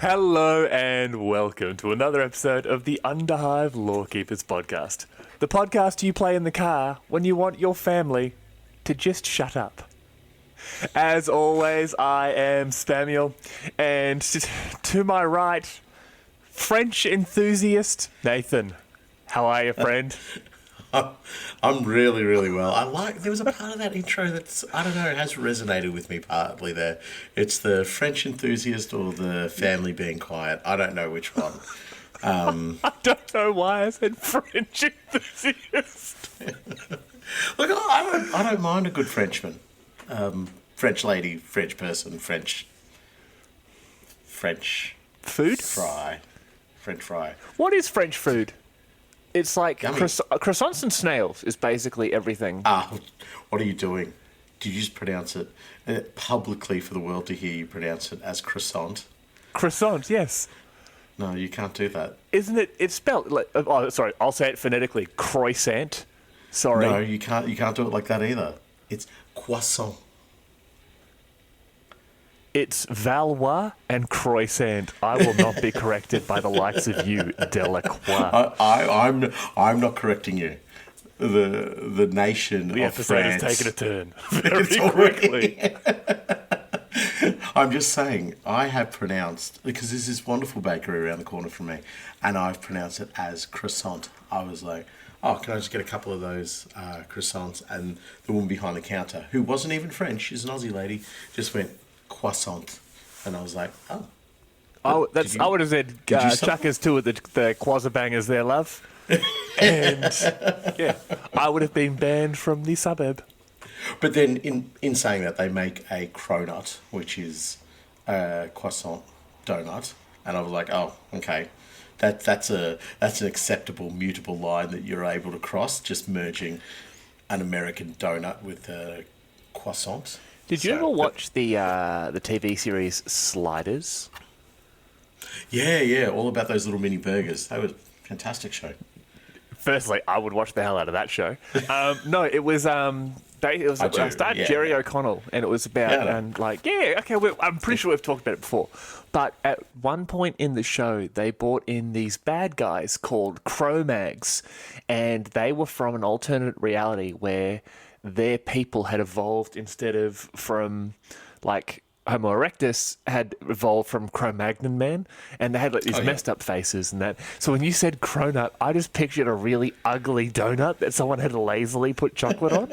Hello and welcome to another episode of the Underhive Lorekeepers podcast. The podcast you play in the car when you want your family to just shut up. As always, I am Spamuel, and to my right, French enthusiast Nathan. How are you, friend? I'm really, really well. There was a part of that intro that's, I don't know, it has resonated with me partly there. It's the French enthusiast or the family being quiet. I don't know which one. I don't know why I said French enthusiast. Look, I don't mind a good Frenchman. French lady, French person, French Food? fry. French fry. What is French food? It's like Yummy. croissants and snails is basically everything. What are you doing? Did you just pronounce it publicly for the world to hear you pronounce it as croissant? Croissant, yes. No, you can't do that. Isn't it? It's spelled like. Oh, sorry. I'll say it phonetically. Croissant. Sorry. No, you can't do it like that either. It's croissant. It's Valois and croissant. I will not be corrected by the likes of you, Delacroix. I'm not correcting you. The nation The of episode France. has taken a turn very It's already- quickly. I'm just saying, I have pronounced, because there's this wonderful bakery around the corner from me, and I've pronounced it as croissant. I was like, oh, can I just get a couple of those croissants? And the woman behind the counter, who wasn't even French, she's an Aussie lady, just went, croissant. And I was like, oh. I would have said you stop? chuckers two of the quasabangers there, love. And yeah, I would have been banned from the suburb. But then in saying that, they make a cronut, which is a croissant donut. And I was like, oh, okay. That's an acceptable, mutable line that you're able to cross, just merging an American donut with a croissant. Did you ever watch the TV series Sliders? Yeah, all about those little mini burgers. That was a fantastic show. Firstly, I would watch the hell out of that show. No, it was starred Jerry O'Connell, and it was about I'm pretty sure we've talked about it before. But at one point in the show, they brought in these bad guys called Cro-Mags, and they were from an alternate reality where their people had evolved instead of from like Homo erectus had evolved from Cro-Magnon man, and they had like these messed up faces and that. So when you said cronut, I just pictured a really ugly donut that someone had lazily put chocolate on.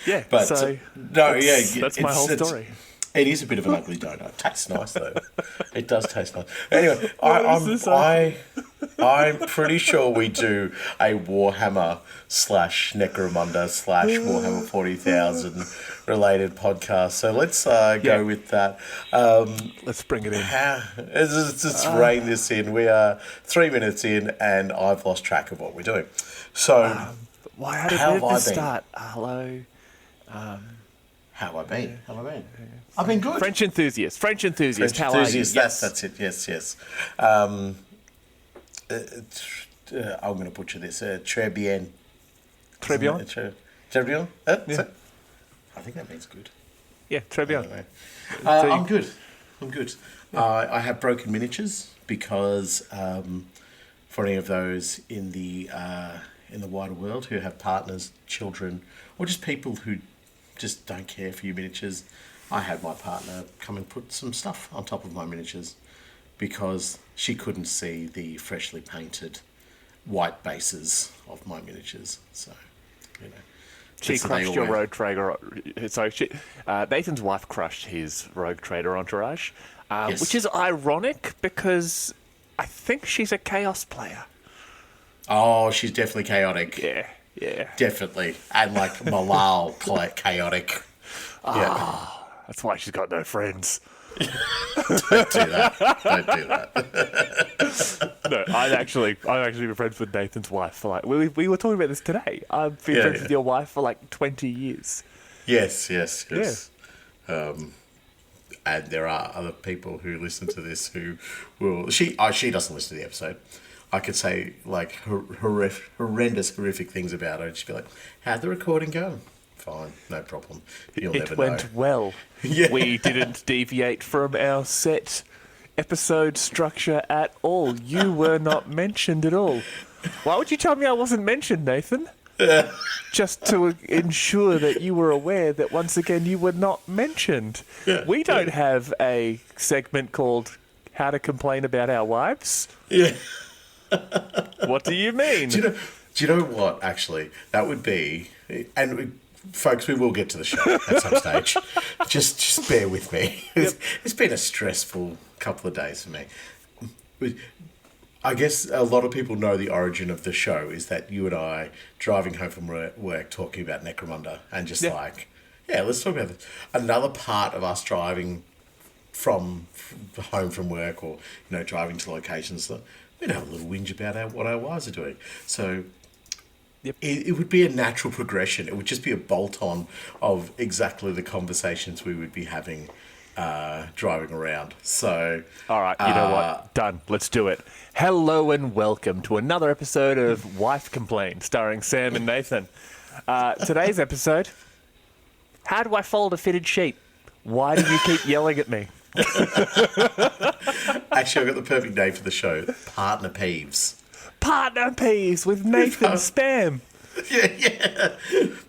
Yeah, But so that's my whole story. It is a bit of an ugly donut. It tastes nice though. It does taste nice. Anyway, I'm pretty sure we do a Warhammer / Necromunda / Warhammer 40,000 related podcast. So let's go with that. Let's bring it in. Let's rein this in. We are 3 minutes in, and I've lost track of what we're doing. So, How did this start? Hello. How have I been? I've been good. French enthusiast. How are you? Yes. That's it. Yes. I'm going to butcher this. Très bien. Très bien? Très bien? Yeah. I think that means good. Yeah, très bien. Anyway. I'm good. Yeah. I have broken miniatures because for any of those in the wider world who have partners, children, or just people who just don't care for your miniatures, I had my partner come and put some stuff on top of my miniatures because she couldn't see the freshly painted white bases of my miniatures. So, She crushed your Rogue Trader. Sorry, Nathan's wife crushed his Rogue Trader entourage, Yes. which is ironic because I think she's a Chaos player. Oh, she's definitely chaotic. Yeah. Definitely. And like Malal chaotic. Yeah. That's why she's got no friends. Don't do that. No, I've actually been friends with Nathan's wife for like we were talking about this today. I've been friends with your wife for like 20 years. Yes. Yeah. And there are other people who listen to this who will. She doesn't listen to the episode. I could say like horrendous, horrific things about her, and she'd be like, "How'd the recording go?" Fine, no problem. You'll It never went know. well. Yeah. We didn't deviate from our set episode structure at all. You were not mentioned at all. Why would you tell me I wasn't mentioned, Nathan? Just to ensure that you were aware that once again you were not mentioned. Yeah, We don't have a segment called How to Complain About Our Wives. Yeah. What do you mean? Do you know what, actually? That would be... And, folks, we will get to the show at some stage. Just bear with me. It's been a stressful couple of days for me. I guess a lot of people know the origin of the show is that you and I driving home from work talking about Necromunda and just let's talk about this. Another part of us driving from home from work or, driving to locations, we'd have a little whinge about what our wives are doing. So it would be a natural progression. It would just be a bolt-on of exactly the conversations we would be having driving around. So, all right, you know what? Done. Let's do it. Hello and welcome to another episode of Wife Complain, starring Sam and Nathan. Today's episode: How do I fold a fitted sheet? Why do you keep yelling at me? Actually, I've got the perfect name for the show: Partner Peeves. Partner Peeves with Nathan Spam. Yeah.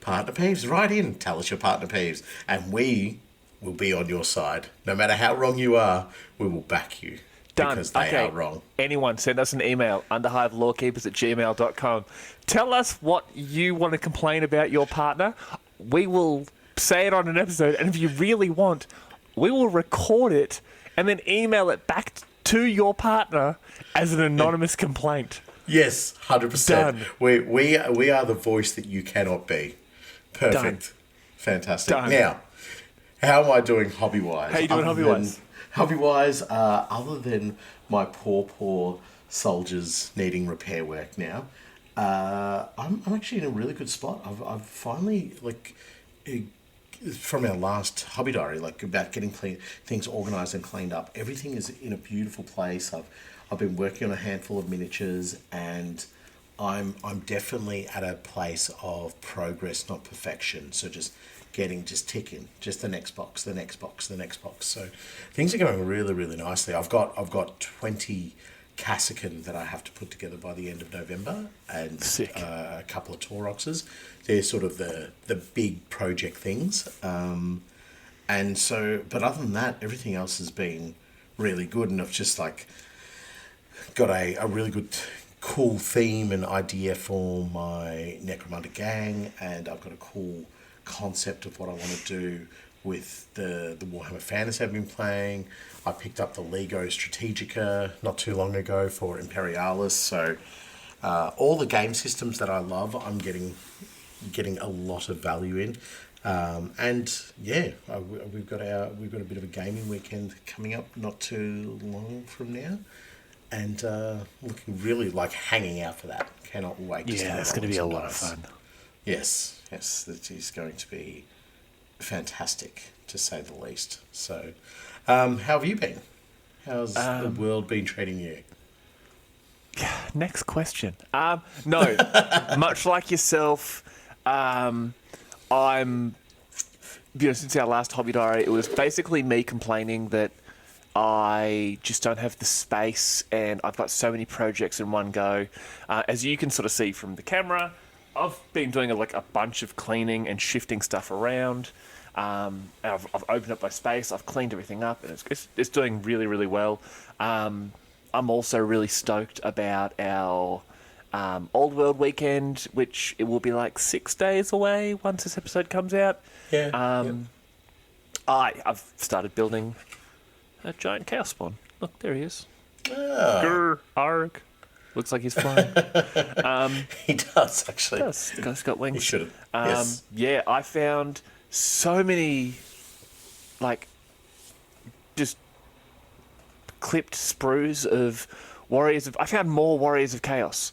Partner Peeves, right in. Tell us your partner peeves, and we will be on your side. No matter how wrong you are, we will back you. Done. Because they are wrong. Anyone, send us an email, underhivelorekeepers@gmail.com. Tell us what you want to complain about your partner. We will say it on an episode, and if you really want, we will record it and then email it back to your partner as an anonymous complaint. Yes, 100%. Done. We are the voice that you cannot be. Perfect. Done. Fantastic. Done. Now, how am I doing hobby-wise? How you doing hobby-wise? Hobby-wise, other than my poor soldiers needing repair work now, I'm actually in a really good spot. I've finally, from our last hobby diary, about getting things organised and cleaned up. Everything is in a beautiful place. I've been working on a handful of miniatures, and I'm definitely at a place of progress, not perfection. So just ticking, just the next box. So things are going really, really nicely. I've got 20 Cassican that I have to put together by the end of November, and a couple of Tauroxes. They're sort of the big project things. And so, but other than that, everything else has been really good, and I've just got a really good, cool theme and idea for my Necromunda gang, and I've got a cool concept of what I want to do with the Warhammer Fantasy I've been playing. I picked up the Lego Strategica not too long ago for Imperialis, so all the game systems that I love, I'm getting a lot of value in. And yeah, we've got a bit of a gaming weekend coming up not too long from now, and looking really hanging out for that. Cannot wait to Yeah, it's going to be a lot of fun. Yes, that is going to be fantastic, to say the least. So, how have you been? How's the world been treating you? Next question. No, much like yourself, I'm, since our last hobby diary, it was basically me complaining that I just don't have the space, and I've got so many projects in one go. As you can sort of see from the camera, I've been doing a bunch of cleaning and shifting stuff around. I've opened up my space, I've cleaned everything up, and it's doing really, really well. I'm also really stoked about our Old World weekend, which it will be 6 days away once this episode comes out. Yeah. I've started building a giant chaos spawn. Look, there he is. Oh. Grr, arg. Looks like he's flying. He does, actually. He does. He's got wings. He should have. Yes. Yeah, I found so many, just clipped sprues of warriors of... I found more warriors of chaos.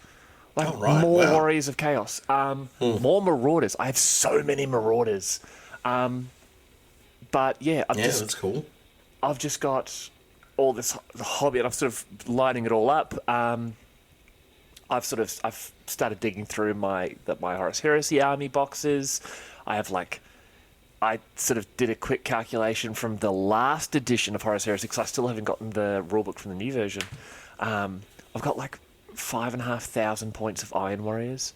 Warriors of chaos. More marauders. I have so many marauders. But yeah, that's cool. I've just got all this hobby, and I'm sort of lining it all up. I've started digging through my Horus Heresy army boxes. I have I sort of did a quick calculation from the last edition of Horus Heresy, because I still haven't gotten the rulebook from the new version. I've got 5,500 points of Iron Warriors.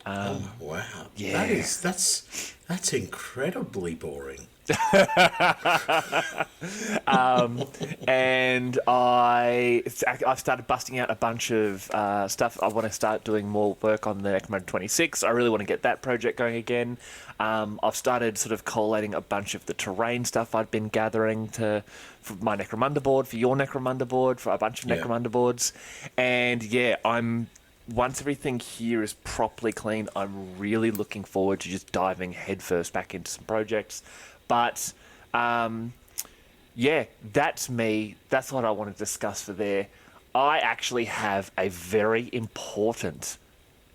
Oh wow! Yeah, that's incredibly boring. And I've started busting out a bunch of stuff. I want to start doing more work on the Necromunda 26. I really want to get that project going again. I've started sort of collating a bunch of the terrain stuff I'd been gathering for my Necromunda board, for your Necromunda board, for a bunch of Necromunda boards. And once everything here is properly clean, I'm really looking forward to just diving headfirst back into some projects. But, that's me. That's what I want to discuss for there. I actually have a very important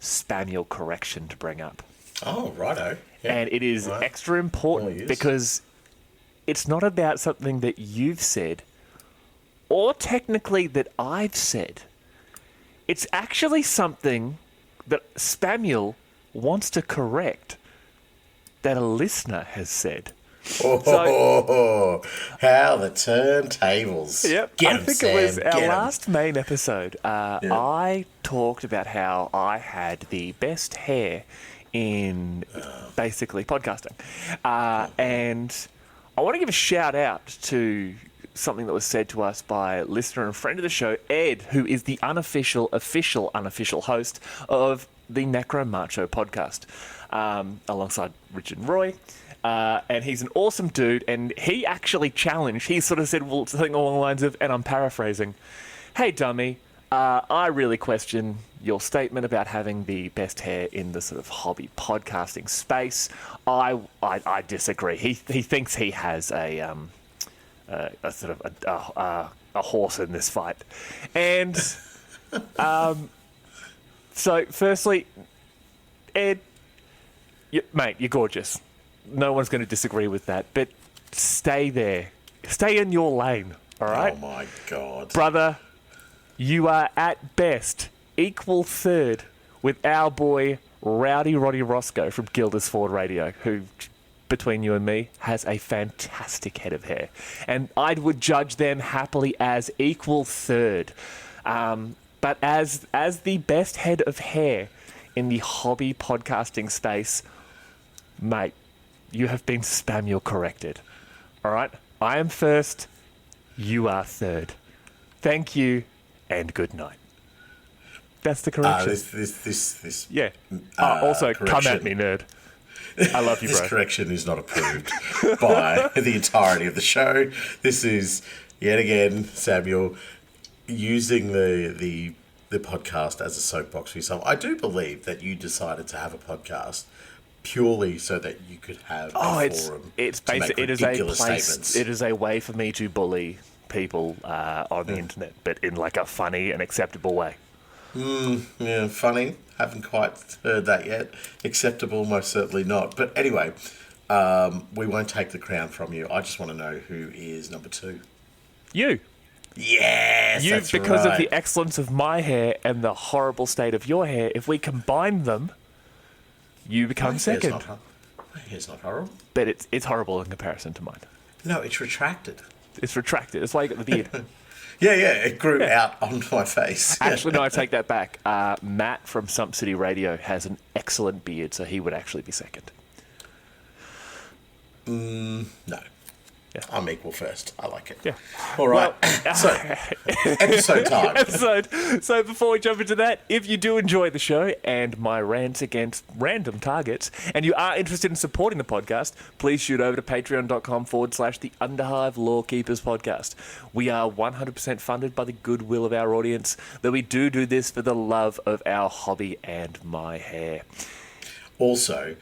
Spamuel correction to bring up. Oh, righto. Yeah. And it is extra important because it's not about something that you've said or technically that I've said. It's actually something that Spamuel wants to correct that a listener has said. Oh, how the turntables. Yep. I think it was our last main episode. I talked about how I had the best hair in basically podcasting. And I want to give a shout out to something that was said to us by a listener and friend of the show, Ed, who is the unofficial host of the Necro Macho podcast, alongside Richard and Roy. And he's an awesome dude, and he actually challenged, he sort of said something along the lines of, and I'm paraphrasing, "Hey, dummy, I really question your statement about having the best hair in the sort of hobby podcasting space. I disagree. He thinks he has a sort of a horse in this fight." And so firstly, Ed, mate, you're gorgeous. No one's going to disagree with that, but stay there. Stay in your lane, all right? Oh, my God. Brother, you are at best equal third with our boy Rowdy Roddy Roscoe from Gilders Ford Radio, who, between you and me, has a fantastic head of hair. And I would judge them happily as equal third. But as the best head of hair in the hobby podcasting space, mate, you have been Spamuel corrected. All right? I am first. You are third. Thank you, and good night. That's the correction. This yeah. Also, come at me, nerd. I love you, bro. This correction is not approved by the entirety of the show. This is, yet again, Samuel using the podcast as a soapbox for yourself. I do believe that you decided to have a podcast purely so that you could have a forum. It's basic. It is a place. Statements. It is a way for me to bully people on the internet, but in like a funny and acceptable way. Yeah, funny. Haven't quite heard that yet. Acceptable, most certainly not. But anyway, we won't take the crown from you. I just want to know who is number 2. You. Yes, you, that's because right. of the excellence of my hair and the horrible state of your hair, if we combine them, you become second. My hair's not horrible. But it's horrible in comparison to mine. No, it's retracted. It's retracted. That's why you got the beard. Yeah, it grew out onto my face. Actually, no, I take that back. Matt from Sump City Radio has an excellent beard, so he would actually be second. No. Yeah. I'm equal first. I like it. Yeah. All right. Well, so, episode time. So before we jump into that, if you do enjoy the show and my rants against random targets, and you are interested in supporting the podcast, please shoot over to patreon.com/the Underhive Lorekeepers podcast. We are 100% funded by the goodwill of our audience, though we do this for the love of our hobby and my hair. Also,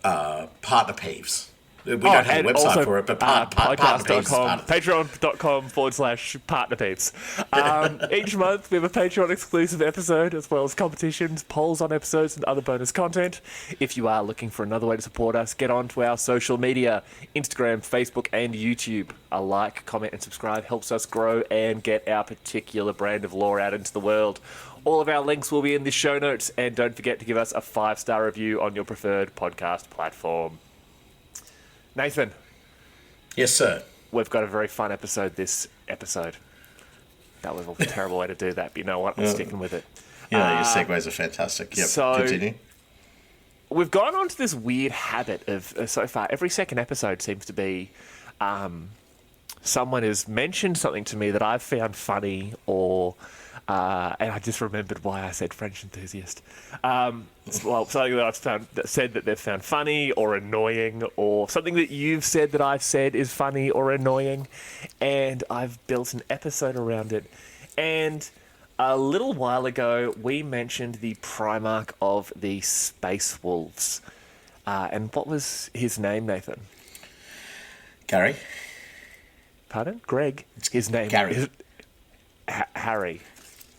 partner peeves. We don't have a website also, for it, but podcast.com, patreon.com/partnerpeeps. Each month we have a Patreon exclusive episode, as well as competitions, polls on episodes, and other bonus content. If you are looking for another way to support us, get onto our social media, Instagram, Facebook, and YouTube. A like, comment, and subscribe helps us grow and get our particular brand of lore out into the world. All of our links will be in the show notes, and don't forget to give us a 5-star review on your preferred podcast platform. Nathan. Yes, sir. We've got a very fun episode this episode. That was a terrible way to do that, but you know what? I'm sticking with it. Yeah, your segues are fantastic. Yep, so continue. We've gone on to this weird habit of, so far, every second episode seems to be someone has mentioned something to me that I've found funny or... and I just remembered why I said French enthusiast. Well, something that I've said that they've found funny or annoying, or something that you've said that I've said is funny or annoying, and I've built an episode around it. And a little while ago, we mentioned the Primarch of the Space Wolves. And what was his name, Nathan? Gary. Pardon? Greg. His name. Gary. Is Harry.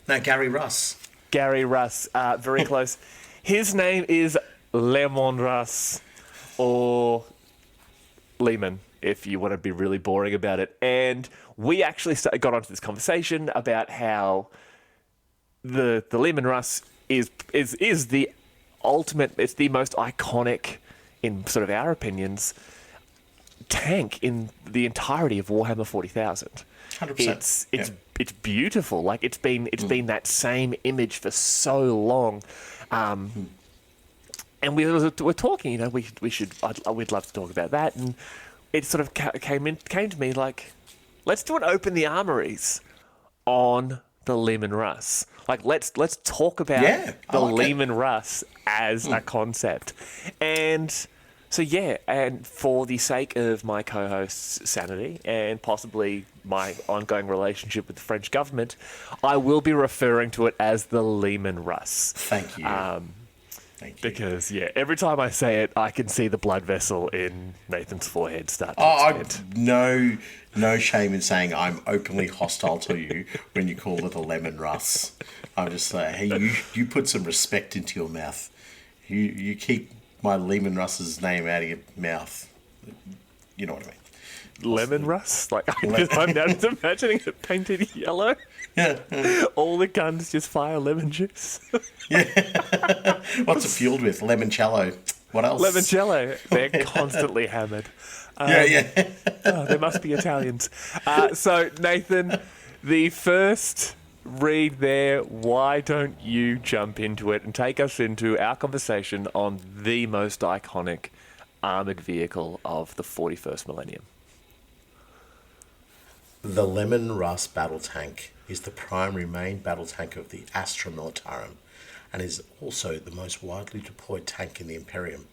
No, Gary Russ. Gary Russ, very close. His name is Leman Russ, or Leman, if you want to be really boring about it. And we actually got onto this conversation about how the Leman Russ is the ultimate, it's the most iconic, in sort of our opinions, tank in the entirety of Warhammer 40,000. 100%. It's beautiful. Like it's been that same image for so long, and we're talking. You know, we'd love to talk about that, and it sort of came to me like, let's do an open the armories on the Leman Russ. Like let's talk about the Leman Russ as a concept, and. So yeah, and for the sake of my co-host's sanity and possibly my ongoing relationship with the French government, I will be referring to it as the Leman Russ. Thank you. Thank you. Because every time I say it, I can see the blood vessel in Nathan's forehead start to expand. No shame in saying I'm openly hostile to you when you call it a Leman Russ. I'm just like, hey, you put some respect into your mouth. You keep my Leman Russ's name out of your mouth. You know what I mean. Lemon Russ? Like, I'm now just imagining it painted yellow. Yeah. All the guns just fire lemon juice. Yeah. What's it fueled with? Limoncello. What else? Limoncello. They're constantly hammered. Yeah. They must be Italians. So, Nathan, the first read there, why don't you jump into it and take us into our conversation on the most iconic armoured vehicle of the 41st millennium? The Leman Russ battle tank is the primary main battle tank of the Astra Militarum and is also the most widely deployed tank in the Imperium.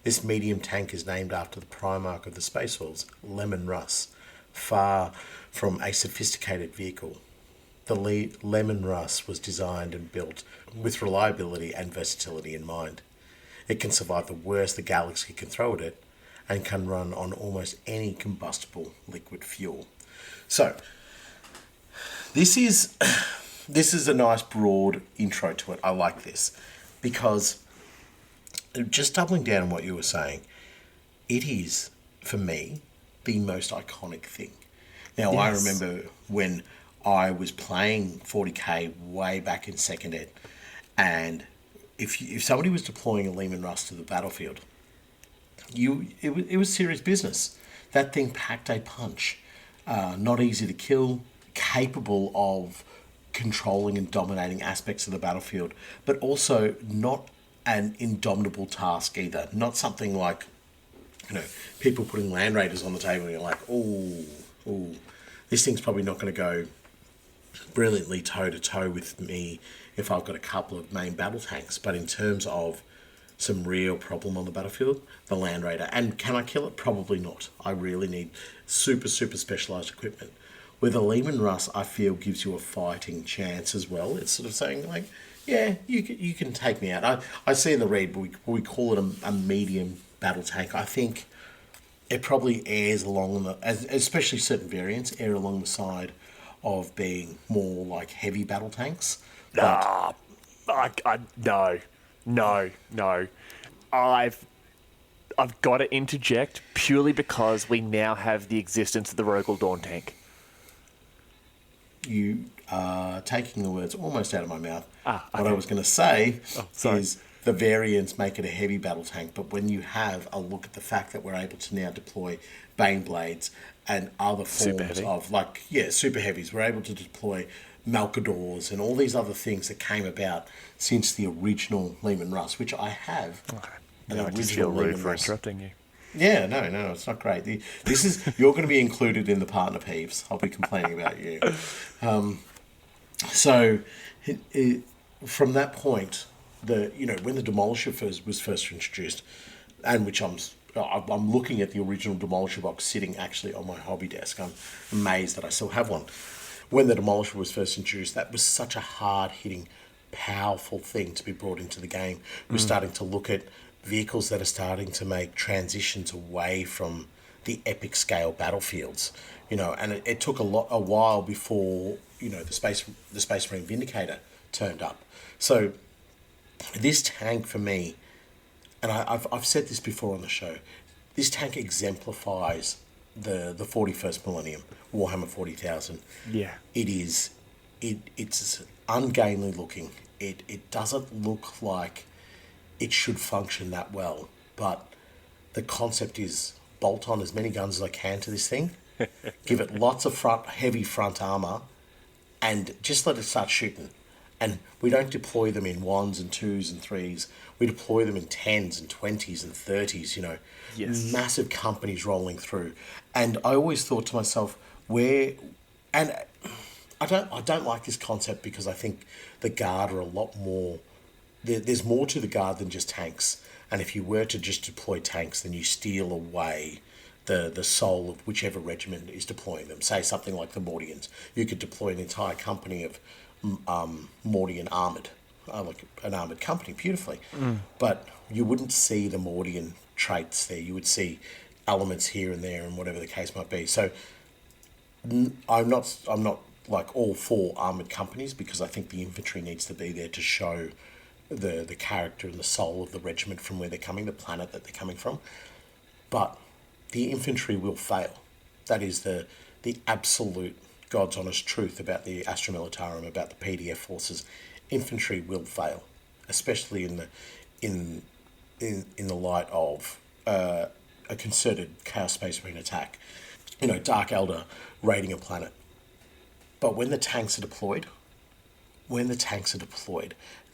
This medium tank is named after the Primarch of the Space Wolves, Leman Russ, far from a sophisticated vehicle. The Leman Russ was designed and built with reliability and versatility in mind. It can survive the worst the galaxy can throw at it and can run on almost any combustible liquid fuel. So, this is a nice broad intro to it. I like this because, just doubling down on what you were saying, it is, for me, the most iconic thing. Now, yes. I remember when I was playing 40k way back in second ed, and if somebody was deploying a Leman Russ to the battlefield, it was serious business. That thing packed a punch. Not easy to kill, capable of controlling and dominating aspects of the battlefield, but also not an indomitable task either. Not something like, people putting Land Raiders on the table and you're like, oh, this thing's probably not going to go brilliantly toe-to-toe with me if I've got a couple of main battle tanks. But in terms of some real problem on the battlefield, the Land Raider. And can I kill it? Probably not. I really need super specialised equipment. With a Leman Russ, I feel gives you a fighting chance as well. It's sort of saying like, yeah, you can take me out. I see in the read, we call it a medium battle tank. I think it probably errs along especially certain variants err along the side of being more like heavy battle tanks. But No. I've got to interject purely because we now have the existence of the Rogal Dawn tank. You are taking the words almost out of my mouth. Okay. What I was going to say sorry. is the variants make it a heavy battle tank, but when you have a look at the fact that we're able to now deploy Bane Blades and other forms of, like, super heavies, we're able to deploy Malkadors and all these other things that came about since the original Leman Russ, which I have. Okay. I just feel rude for interrupting you. Yeah, no, it's not great. You're going to be included in the partner peeves. I'll be complaining about you. So, from that point, when the Demolisher was first introduced, and which I'm looking at the original Demolisher box sitting actually on my hobby desk. I'm amazed that I still have one. When the Demolisher was first introduced, that was such a hard-hitting, powerful thing to be brought into the game. We're starting to look at vehicles that are starting to make transitions away from the epic scale battlefields, and it took a while before the Space Marine Vindicator turned up. So this tank for me, and I've said this before on the show, this tank exemplifies the 41st millennium, Warhammer 40,000. Yeah, it's ungainly looking. It doesn't look like it should function that well, but the concept is bolt on as many guns as I can to this thing, give it lots of heavy front armor, and just let it start shooting. And we don't deploy them in 1s and 2s and 3s. We deploy them in 10s and 20s and 30s, Yes. Massive companies rolling through. And I always thought to myself, and I don't like this concept because I think the Guard are a lot more. There's more to the Guard than just tanks. And if you were to just deploy tanks, then you steal away the soul of whichever regiment is deploying them. Say something like the Mordians. You could deploy an entire company of Mordian armoured, like an armoured company, beautifully. But you wouldn't see the Mordian traits there. You would see elements here and there and whatever the case might be. So I'm not like all for armoured companies, because I think the infantry needs to be there to show the character and the soul of the regiment from where they're coming, the planet that they're coming from. But the infantry will fail. That is the absolute God's honest truth about the Astra Militarum, about the PDF forces. Infantry will fail, especially in the light of a concerted Chaos Space Marine attack. Dark Elder raiding a planet. But when the tanks are deployed,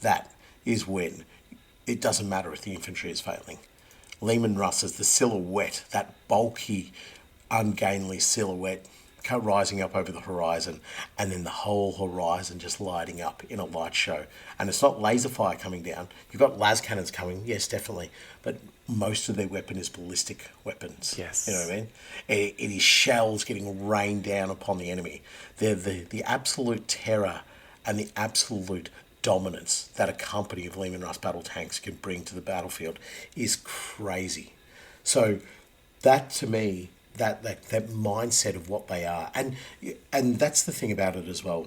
that is when it doesn't matter if the infantry is failing. Leman Russ is the silhouette, that bulky, ungainly silhouette rising up over the horizon, and then the whole horizon just lighting up in a light show. And it's not laser fire coming down. You've got las cannons coming, yes, definitely, but most of their weapon is ballistic weapons. Yes. You know what I mean? It is shells getting rained down upon the enemy. They're the absolute terror and the absolute dominance that a company of Leman Russ battle tanks can bring to the battlefield is crazy. So that, to me, that mindset of what they are, and that's the thing about it as well.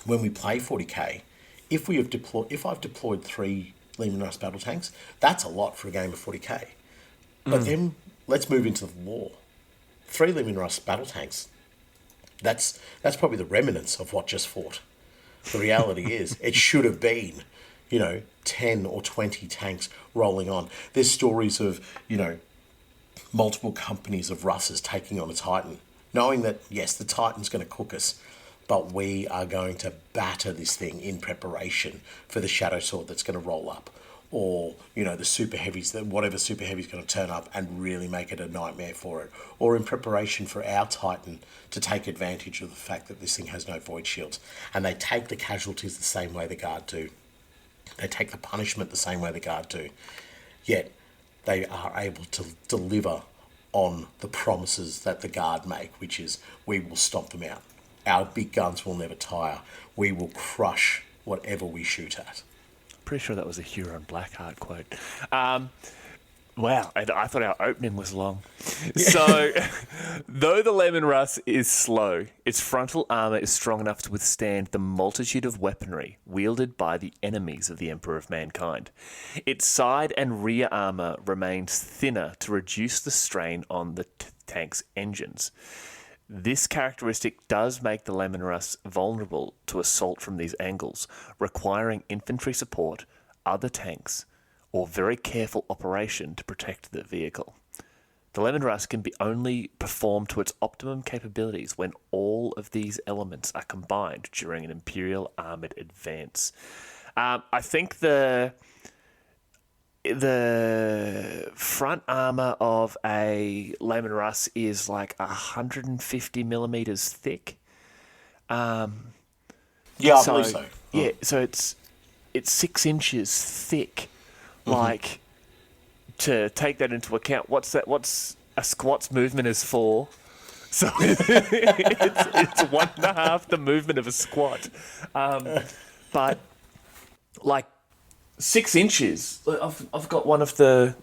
When we play 40k, if I've deployed 3 Leman Russ battle tanks, that's a lot for a game of 40k. But then let's move into the lore. 3 Leman Russ battle tanks, that's probably the remnants of what just fought. The reality is, it should have been, 10 or 20 tanks rolling on. There's stories of, multiple companies of Russes taking on a Titan, knowing that, yes, the Titan's going to cook us, but we are going to batter this thing in preparation for the Shadow Sword that's going to roll up. Or, the super heavies, whatever super heavy's going to turn up and really make it a nightmare for it. Or in preparation for our Titan to take advantage of the fact that this thing has no void shields. And they take the casualties the same way the Guard do. They take the punishment the same way the Guard do. Yet, they are able to deliver on the promises that the Guard make, which is, we will stomp them out. Our big guns will never tire. We will crush whatever we shoot at. Pretty sure that was a Huron Blackheart quote. Wow, I thought our opening was long. So, though the Leman Russ is slow, its frontal armour is strong enough to withstand the multitude of weaponry wielded by the enemies of the Emperor of Mankind. Its side and rear armour remains thinner to reduce the strain on the tank's engines. This characteristic does make the Leman Russ vulnerable to assault from these angles, requiring infantry support, other tanks, or very careful operation to protect the vehicle. The Leman Russ can be only performed to its optimum capabilities when all of these elements are combined during an Imperial armoured advance. I think the front armour of a Leman Russ is like 150 millimeters thick. I believe so. Yeah, so it's 6 inches thick. Like, to take that into account, what's a squat's movement is 4. So it's 1.5 the movement of a squat. But like 6 inches. I've got one of the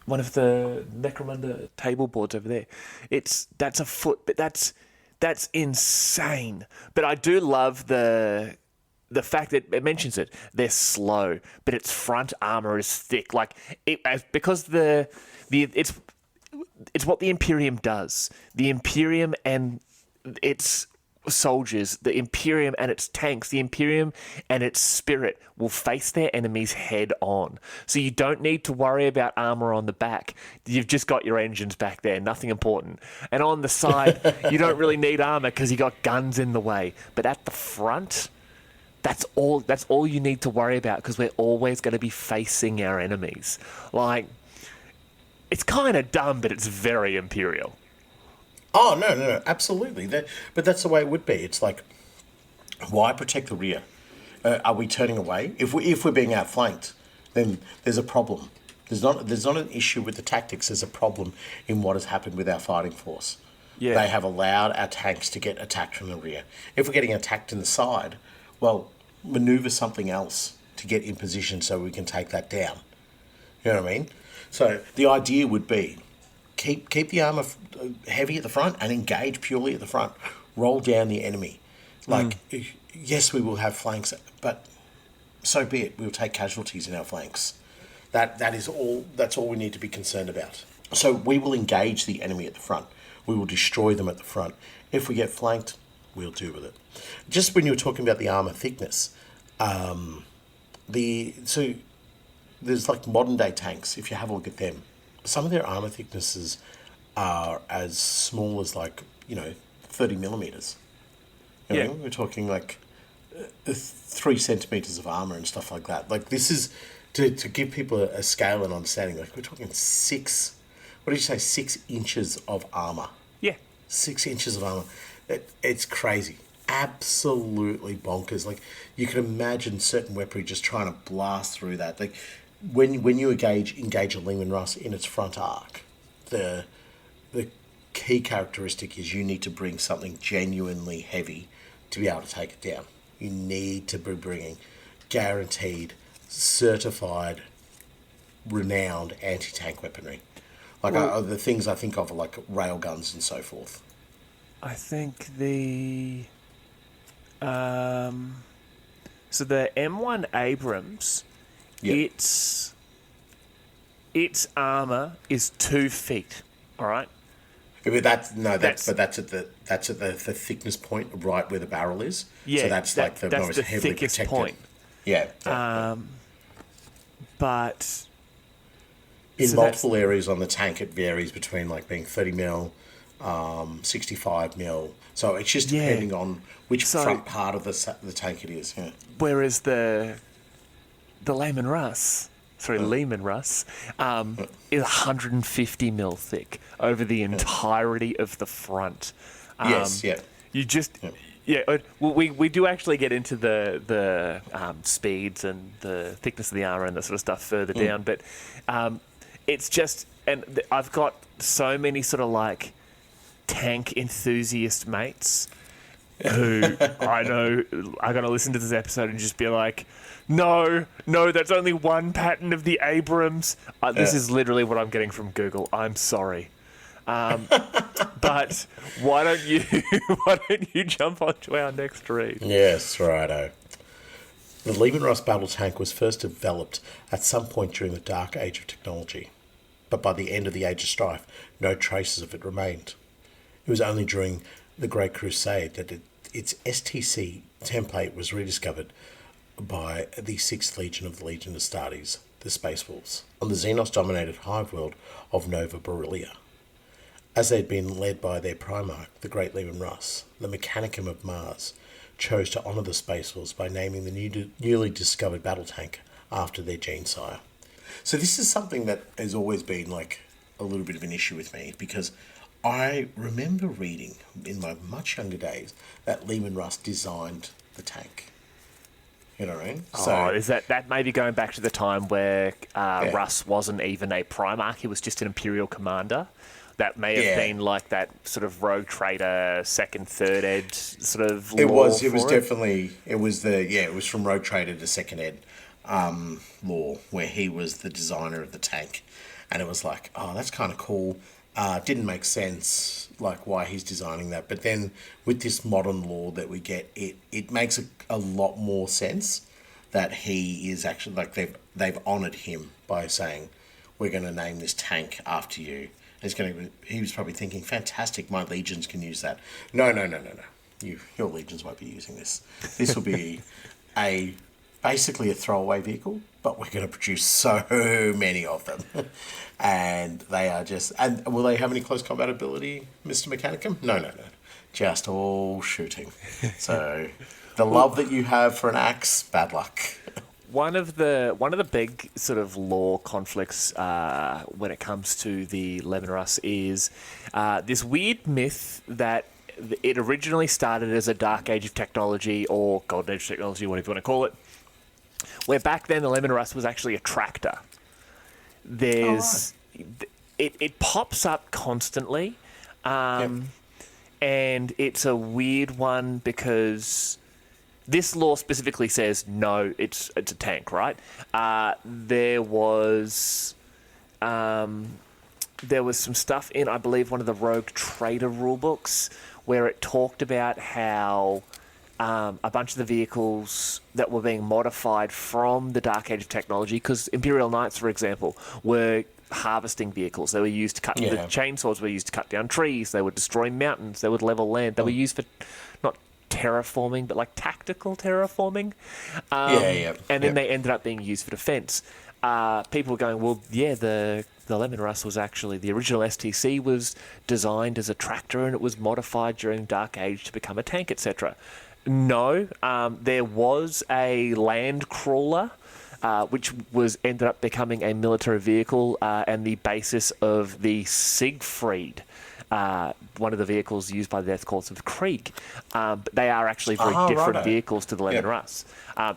Necromunda table boards over there. That's a foot, but that's insane. But I do love the fact that it mentions it. They're slow, but its front armor is thick. Like because it's what the Imperium does. The Imperium and its soldiers, the Imperium and its tanks, the Imperium and its spirit will face their enemies head on. So you don't need to worry about armor on the back. You've just got your engines back there, nothing important. And on the side, you don't really need armor because you got guns in the way. But at the front, that's all you need to worry about because we're always going to be facing our enemies. Like, it's kind of dumb, but it's very Imperial. Oh, no, absolutely. But that's the way it would be. It's like, why protect the rear? Are we turning away? If we're being outflanked, then there's a problem. There's not an issue with the tactics. There's a problem in what has happened with our fighting force. Yeah. They have allowed our tanks to get attacked from the rear. If we're getting attacked in the side, well, maneuver something else to get in position so we can take that down. You know what I mean? So the idea would be, keep the armor heavy at the front and engage purely at the front. Roll down the enemy. Like, yes, we will have flanks, but so be it. We'll take casualties in our flanks. That's all we need to be concerned about. So we will engage the enemy at the front. We will destroy them at the front. If we get flanked, we'll deal with it. Just when you were talking about the armor thickness, there's like modern day tanks. If you have a look at them, some of their armor thicknesses are as small as 30 millimeters. You know, we're talking like 3 centimeters of armor and stuff like that. Like, this is to give people a scale and understanding. Like, we're talking 6. What did you say? 6 inches of armor. Yeah, 6 inches of armor. It's crazy. Absolutely bonkers. Like, you can imagine certain weaponry just trying to blast through that. Like, when you engage a Leman Russ in its front arc, the key characteristic is you need to bring something genuinely heavy to be able to take it down. You need to be bringing guaranteed, certified, renowned anti-tank weaponry. Like, the things I think of are like rail guns and so forth. I think the M1 Abrams, its armor is 2 feet. All right. But that's at the thickness point right where the barrel is. Yeah, so that's like the most heavily protected point. Yeah. But in multiple areas on the tank, it varies between like being 30 mil, 65 mil. So it's just depending on which front part of the tank it is. Yeah. Whereas the Leman Russ, Leman Russ, is 150 mil thick over the entirety of the front. Yes, yeah. You just... Yeah, well, we do actually get into the speeds and the thickness of the armor and that sort of stuff further down, but it's just... And I've got so many sort of like tank enthusiast mates, who I know are going to listen to this episode and just be like, no, that's only one pattern of the Abrams. This is literally what I'm getting from Google. I'm sorry. But why don't you jump onto our next read? Yes, righto. The Leman Russ battle tank was first developed at some point during the Dark Age of technology, but by the end of the Age of Strife, no traces of it remained. It was only during the Great Crusade that its STC template was rediscovered by the 6th Legion of the Legion Astartes, the Space Wolves, on the Xenos-dominated hive world of Nova Beryllia. As they had been led by their Primarch, the Great Leman Russ, the Mechanicum of Mars chose to honour the Space Wolves by naming the newly discovered battle tank after their gene-sire. So this is something that has always been like a little bit of an issue with me, because I remember reading in my much younger days that Leman Russ designed the tank. You know what I mean? So, is that maybe going back to the time where Russ wasn't even a Primarch, he was just an Imperial commander? That may have been like that sort of rogue trader, second, third ed sort of It lore was for definitely, it was from rogue trader to second ed lore, where he was the designer of the tank. And it was like, oh, that's kind of cool. Didn't make sense, like why he's designing that. But then with this modern lore that we get, it makes a lot more sense that he is actually, like they've honoured him by saying, we're going to name this tank after you. He was probably thinking, fantastic, my legions can use that. No. Your legions won't be using this. This will be basically a throwaway vehicle, but we're going to produce so many of them. And they are just... And will they have any close combat ability, Mr. Mechanicum? No. Just all shooting. So the love that you have for an axe, bad luck. One of the big sort of lore conflicts when it comes to the Leman Russ is this weird myth that it originally started as a Dark Age of technology or Golden Age of technology, whatever you want to call it, where back then the Leman Russ was actually a tractor. It pops up constantly, and it's a weird one because... This law specifically says, no, it's a tank, right? There was some stuff in, I believe, one of the Rogue Trader rulebooks where it talked about how a bunch of the vehicles that were being modified from the Dark Age of technology, because Imperial Knights, for example, were harvesting vehicles. They were used to cut... The chainsaws were used to cut down trees. They would destroy mountains. They would level land. They were used for... not terraforming, but like tactical terraforming. And then they ended up being used for defense. People were going, well, yeah, the Leman Russ was actually... The original STC was designed as a tractor and it was modified during Dark Age to become a tank, etc. No, there was a land crawler, which ended up becoming a military vehicle and the basis of the Siegfried, one of the vehicles used by the Death Courts of Krieg. But they are actually very different vehicles to the Leman Russ.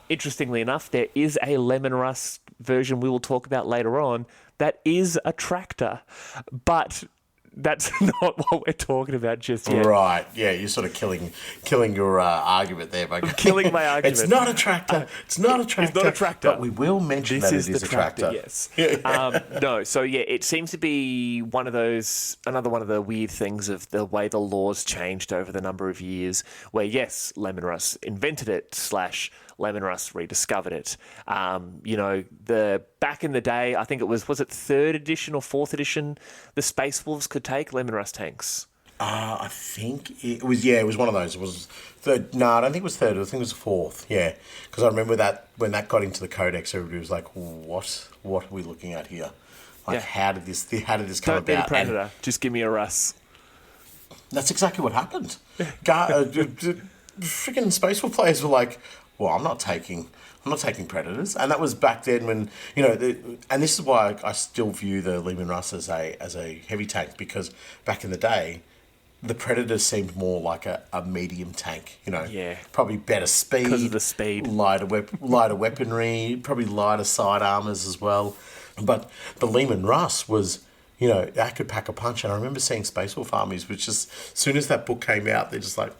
Interestingly enough, there is a Leman Russ version we will talk about later on that is a tractor, but that's not what we're talking about just yet. Right, yeah, you're sort of killing your argument there. By killing my argument. It's not a tractor. It's not a tractor. But we will mention that it is a tractor. Yes. No, so yeah, it seems to be another one of the weird things of the way the laws changed over the number of years, where yes, Leman Russ invented it / Leman Russ rediscovered it. Back in the day, I think it was it 3rd edition or 4th edition, the Space Wolves could take Leman Russ tanks. I think it was one of those. It was third. No, I don't think it was 3rd. I think it was 4th. Yeah, because I remember that when that got into the codex, everybody was like, "What are we looking at here? Like, how did this come about?" Don't be a predator. Just give me a Russ. That's exactly what happened. Freaking Space Wolf players were like, well, I'm not taking predators, and that was back then when and this is why I still view the Leman Russ as a heavy tank, because back in the day, the predators seemed more like a medium tank. Probably better speed because of the speed, lighter weaponry, probably lighter side armors as well. But the Leman Russ was, that could pack a punch. And I remember seeing Space Wolf armies, which just as soon as that book came out, they're just like,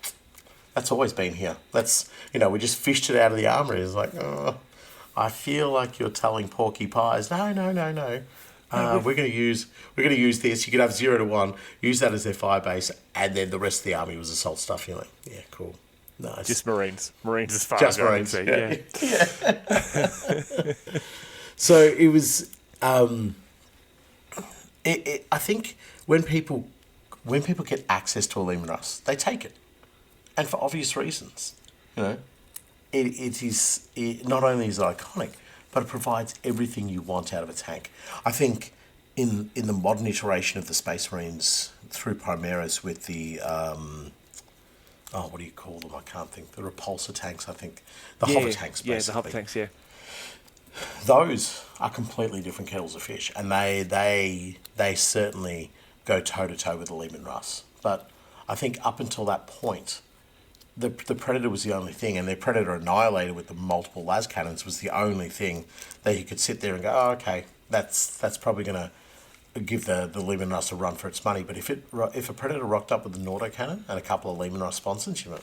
That's always been here. That's, we just fished it out of the armory. It's like, oh, I feel like you're telling Porky Pies, no. We're going to use this. You could have 0 to 1, use that as their fire base, and then the rest of the army was assault stuff. You're like, yeah, cool, nice. Just Marines as far just as Marines. I can see. Yeah. So it was. I think when people get access to a Leman Russ, they take it, and for obvious reasons. It not only is it iconic, but it provides everything you want out of a tank. I think in the modern iteration of the Space Marines through Primaris with the what do you call them? I can't think. The repulsor tanks, I think. The hover tanks, basically. Yeah, the hover tanks, yeah. Those are completely different kettles of fish, and they certainly go toe-to-toe with the Leman Russ. But I think up until that point, the Predator was the only thing, and their Predator Annihilator with the multiple las cannons was the only thing that you could sit there and go, oh, okay, that's probably going to give the Leman Russ a run for its money. But if a Predator rocked up with an autocannon and a couple of Leman Russ sponsons, you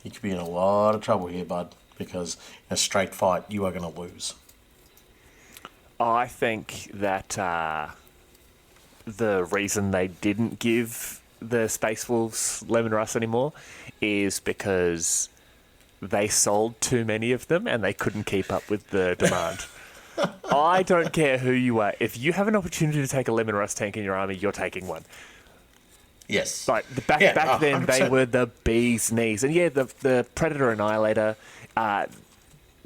could be in a lot of trouble here, bud, because in a straight fight, you are going to lose. I think that the reason they didn't give the Space Wolves Leman Russ anymore is because they sold too many of them and they couldn't keep up with the demand. I don't care who you are. If you have an opportunity to take a Leman Russ tank in your army, you're taking one. Yes. Like back then, 100%. They were the bee's knees. And yeah, the Predator Annihilator,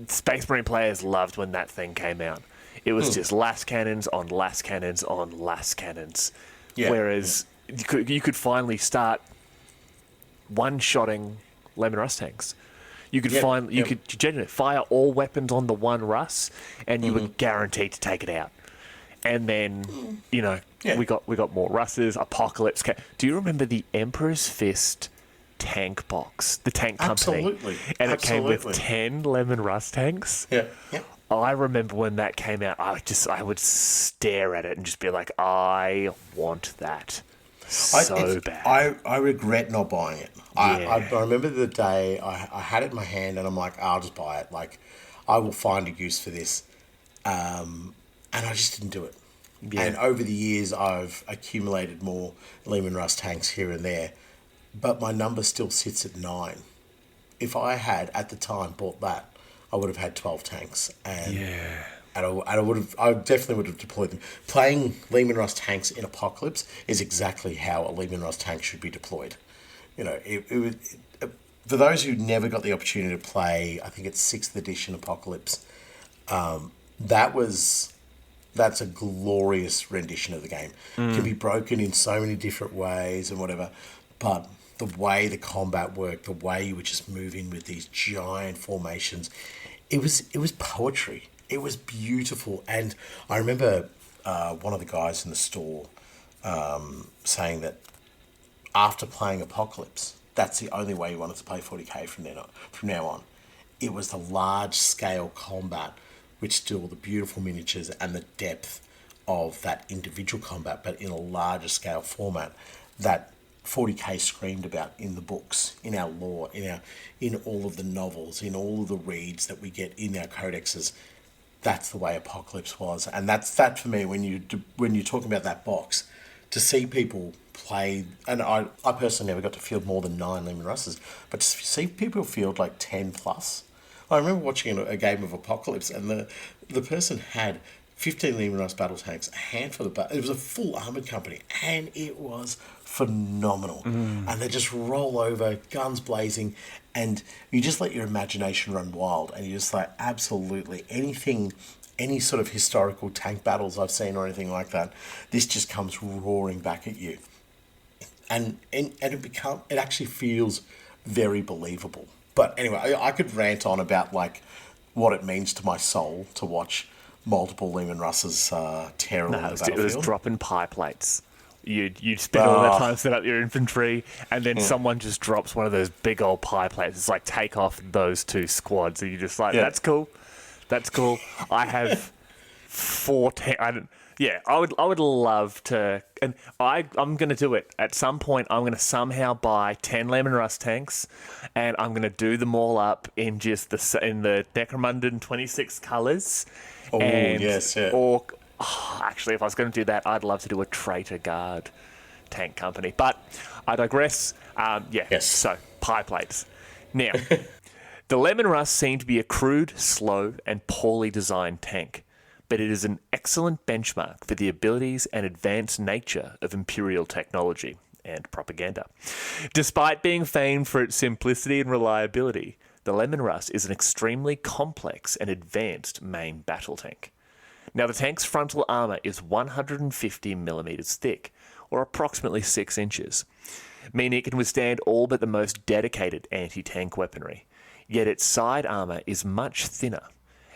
Space Marine players loved when that thing came out. It was just las cannons on las cannons on las cannons. Yeah. Whereas you could finally start one-shotting Leman Russ tanks. You could you could genuinely fire all weapons on the one Russ, and you were guaranteed to take it out. And then, we got more Russes. Apocalypse. Do you remember the Emperor's Fist tank box? The tank company. Absolutely. And it came with 10 Leman Russ tanks. Yeah. Yeah. I remember when that came out, I would stare at it and just be like, I want that so bad. I regret not buying it. Yeah. I remember the day I had it in my hand and I'm like, I'll just buy it. Like, I will find a use for this. And I just didn't do it. Yeah. And over the years, I've accumulated more Leman Russ tanks here and there. But my number still sits at 9. If I had, at the time, bought that, I would have had 12 tanks. And I definitely would have deployed them. Playing Leman Russ tanks in Apocalypse is exactly how a Leman Russ tank should be deployed. For those who never got the opportunity to play, I think it's 6th edition Apocalypse, that's a glorious rendition of the game. It can be broken in so many different ways and whatever, but the way the combat worked, the way you would just move in with these giant formations, it was poetry. It was beautiful. And I remember one of the guys in the store saying that after playing Apocalypse, that's the only way you wanted to play 40k from now on. It was the large-scale combat, which still the beautiful miniatures and the depth of that individual combat, but in a larger scale format that 40k screamed about in the books, in our lore, in all of the novels, in all of the reads that we get in our codexes. That's the way Apocalypse was, and that's that for me. When you're talking about that box, to see people play, and I personally never got to field more than 9 Leman Russes, but to see people field like 10 plus. I remember watching a game of Apocalypse, and the person had 15 Leman Russ battle tanks, a handful of it was a full armoured company, and it was phenomenal. And they just roll over, guns blazing, and you just let your imagination run wild, and you're just like, absolutely anything, any sort of historical tank battles I've seen or anything like that, this just comes roaring back at you. And it actually feels very believable. But anyway, I could rant on about like what it means to my soul to watch multiple Leman Russes tear along the battlefield. It was dropping pie plates. You'd spend all that time set up your infantry, and then someone just drops one of those big old pie plates. It's like, take off those 2 squads, and you're just like, that's cool. I have 4 tanks. Yeah, I would love to, and I'm going to do it. At some point, I'm going to somehow buy 10 Leman Russ tanks, and I'm going to do them all up in just in the Necromundon 26 colours. Oh, and, yes, yeah. Or, actually, if I was going to do that, I'd love to do a Traitor Guard tank company. But I digress. Yes. So, pie plates. Now, the Leman Russ seemed to be a crude, slow, and poorly designed tank, but it is an excellent benchmark for the abilities and advanced nature of Imperial technology and propaganda. Despite being famed for its simplicity and reliability, the Leman Russ is an extremely complex and advanced main battle tank. Now, the tank's frontal armour is 150 millimetres thick, or approximately 6 inches, meaning it can withstand all but the most dedicated anti-tank weaponry. Yet its side armour is much thinner,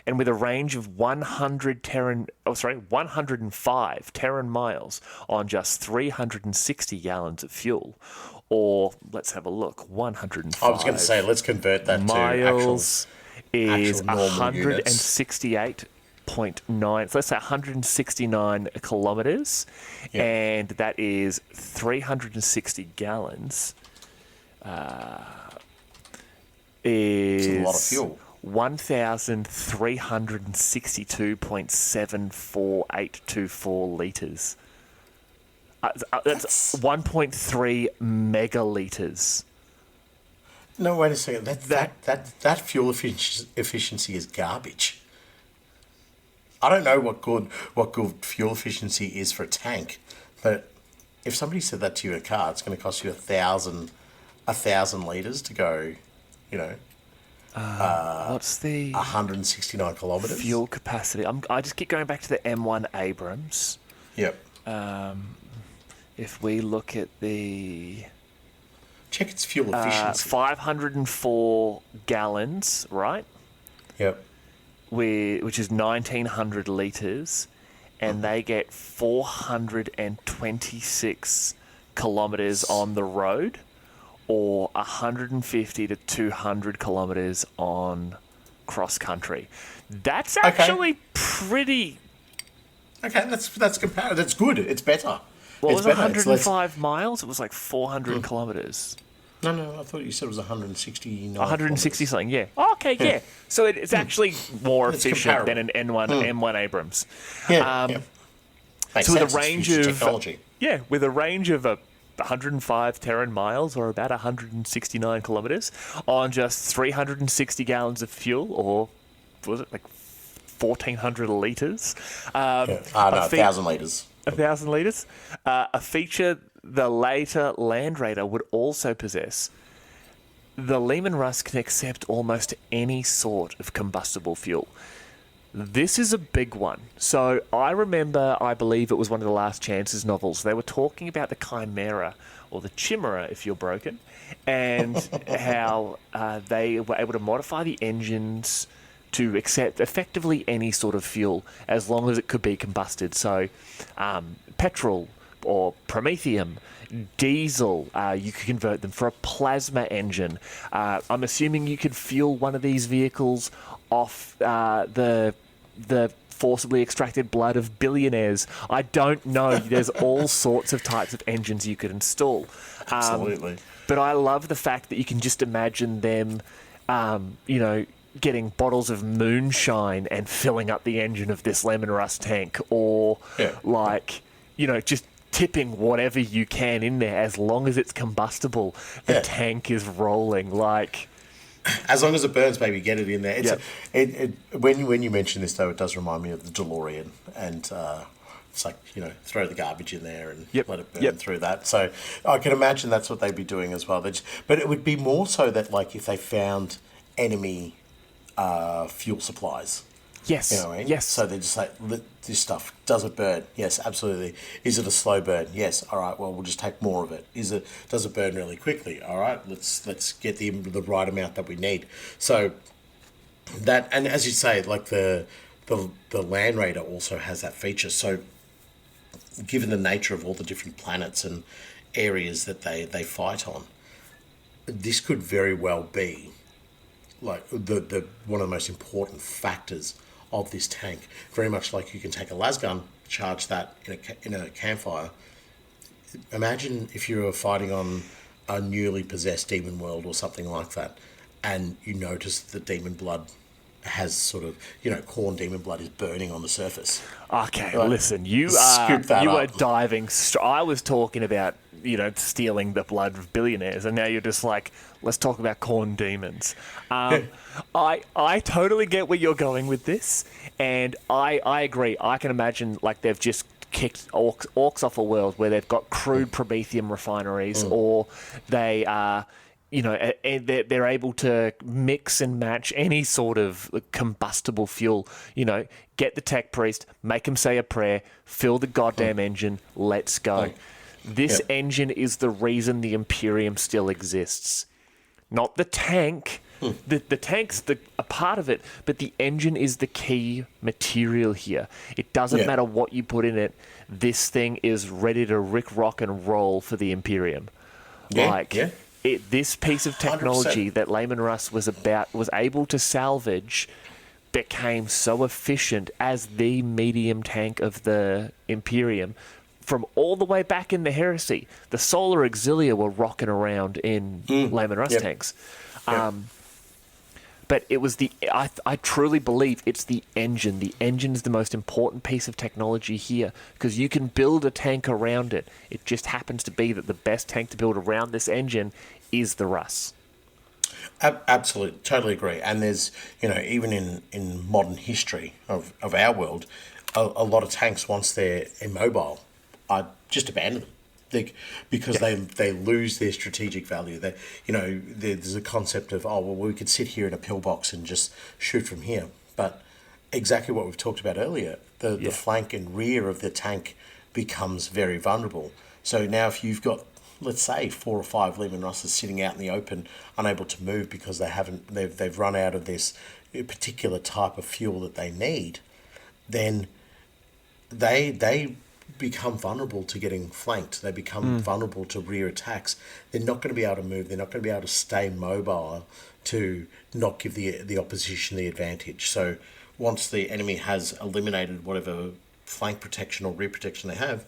and with a range of 105 Terran miles on just 360 gallons of fuel, or let's have a look, 105. I was going to say, let's convert that miles to is actual normal 168.9. So let's say 169 kilometres, and that is 360 gallons. Is it's a lot of fuel. 1,362.74824 litres. That's 1.3 megalitres. No, wait a second. That fuel efficiency is garbage. I don't know what good fuel efficiency is for a tank, but if somebody said that to you in a car, it's going to cost you 1,000 litres to go. What's the 169 kilometres fuel capacity? I just keep going back to the M1 Abrams. Yep. If we look at the check its fuel efficiency, 504 gallons, right? Yep. Which is 1,900 litres, and they get 426 kilometres on the road, or 150 to 200 kilometres on cross country. That's actually pretty. Okay, that's comparative. That's good. It's better. Well, it was 105 miles. It was like 400 kilometres. No, I thought you said it was 169. 160 something, yeah. Oh, okay, yeah. So it's actually more efficient than an M1 Abrams. Yeah. So with a range of technology. Yeah, with a range of 105 Terran miles, or about 169 kilometres, on just 360 gallons of fuel, or was it like 1,400 litres? 1,000 litres. 1,000 litres. A feature the later Land Raider would also possess. The Leman Russ can accept almost any sort of combustible fuel. This is a big one. So I remember, I believe it was one of the Last Chances novels, they were talking about the Chimera, or the Chimera if you're broken, and how they were able to modify the engines to accept effectively any sort of fuel as long as it could be combusted. So petrol or promethium, diesel, you could convert them for a plasma engine. I'm assuming you could fuel one of these vehicles off the forcibly extracted blood of billionaires. I don't know. There's all sorts of types of engines you could install. Absolutely. But I love the fact that you can just imagine them, getting bottles of moonshine and filling up the engine of this Leman Russ tank, or just tipping whatever you can in there. As long as it's combustible, the tank is rolling. As long as it burns, baby, get it in there. When you mention this, though, it does remind me of the DeLorean, and it's like, throw the garbage in there and let it burn through that. So I can imagine that's what they'd be doing as well. But it would be more so that, if they found enemy fuel supplies. Yes. You know what I mean? Yes. So they're just like, this stuff, does it burn? Yes, absolutely. Is it a slow burn? Yes. All right, well, we'll just take more of it. Does it burn really quickly? All right, let's get the right amount that we need. So that, and as you say, the Land Raider also has that feature. So given the nature of all the different planets and areas that they fight on, this could very well be the one of the most important factors of this tank. Very much like you can take a las gun charge that in a campfire. Imagine if you were fighting on a newly possessed demon world or something like that, and you notice the demon blood has sort of, corn demon blood is burning on the surface. Okay, listen, you are diving. I was talking about, stealing the blood of billionaires, and now you're just like, let's talk about corn demons. I totally get where you're going with this, and I agree. I can imagine like they've just kicked orcs off a world where they've got crude promethium refineries, or they are. They're able to mix and match any sort of combustible fuel. Get the tech priest, make him say a prayer, fill the goddamn engine, let's go. This engine is the reason the Imperium still exists. Not the tank. The tank's a part of it, but the engine is the key material here. It doesn't matter what you put in it. This thing is ready to rock and roll for the Imperium. This piece of technology 100%. That Leman Russ was able to salvage became so efficient as the medium tank of the Imperium from all the way back in the Heresy. The Solar Auxilia were rocking around in Leman Russ tanks. But it was I truly believe it's the engine. The engine is the most important piece of technology here because you can build a tank around it. It just happens to be that the best tank to build around this engine is the Russ. Absolutely, totally agree. And there's, even in modern history of our world, a lot of tanks, once they're immobile, are just abandoned. Because they lose their strategic value. There's a concept of, we could sit here in a pillbox and just shoot from here. But exactly what we've talked about earlier, the flank and rear of the tank becomes very vulnerable. So now if you've got, let's say, 4 or 5 Leman Russes sitting out in the open, unable to move because they've run out of this particular type of fuel that they need, then they become vulnerable to getting flanked. They become vulnerable to rear attacks. They're not going to be able to move. They're not going to be able to stay mobile to not give the opposition the advantage. So once the enemy has eliminated whatever flank protection or rear protection they have,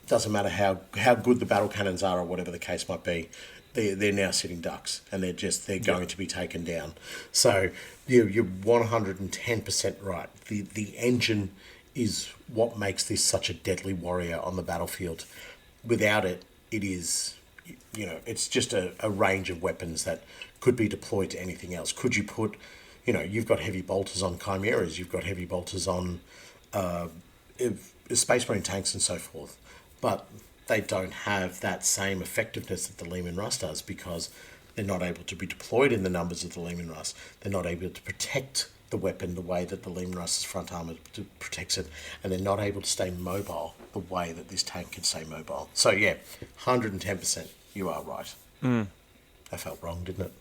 doesn't matter how good the battle cannons are or whatever the case might be, they're now sitting ducks and they're going to be taken down. So you're 110% right. The engine is what makes this such a deadly warrior on the battlefield. Without it, it is, it's just a range of weapons that could be deployed to anything else. Could you put, you've got heavy bolters on chimeras, you've got heavy bolters on Space Marine tanks and so forth, but they don't have that same effectiveness that the Leman Russ does because they're not able to be deployed in the numbers of the Leman Russ. They're not able to protect the weapon the way that the Leman Russ's front armor protects it, and they're not able to stay mobile the way that this tank can stay mobile. So 110%, you are right. I felt wrong, didn't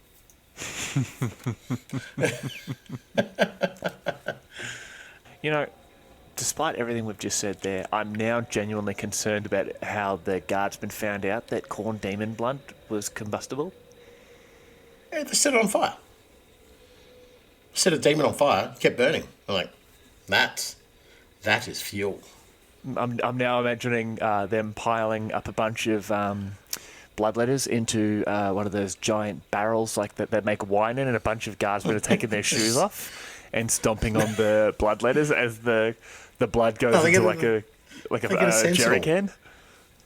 it? Despite everything we've just said there, I'm now genuinely concerned about how the guardsmen found out that corn demon blood was combustible. Yeah, they set it on fire. Set a demon on fire, kept burning. I'm like, that is fuel. I'm now imagining them piling up a bunch of bloodletters into one of those giant barrels like that they make wine in, and a bunch of guardsmen are taking their shoes off and stomping on the bloodletters as the blood goes into a jerry can.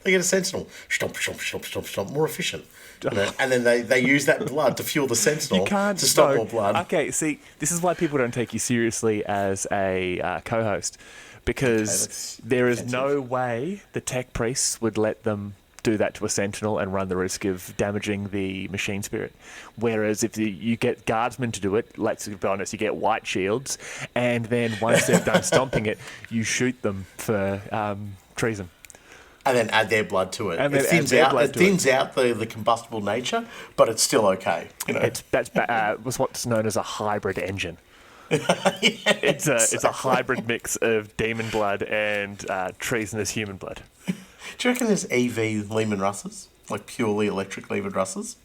They get a sentinel. Stomp, stomp, stomp, stomp, stomp. More efficient. And then they use that blood to fuel the sentinel to stop more blood. Okay, see, this is why people don't take you seriously as a co-host, because there is no way the tech priests would let them do that to a sentinel and run the risk of damaging the machine spirit. Whereas if you get guardsmen to do it, let's be honest, you get white shields, and then once they've done stomping it, you shoot them for treason. And then add their blood to it. It thins out the combustible nature, but it's still okay. That's what's known as a hybrid engine. It's a hybrid mix of demon blood and treasonous human blood. Do you reckon there's EV Leman Russes? Like purely electric Leman Russes?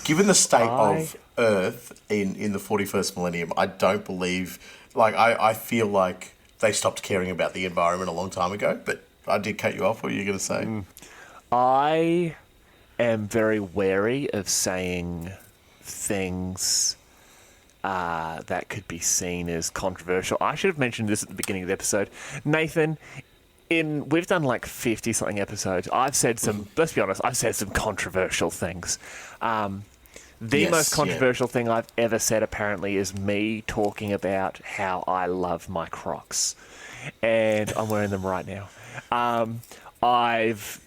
Given the state of Earth in the 41st millennium, I don't believe... Like, I feel like they stopped caring about the environment a long time ago, but I did cut you off. What were you going to say? I am very wary of saying things that could be seen as controversial. I should have mentioned this at the beginning of the episode. Nathan, we've done like 50-something episodes. I've said some, let's be honest, I've said some controversial things. The most controversial thing I've ever said, apparently, is me talking about how I love my Crocs. And I'm wearing them right now. I've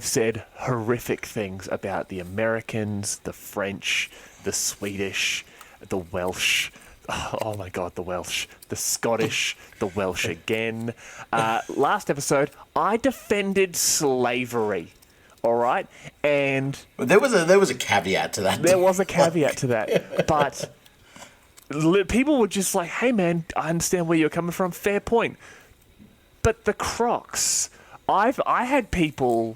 said horrific things about the Americans, the French, the Swedish, the Welsh. Oh my God, the Welsh. The Scottish, the Welsh again. Last episode, I defended slavery. All right, and there was a caveat to that. There was a caveat to that, but people were just like, "Hey, man, I understand where you're coming from. Fair point." But the Crocs, I had people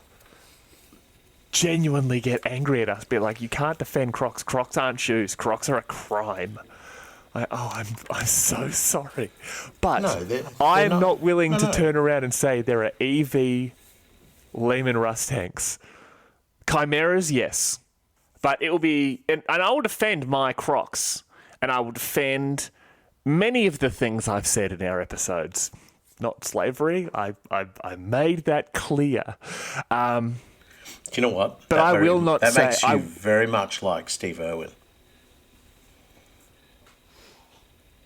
genuinely get angry at us, be like, "You can't defend Crocs. Crocs aren't shoes. Crocs are a crime." Like, I'm so sorry, but they're I'm not willing to turn around and say there are EV Leman Russ tanks. Chimeras, yes. But it will be... And I will defend my Crocs. And I will defend many of the things I've said in our episodes. Not slavery. I made that clear. Do you know what? But I will not say... That makes you very much like Steve Irwin.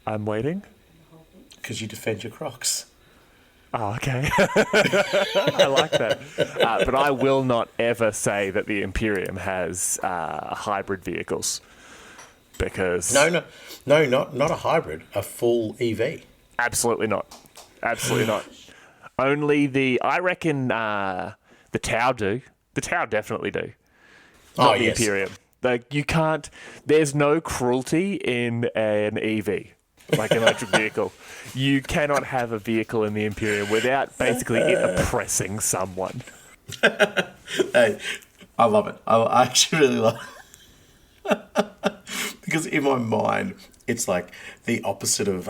I'm waiting. Because you defend your Crocs. Oh, okay. I like that. But I will not ever say that the Imperium has hybrid vehicles, because... No, not a hybrid, a full EV. Absolutely not. Absolutely not. Only I reckon the Tau do. The Tau definitely do. Not the Imperium. Like, you can't... There's no cruelty in an EV. Like an electric vehicle. You cannot have a vehicle in the Imperium without basically it oppressing someone. Hey, I love it. I actually really love it. Because in my mind, it's like the opposite of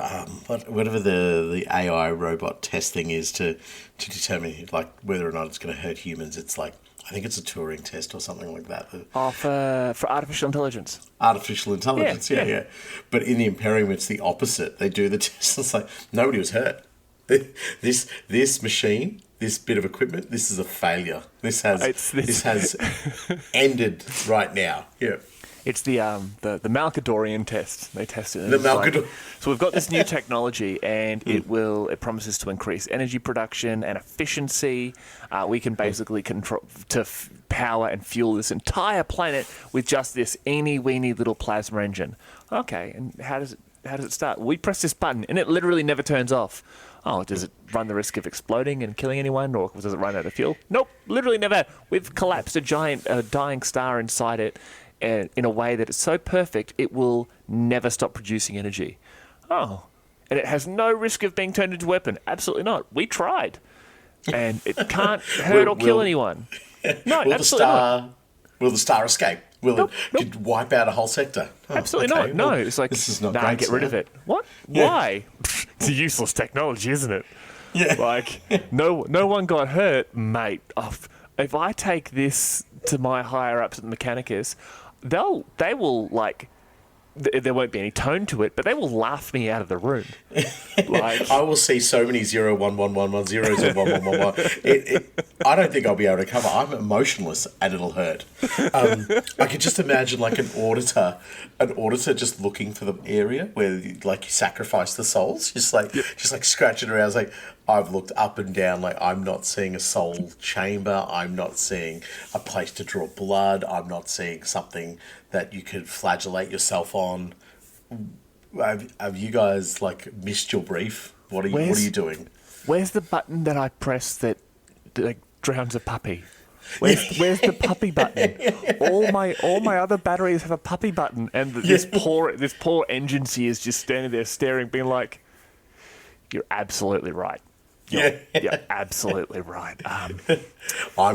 whatever the AI robot testing is to determine like whether or not it's going to hurt humans. It's like, I think it's a Turing test or something like that. For artificial intelligence. Artificial intelligence, yeah. But in the Imperium, it's the opposite. They do the test. It's like, nobody was hurt. This machine, this bit of equipment, this is a failure. This has ended right now. Yeah. It's the Malkadorian test. They test it. So we've got this new technology, and it promises to increase energy production and efficiency. We can basically control power and fuel this entire planet with just this eeny-weeny little plasma engine. Okay, and how does it start? We press this button, and it literally never turns off. Oh, does it run the risk of exploding and killing anyone, or does it run out of fuel? Nope, literally never. We've collapsed a giant dying star inside it, in a way that it's so perfect it will never stop producing energy. Oh, and it has no risk of being turned into a weapon. Absolutely not. We tried. And it can't hurt or kill anyone. No, absolutely not. Will the star escape? Will it wipe out a whole sector? Oh, absolutely not. No, it's like, this is not great, get rid of it. What? Yeah. Why? It's a useless technology, isn't it? Yeah. Like, no one got hurt, mate. If I take this to my higher-ups at the Mechanicus, they will, like, there won't be any tone to it, but they will laugh me out of the room. Like, I will see so many 01111 zeros and 1111. I don't think I'll be able to cover. I'm emotionless and it'll hurt. I could just imagine like an auditor just looking for the area where you sacrifice the souls, just like scratching around. It's like, I've looked up and down, like I'm not seeing a soul chamber. I'm not seeing a place to draw blood. I'm not seeing something that you could flagellate yourself on. Have you guys missed your brief? What are you doing? Where's the button that I press that drowns a puppy? Where's the puppy button? All my other batteries have a puppy button, and this poor enginecy is just standing there staring, being like, "You're absolutely right. You're absolutely right. I'm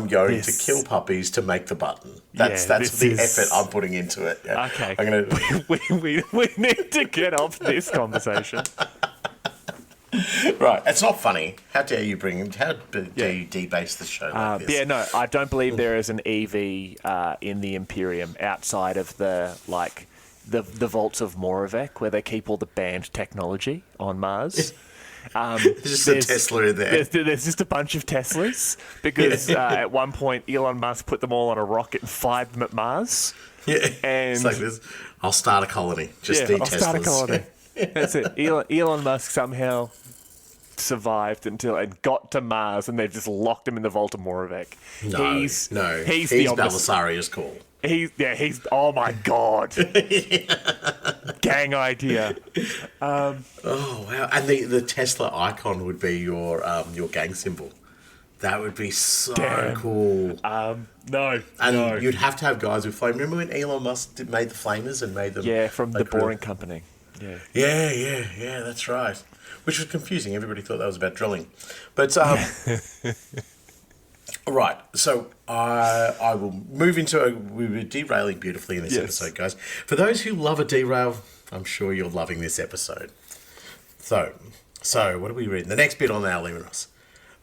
going to kill puppies to make the button. That's the effort I'm putting into it. Yeah. Okay. I'm gonna... we need to get off this conversation. Right, it's not funny. How dare you debase the show like this? Yeah, no, I don't believe there is an EV in the Imperium outside of the vaults of Moravec where they keep all the banned technology on Mars. There's just a Tesla in there. There's just a bunch of Teslas because at one point Elon Musk put them all on a rocket and fired them at Mars. Yeah, and it's like this. I'll start a colony. Just the Teslas. Start a colony. That's it. Elon Musk somehow survived and got to Mars, and they've just locked him in the Vault of Moravec. He's Belisarius call. He's oh my god. Gang idea. Oh wow! And the Tesla icon would be your gang symbol. That would be so cool. No. You'd have to have guys with flame. Remember when Elon Musk made the flamers and made them? Yeah, from the Boring Company. Yeah, that's right. Which was confusing. Everybody thought that was about drilling. But, right, so I will move into we were derailing beautifully in this episode, guys. For those who love a derail, I'm sure you're loving this episode. So what are we reading? The next bit on our Leman Russ.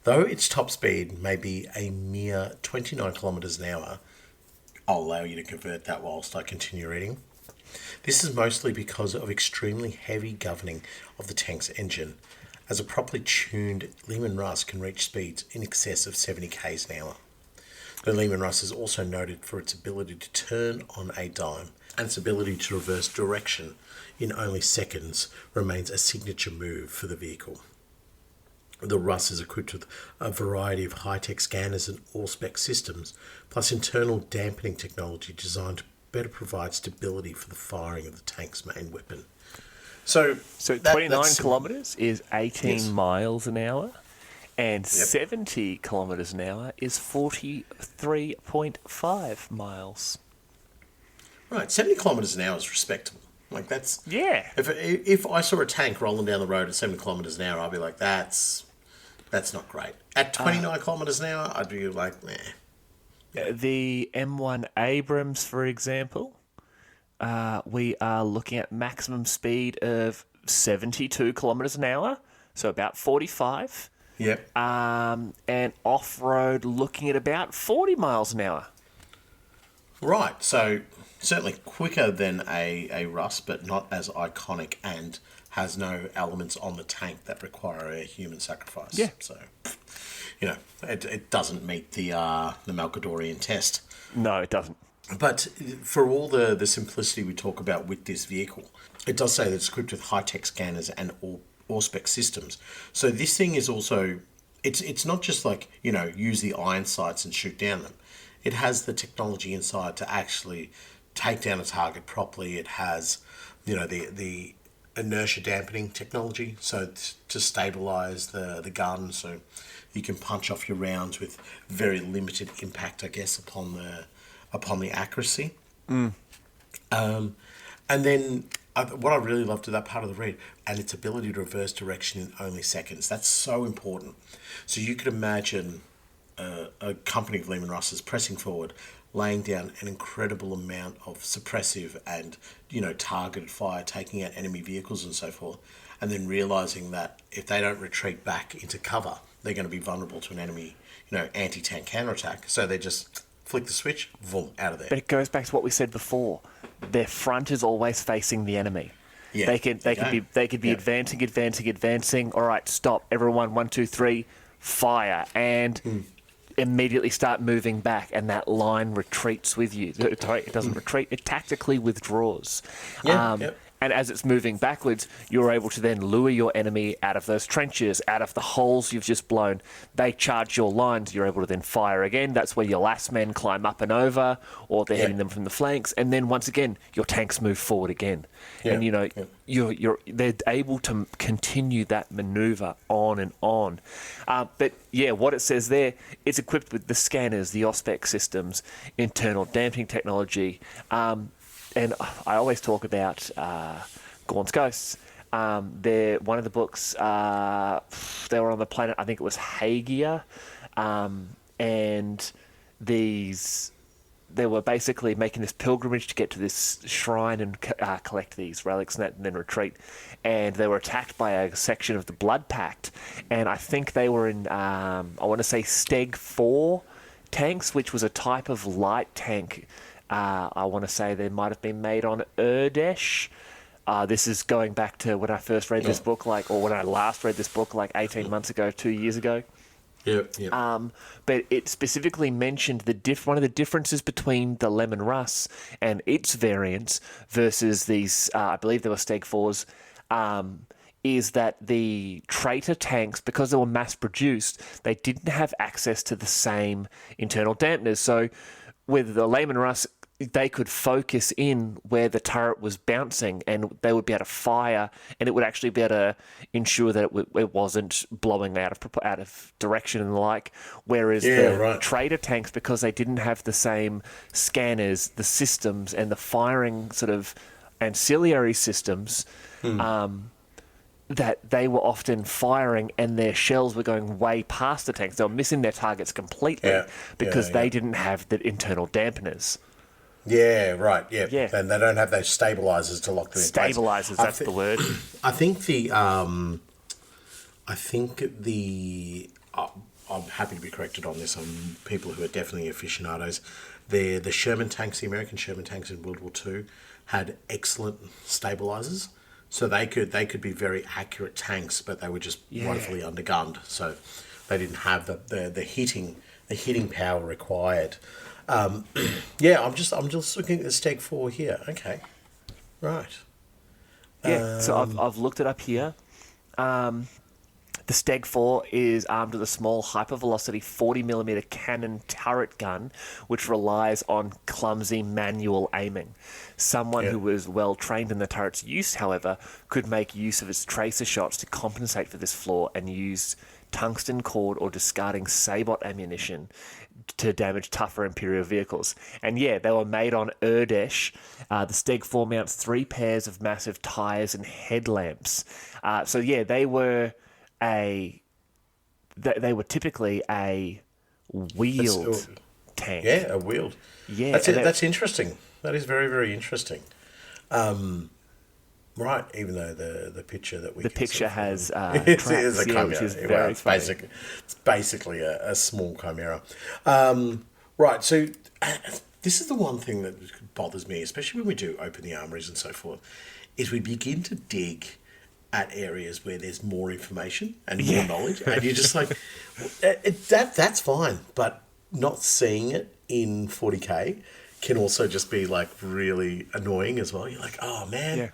Though its top speed may be a mere 29 kilometres an hour, I'll allow you to convert that whilst I continue reading. This is mostly because of extremely heavy governing of the tank's engine, as a properly tuned Leman Russ can reach speeds in excess of 70 k's an hour. The Leman Russ is also noted for its ability to turn on a dime, and its ability to reverse direction in only seconds remains a signature move for the vehicle. The Russ is equipped with a variety of high-tech scanners and all-spec systems, plus internal dampening technology designed to better provide stability for the firing of the tank's main weapon. So 29 kilometres is 18 miles an hour, and 70 kilometres an hour is 43.5 miles. Right, 70 kilometres an hour is respectable. Like that's If I saw a tank rolling down the road at 70 kilometres an hour, I'd be like, that's not great. At 29 kilometres an hour, I'd be like, meh. The M1 Abrams, for example, we are looking at maximum speed of 72 kilometres an hour, so about 45. Yep. And off-road looking at about 40 miles an hour. Right, so certainly quicker than a Russ, but not as iconic and has no elements on the tank that require a human sacrifice. Yeah. So, it doesn't meet the Malkadorian test. No, it doesn't. But for all the simplicity we talk about with this vehicle, it does say that it's equipped with high-tech scanners and all spec systems. So this thing is also, it's not just like, use the iron sights and shoot down them. It has the technology inside to actually take down a target properly. It has, the inertia dampening technology, so to stabilize the gun, so you can punch off your rounds with very limited impact, I guess, upon the accuracy. And then what I really loved to that part of the read, and its ability to reverse direction in only seconds. That's so important. So you could imagine a company of Leman Russes pressing forward, laying down an incredible amount of suppressive and, targeted fire, taking out enemy vehicles and so forth, and then realizing that if they don't retreat back into cover, they're going to be vulnerable to an enemy, anti-tank counterattack. So they just flick the switch, boom, out of there. But it goes back to what we said before. Their front is always facing the enemy. Yeah. They could be advancing. All right, stop. Everyone, 1, 2, 3, fire, and immediately start moving back, and that line retreats with you. It doesn't retreat; it tactically withdraws. And as it's moving backwards, you're able to then lure your enemy out of those trenches, out of the holes you've just blown. They charge your lines. You're able to then fire again. That's where your last men climb up and over, or they're hitting them from the flanks. And then once again, your tanks move forward again. Yeah. And they're able to continue that maneuver on and on. But what it says there, it's equipped with the scanners, the OSPEC systems, internal damping technology. And I always talk about Gaunt's Ghosts. One of the books, they were on the planet, I think it was Hagia, and they were basically making this pilgrimage to get to this shrine and collect these relics and then retreat. And they were attacked by a section of the Blood Pact. And I think they were in, I want to say, Steg 4 tanks, which was a type of light tank. I want to say they might have been made on Urdesh. This is going back to when I first read this book, or when I last read this book, 18 months ago, 2 years ago. Yep. But it specifically mentioned one of the differences between the Leman Russ and its variants versus these, I believe they were Steg 4s, is that the traitor tanks, because they were mass-produced, they didn't have access to the same internal dampeners. So with the Leman Russ, they could focus in where the turret was bouncing, and they would be able to fire, and it would actually be able to ensure that it wasn't blowing out of direction and the like. Whereas trader tanks, because they didn't have the same scanners, the systems, and the firing sort of ancillary systems, that they were often firing, and their shells were going way past the tanks. They were missing their targets completely because they didn't have the internal dampeners. Yeah, right. Yeah. And they don't have those stabilizers to lock them in place. Stabilizers, that's the word. I think I'm happy to be corrected on this on people who are definitely aficionados. The Sherman tanks, the American Sherman tanks in World War II, had excellent stabilizers. So they could be very accurate tanks, but they were just woefully undergunned. So they didn't have the hitting power required. I'm just looking at the Steg 4 here. Okay, right. Yeah, so I've looked it up here. The Steg 4 is armed with a small hypervelocity 40mm cannon turret gun, which relies on clumsy manual aiming. Someone who was well trained in the turret's use, however, could make use of its tracer shots to compensate for this flaw and use tungsten cord or discarding sabot ammunition to damage tougher Imperial vehicles. And they were made on Urdesh. The Steg 4 mounts 3 pairs of massive tyres and headlamps. They were typically a wheeled tank. Yeah, a wheeled. Yeah, that's interesting. That is very, very interesting. Right, even though the picture that the picture has it's a chimera, which is very funny. It's basically a small chimera. Right, so this is the one thing that bothers me, especially when we do open the armories and so forth, is we begin to dig at areas where there's more information and more knowledge, and you're just like, that's fine, but not seeing it in 40K can also just be really annoying as well. You're like, oh man,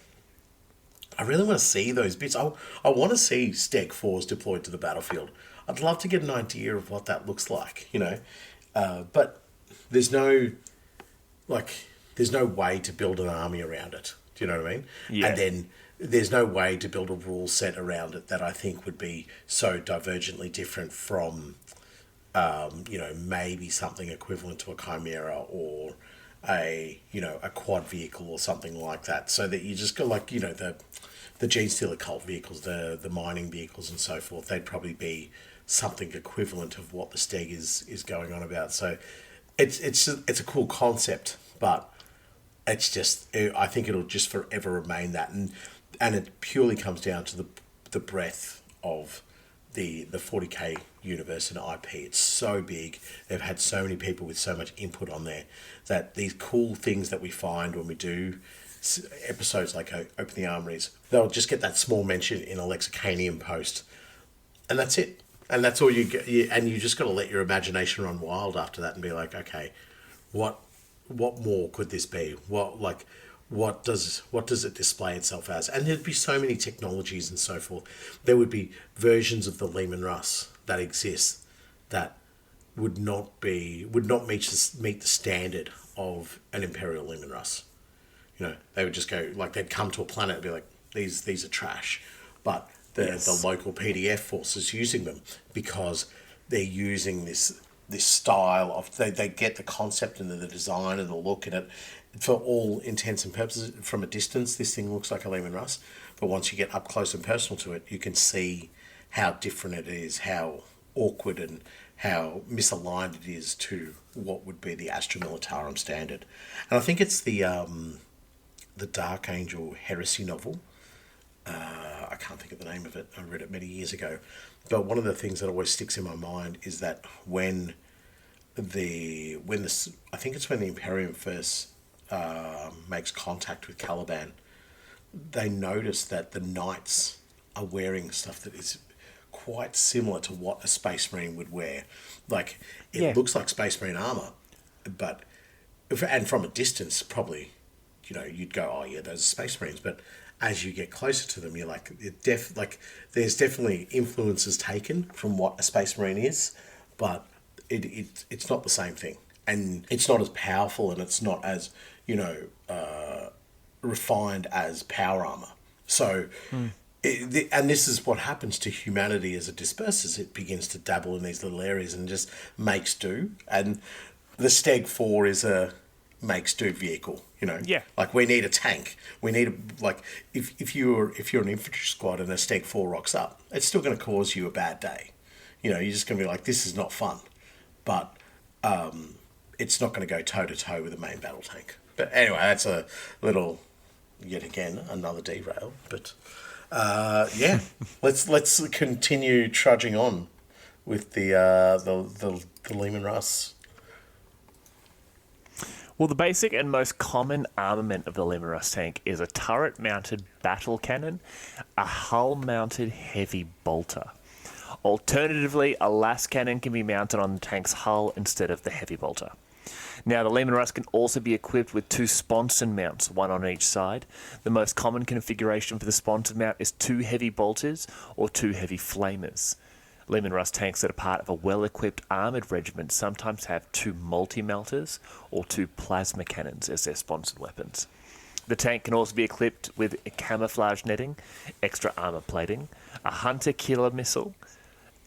I really want to see those bits. I want to see Steg 4s deployed to the battlefield. I'd love to get an idea of what that looks like, but there's no way to build an army around it. Do you know what I mean? Yeah. And then there's no way to build a rule set around it that I think would be so divergently different from, maybe something equivalent to a Chimera or a quad vehicle or something like that. So that you just got the Gene Stealer cult vehicles, the mining vehicles and so forth. They'd probably be something equivalent of what the Steg is going on about. So it's a cool concept, but it's just, I think it'll just forever remain that, and it purely comes down to the breadth of the 40K universe and IP. It's so big. They've had so many people with so much input on there that these cool things that we find when we do episodes like Open the Armories, they'll just get that small mention in a Lexicanium post, and that's it. And that's all you get. And you just got to let your imagination run wild after that and be like, okay, what more could this be? What does it display itself as? And there'd be so many technologies and so forth. There would be versions of the Leman Russ that exist that would not meet the standard of an Imperial Leman Russ. They would just go they'd come to a planet and be like, these are trash, but the local PDF force is using them because they're using this style of they get the concept and the design and the look at it, for all intents and purposes, from a distance, this thing looks like a Leman Russ. But once you get up close and personal to it, you can see how different it is, how awkward and how misaligned it is to what would be the Astra Militarum standard. And I think it's the Dark Angel Heresy novel. I can't think of the name of it. I read it many years ago. But one of the things that always sticks in my mind is that when the I think it's when the Imperium first makes contact with Caliban, they notice that the knights are wearing stuff that is quite similar to what a Space Marine would wear. Like, it looks like Space Marine armor, but and from a distance, probably, you'd go, oh yeah, those are Space Marines. But as you get closer to them, you're like, there's definitely influences taken from what a Space Marine is, but it's not the same thing, and it's not as powerful, and it's not as refined as power armor. So, and this is what happens to humanity as it disperses. It begins to dabble in these little areas and just makes do. And the Steg 4 is a makes do vehicle. Like, we need a tank. We need if you're an infantry squad and a Steg 4 rocks up, it's still going to cause you a bad day. You're just going to be like, this is not fun. But it's not going to go toe to toe with the main battle tank. But anyway, that's a little, yet again, another derail. But let's continue trudging on with the Leman Russ. Well, the basic and most common armament of the Leman Russ tank is a turret-mounted battle cannon, a hull-mounted heavy bolter. Alternatively, a las cannon can be mounted on the tank's hull instead of the heavy bolter. Now, the Leman Russ can also be equipped with 2 sponson mounts, one on each side. The most common configuration for the sponson mount is 2 heavy bolters or 2 heavy flamers. Leman Russ tanks that are part of a well-equipped armoured regiment sometimes have 2 multi-melters or 2 plasma cannons as their sponsored weapons. The tank can also be equipped with camouflage netting, extra armour plating, a hunter-killer missile,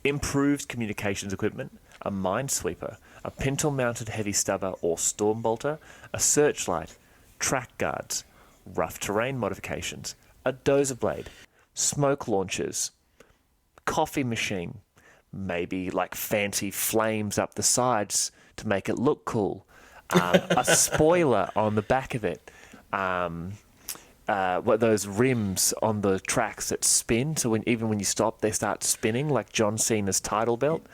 improved communications equipment, a minesweeper, a pintle-mounted heavy stubber or storm bolter, a searchlight, track guards, rough terrain modifications, a dozer blade, smoke launchers, coffee machine, maybe like fancy flames up the sides to make it look cool, a spoiler on the back of it, those rims on the tracks that spin, so even when you stop, they start spinning, like John Cena's title belt.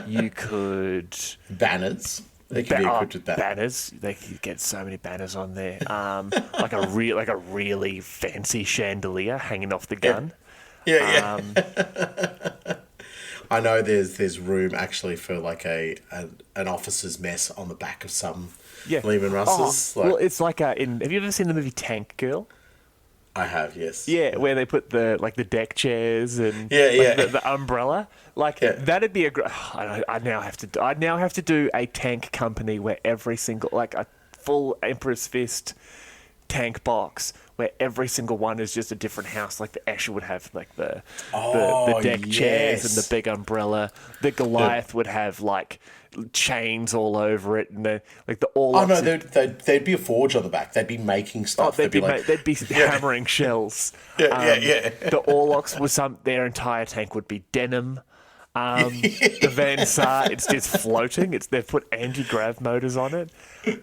You could... Banners. They could be equipped with banners. They could get so many banners on there. Like a really fancy chandelier hanging off the gun. Yeah. I know there's room actually for like an officer's mess on the back of some Leman Russes. Well, it's like have you ever seen the movie Tank Girl? I have, yes. Yeah, where they put the deck chairs and the umbrella. That'd be a great. I now have to do a tank company where every single a full Emperor's Fist tank box where every single one is just a different house. Like the Escher would have the deck chairs and the big umbrella. The Goliath would have chains all over it, and the all. Oh no, there'd be a forge on the back. They'd be making stuff. They'd be hammering shells. The Orlocks their entire tank would be denim. The Van Sar, it's just floating. They've put anti-grav motors on it.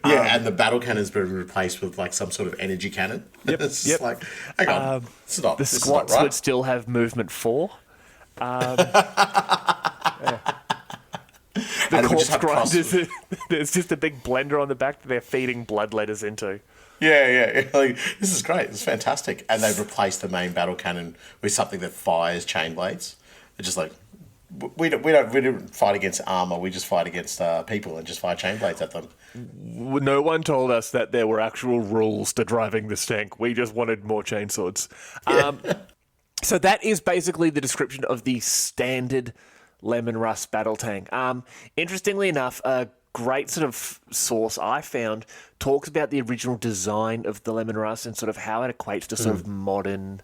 And the battle cannon's been replaced with some sort of energy cannon. It's just hang on, stop. The squats would still have movement 4. The corpse grinders, there's just a big blender on the back that they're feeding bloodletters into. Yeah. This is great. It's fantastic. And they've replaced the main battle cannon with something that fires chain blades. It's just we don't fight against armor. We just fight against people and just fire chain blades at them. No one told us that there were actual rules to driving this tank. We just wanted more chainswords. So that is basically the description of the standard Leman Russ battle tank. Interestingly enough, a great sort of source I found talks about the original design of the Leman Russ and sort of how it equates to sort of modern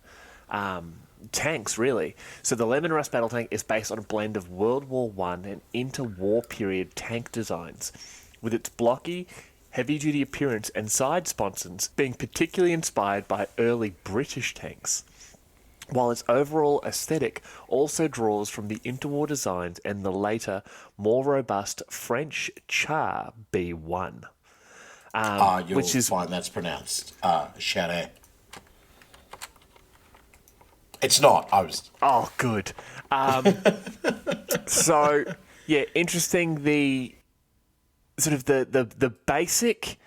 tanks, really. So the Leman Russ battle tank is based on a blend of World War I and interwar period tank designs, with its blocky, heavy-duty appearance and side sponsons being particularly inspired by early British tanks, while its overall aesthetic also draws from the interwar designs and the later, more robust French Char B1. You'll find that's pronounced Charet. It's not. Oh, good. So, yeah, interesting. The sort of the basic,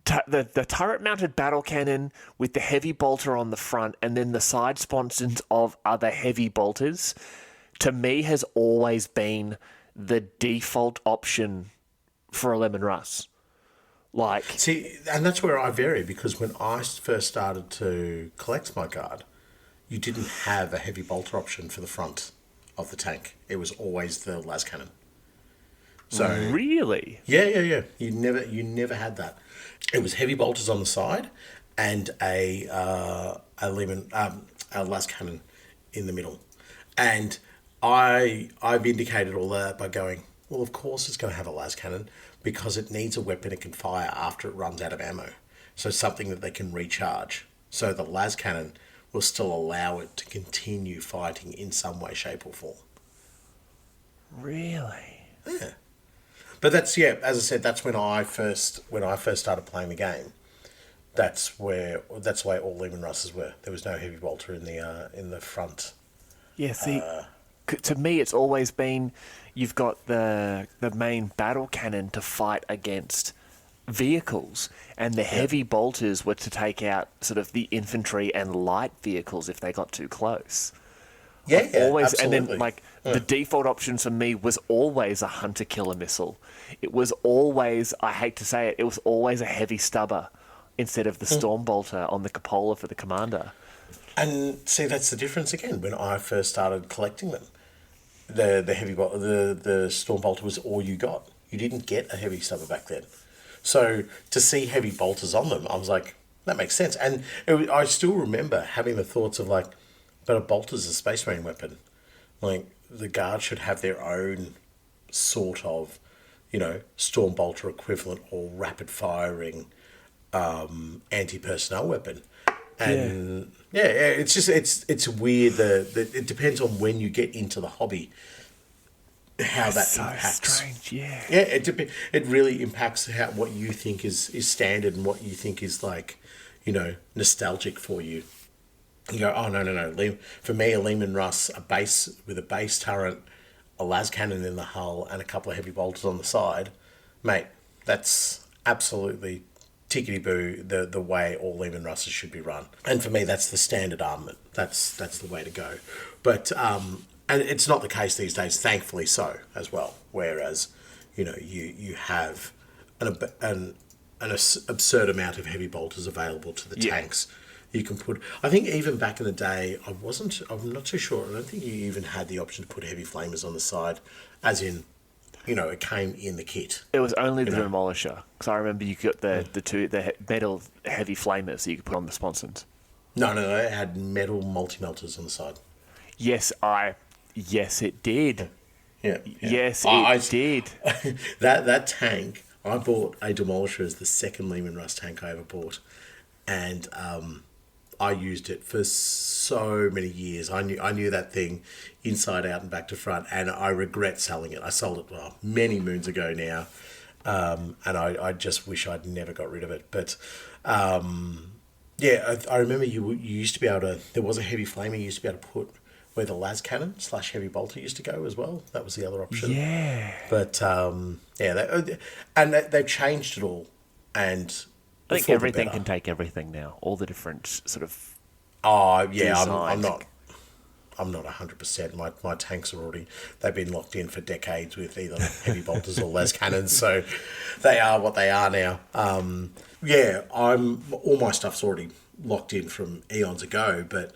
the turret-mounted battle cannon with the heavy bolter on the front, and then the side sponsons of other heavy bolters, to me has always been the default option for a Leman Russ. See, and that's where I vary, because when I first started to collect my guard, you didn't have a heavy bolter option for the front of the tank. It was always the las cannon. So really, yeah. You never had that. It was heavy bolters on the side, and a Leman a las cannon in the middle. And I've indicated all that by going, well, of course it's going to have a las cannon, because it needs a weapon it can fire after it runs out of ammo. So something that they can recharge. So the las cannon will still allow it to continue fighting in some way, shape, or form. Really? Yeah. But that's, as I said, that's when I first started playing the game. That's the way all Leman Russes were. There was no heavy bolter in the front. Yeah, see, to me it's always been, you've got the main battle cannon to fight against vehicles, and the heavy bolters were to take out sort of the infantry and light vehicles if they got too close. Absolutely. And then the default option for me was always a hunter killer missile. It was always, I hate to say it was always a heavy stubber instead of the storm bolter on the cupola for the commander. And see, that's the difference again. When I first started collecting them, the storm bolter was all you got. You didn't get a heavy stubber back then. So to see heavy bolters on them, I was like, that makes sense. And I still remember having the thoughts of like, but a bolter's a Space Marine weapon. Like, the guard should have their own sort of, storm bolter equivalent or rapid firing anti-personnel weapon. And it's just it's weird. It depends on when you get into the hobby how that impacts. Strange, yeah. Yeah, it really impacts what you think is standard and what you think is nostalgic for you. You go, oh no. For me, a Leman Russ, a base with a base turret, a las cannon in the hull, and a couple of heavy bolters on the side, mate. That's absolutely tickety-boo the way all Leman Russes should be run. And for me, that's the standard armament. That's the way to go. But and it's not the case these days, thankfully so, as well. Whereas, you have an absurd amount of heavy bolters available to the tanks. You can put, I think even back in the day, I'm not too sure, I don't think you even had the option to put heavy flamers on the side, as in, it came in the kit. It was only the Demolisher, because I remember you got the metal heavy flamers that you could put on the sponsons. No, it had metal multi-melters on the side. Yes, it did. Yeah. Yes, it did. That tank, I bought a Demolisher as the second Leman Russ tank I ever bought, and I used it for so many years. I knew that thing inside out and back to front, and I regret selling it. I sold it many moons ago now, and I just wish I'd never got rid of it. But I remember you used to be able to. There was a heavy flamer you used to be able to put where the las cannon / heavy bolter used to go as well. That was the other option. Yeah. But they've changed it all, and I think everything can take everything now. All the different sort of. Oh yeah, I'm not 100%. My tanks are they've been locked in for decades with either heavy bolters or las cannons, so they are what they are now. All my stuff's already locked in from eons ago, but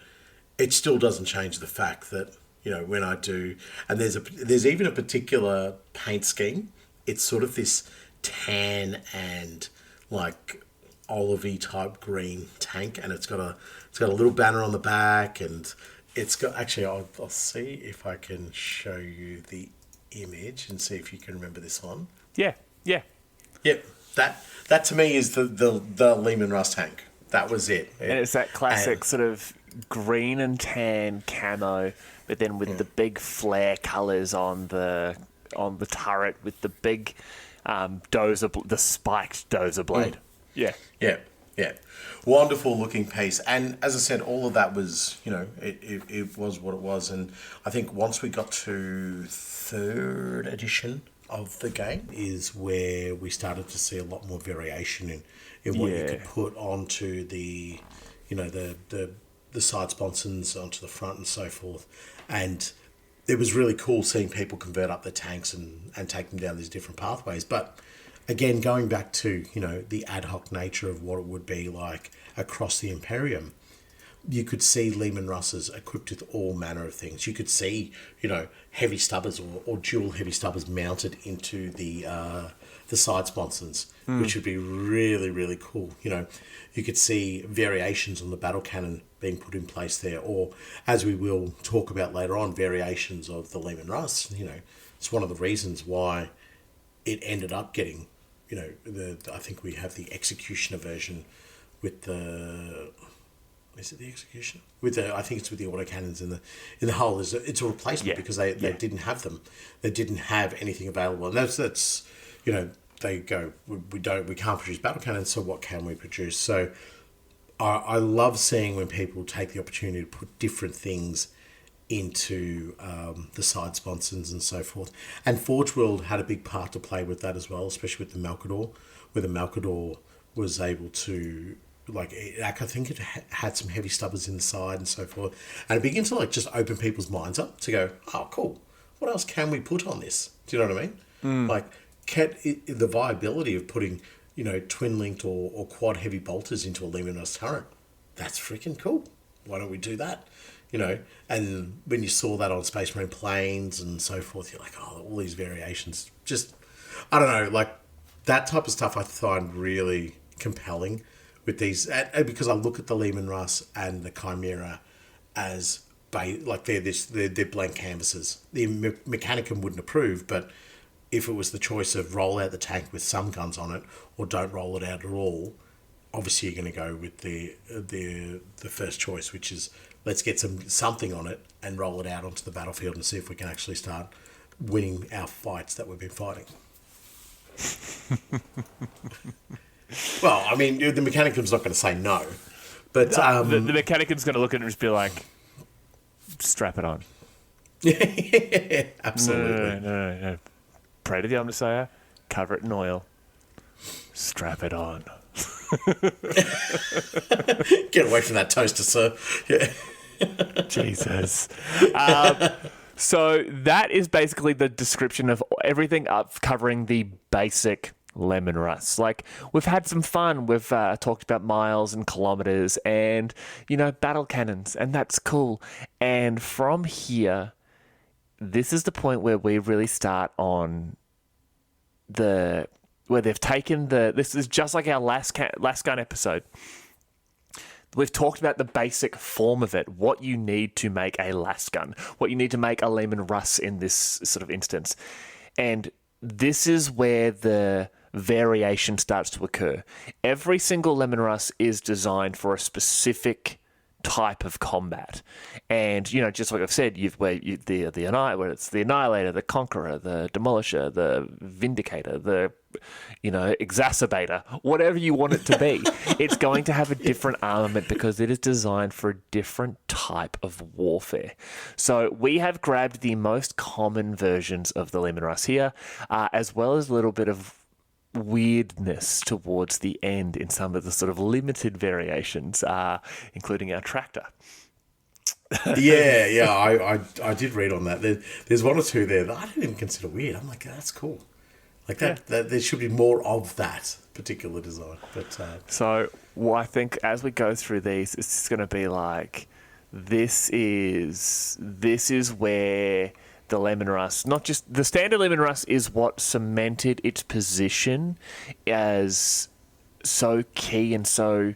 it still doesn't change the fact that when I do, and there's even a particular paint scheme. It's sort of this tan and like olivey type green tank, and it's got a little banner on the back, and it's got I'll see if I can show you the image and see if you can remember this one. Yeah. Yep. That to me is the Leman Russ tank. That was it. And it's that classic sort of green and tan camo, but then with the big flare colours on the turret with the big the spiked dozer blade. Yeah. Wonderful looking piece. And as I said, all of that was, it was what it was. And I think once we got to 3rd edition of the game is where we started to see a lot more variation in what you could put onto the side sponsons onto the front and so forth. And it was really cool seeing people convert up the tanks and take them down these different pathways. But again, going back to, the ad hoc nature of what it would be like across the Imperium, you could see Leman Russes equipped with all manner of things. You could see, heavy stubbers or dual heavy stubbers mounted into the side sponsons, which would be really, really cool. You could see variations on the battle cannon being put in place there, or as we will talk about later on, variations of the Leman Russ. It's one of the reasons why it ended up getting, I think we have the Executioner version with the... Is it the Executioner? I think it's with the autocannons in the hull. It's a replacement because they didn't have them. They didn't have anything available, and that's they go, we can't produce battle cannons, so what can we produce? So I love seeing when people take the opportunity to put different things into the side sponsons and so forth. And Forge World had a big part to play with that as well, especially with the Malkador, where the Malkador was able to, I think it had some heavy stubbers in the side and so forth. And it began to just open people's minds up to go, oh, cool. What else can we put on this? Do you know what I mean? The viability of putting, twin-linked or quad heavy bolters into a Leman Russ turret. That's freaking cool. Why don't we do that? And when you saw that on Space Marine planes and so forth, you're like, oh, all these variations. Just, I don't know, that type of stuff I find really compelling with these, because I look at the Leman Russ and the Chimera as they're blank canvases. The Mechanicum wouldn't approve, but if it was the choice of roll out the tank with some guns on it or don't roll it out at all, obviously you're going to go with the first choice, which is let's get something on it and roll it out onto the battlefield and see if we can actually start winning our fights that we've been fighting. Well, I mean, the Mechanicum's not going to say no, but the Mechanicum's going to look at it and just be like, strap it on. Absolutely. No. Pray to the Omnissiah, cover it in oil, strap it on. Get away from that toaster, sir. Yeah. Jesus. So that is basically the description of everything up covering the basic Leman Russ. We've had some fun. We've talked about miles and kilometers and, battle cannons, and that's cool. And from here, this is the point where we really start on where they've taken this is just like our last gun episode. We've talked about the basic form of it, what you need to make a last gun, what you need to make a Leman Russ in this sort of instance. And this is where the variation starts to occur. Every single Leman Russ is designed for a specific type of combat, and just like I've said, where it's the Annihilator, the Conqueror, the Demolisher, the Vindicator, the Exacerbator, whatever you want it to be. It's going to have a different armament because it is designed for a different type of warfare. So we have grabbed the most common versions of the Leman Russ here, as well as a little bit of weirdness towards the end in some of the sort of limited variations, including our tractor. I did read on that. There's one or two there that I didn't even consider weird. I'm like, that's cool. That there should be more of that particular design. But so I think as we go through these, it's going to be like, this is where the Leman Russ, not just the standard Leman Russ, is what cemented its position as so key and so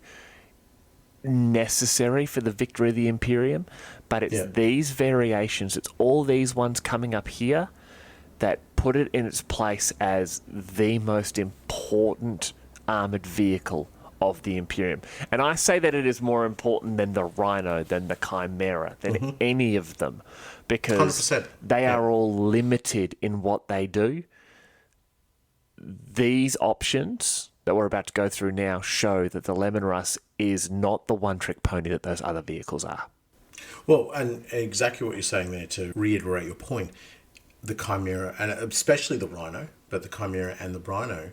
necessary for the victory of the Imperium. But it's these variations, it's all these ones coming up here that put it in its place as the most important armoured vehicle of the Imperium. And I say that it is more important than the Rhino, than the Chimera, than any of them, because 100%. they are all limited in what they do. These options that we're about to go through now show that the Leman Russ is not the one-trick pony that those other vehicles are. Well, and exactly what you're saying there, to reiterate your point, the Chimera, and especially the Rhino, but the Chimera and the Rhino,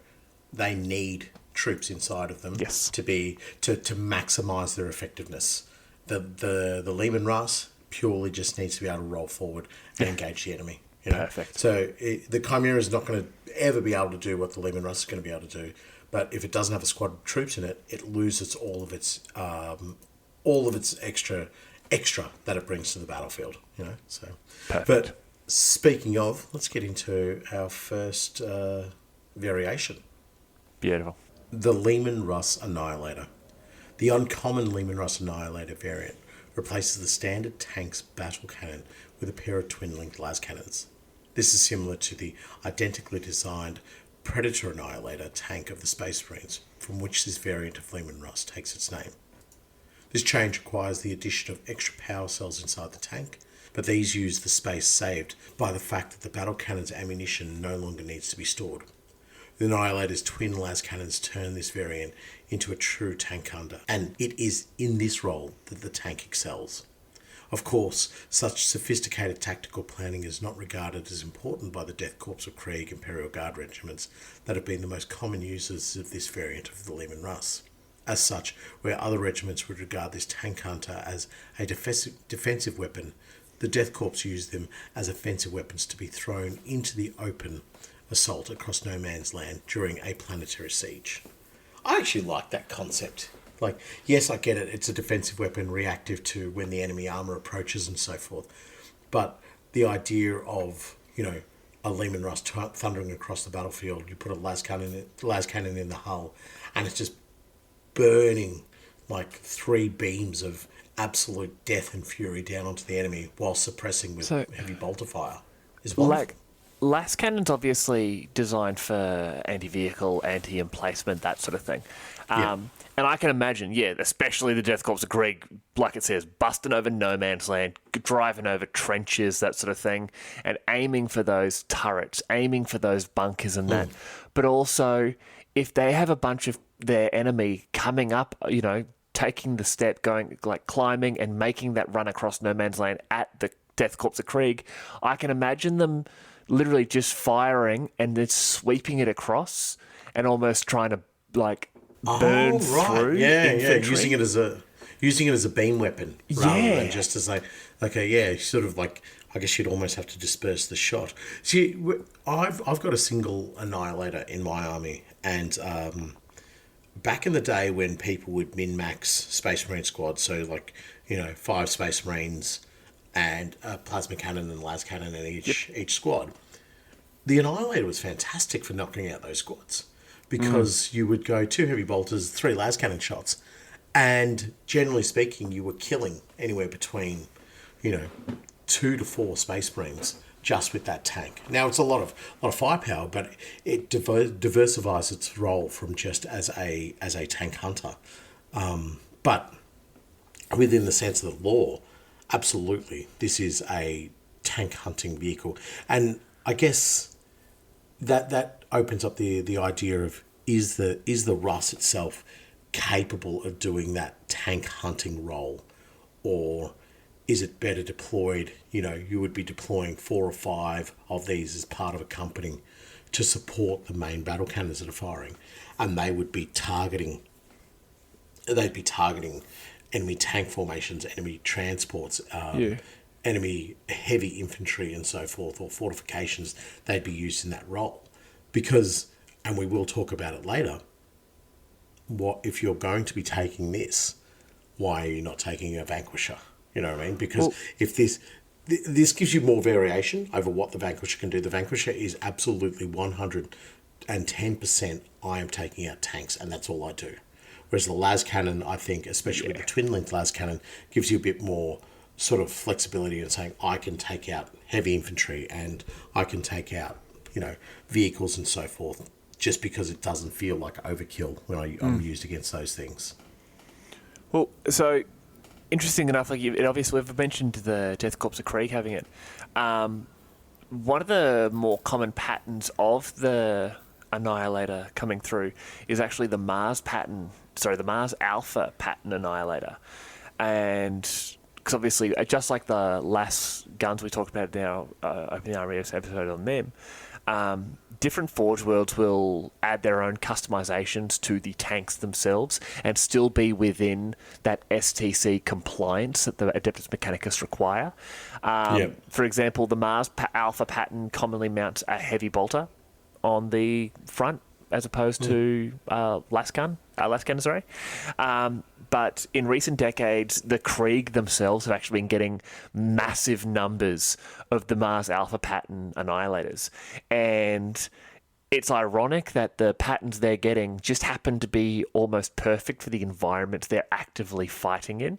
they need troops inside of them to be to maximise their effectiveness. The Leman Russ purely just needs to be able to roll forward and engage the enemy. You know? Perfect. So the Chimera is not going to ever be able to do what the Leman Russ is going to be able to do. But if it doesn't have a squad of troops in it, it loses all of its extra that it brings to the battlefield. You know, so. Perfect. But speaking of, let's get into our first variation. Beautiful. The Leman Russ Annihilator. The uncommon Leman Russ Annihilator variant replaces the standard tank's battle cannon with a pair of twin-linked las cannons. This is similar to the identically designed Predator Annihilator tank of the Space Marines, from which this variant of Leman Russ takes its name. This change requires the addition of extra power cells inside the tank, but these use the space saved by the fact that the battle cannon's ammunition no longer needs to be stored. The Annihilator's twin las cannons turn this variant into a true tank hunter, and it is in this role that the tank excels. Of course, such sophisticated tactical planning is not regarded as important by the Death Corps of Krieg Imperial Guard regiments that have been the most common users of this variant of the Leman Russ. As such, where other regiments would regard this tank hunter as a defensive weapon, the Death Corps use them as offensive weapons to be thrown into the open assault across no man's land during a planetary siege. I actually like that concept. Like, yes, I get it. It's a defensive weapon reactive to when the enemy armor approaches and so forth. But the idea of, you know, a Leman Russ thundering across the battlefield, you put a las cannon in the hull, and it's just burning like 3 beams of absolute death and fury down onto the enemy while suppressing with heavy bolter fire is wonderful. Las cannon's obviously designed for anti-vehicle, anti-emplacement, that sort of thing. And I can imagine, especially the Death Corps of Krieg, like it says, busting over no man's land, driving over trenches, that sort of thing, and aiming for those turrets, aiming for those bunkers and that. But also, if they have a bunch of their enemy coming up, you know, taking the step, going, like, climbing and making that run across no man's land at the Death Corps of Krieg, I can imagine them literally just firing and then sweeping it across and almost trying to, like, burn through. Using it as a beam weapon rather than just as sort of like, I guess you'd almost have to disperse the shot. See, I've got a single Annihilator in my army, and back in the day when people would min-max Space Marine squads, so like, you know, 5 Space Marines and a plasma cannon and las cannon in each squad, the Annihilator was fantastic for knocking out those squads. Because you would go 2 heavy bolters, 3 las cannon shots, and generally speaking, you were killing anywhere between, you know, 2 to 4 Space Marines just with that tank. Now it's a lot of firepower, but it diversifies its role from just as a tank hunter. But within the sense of the law, absolutely, this is a tank hunting vehicle, and I guess that opens up the idea of is the Russ itself capable of doing that tank hunting role, or is it better deployed? You know, you would be deploying 4 or 5 of these as part of a company to support the main battle cannons that are firing, and they would be targeting. They'd be targeting enemy tank formations, enemy transports, enemy heavy infantry and so forth, or fortifications. They'd be used in that role. Because, and we will talk about it later, what if you're going to be taking this, why are you not taking a Vanquisher? You know what I mean? Because if this gives you more variation over what the Vanquisher can do. The Vanquisher is absolutely 110% I am taking out tanks, and that's all I do. Whereas the las cannon, I think, especially with the twin-linked las cannon, gives you a bit more sort of flexibility in saying I can take out heavy infantry and I can take out, vehicles and so forth, just because it doesn't feel like overkill when I'm used against those things. Well, so interesting enough, obviously we've mentioned the Death Corps of Krieg having it. One of the more common patterns of the Annihilator coming through is actually the Mars Alpha pattern Annihilator. And because obviously, just like the last guns we talked about in our Opening Armories episode on them, different Forge Worlds will add their own customizations to the tanks themselves and still be within that STC compliance that the Adeptus Mechanicus require. For example, the Mars Alpha pattern commonly mounts a heavy bolter on the front as opposed to Lasgun. But in recent decades, the Krieg themselves have actually been getting massive numbers of the Mars Alpha pattern Annihilators. And it's ironic that the patterns they're getting just happen to be almost perfect for the environment they're actively fighting in,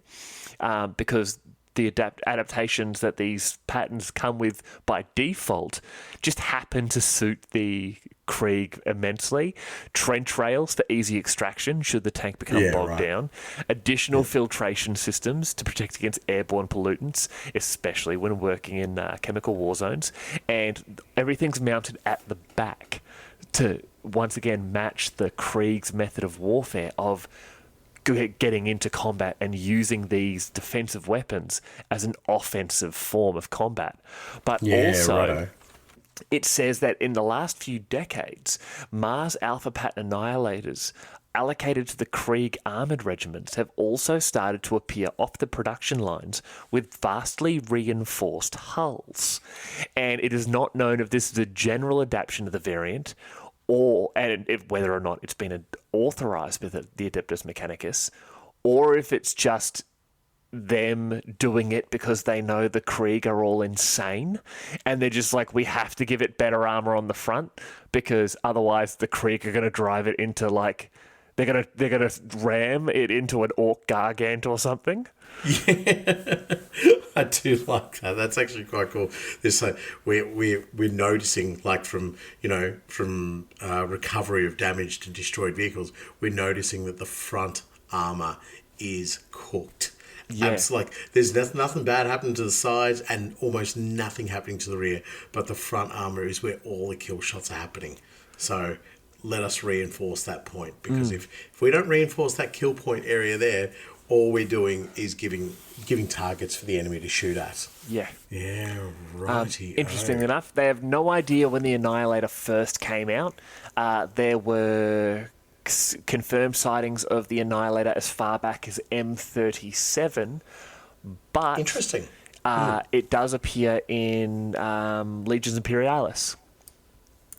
because the adaptations that these patterns come with by default just happen to suit the Krieg immensely. Trench rails for easy extraction should the tank become bogged down. Additional filtration systems to protect against airborne pollutants, especially when working in chemical war zones. And everything's mounted at the back to, once again, match the Krieg's method of warfare of getting into combat and using these defensive weapons as an offensive form of combat. But also, it says that in the last few decades, Mars Alpha pattern Annihilators allocated to the Krieg armoured regiments have also started to appear off the production lines with vastly reinforced hulls. And it is not known if this is a general adaptation of the variant whether or not it's been authorised with the Adeptus Mechanicus, or if it's just them doing it because they know the Krieg are all insane and they're just like, we have to give it better armour on the front because otherwise the Krieg are going to drive it into they're gonna ram it into an Orc Gargant or something. Yeah, I do like that. That's actually quite cool. This we're noticing, from recovery of damage to destroyed vehicles, we're noticing that the front armor is cooked. Yeah. It's there's nothing bad happening to the sides and almost nothing happening to the rear, but the front armor is where all the kill shots are happening. So let us reinforce that point, because if we don't reinforce that kill point area there, all we're doing is giving targets for the enemy to shoot at. Yeah. Yeah, righty. Interesting enough, they have no idea when the Annihilator first came out. There were confirmed sightings of the Annihilator as far back as M37, but interesting. It does appear in Legions Imperialis.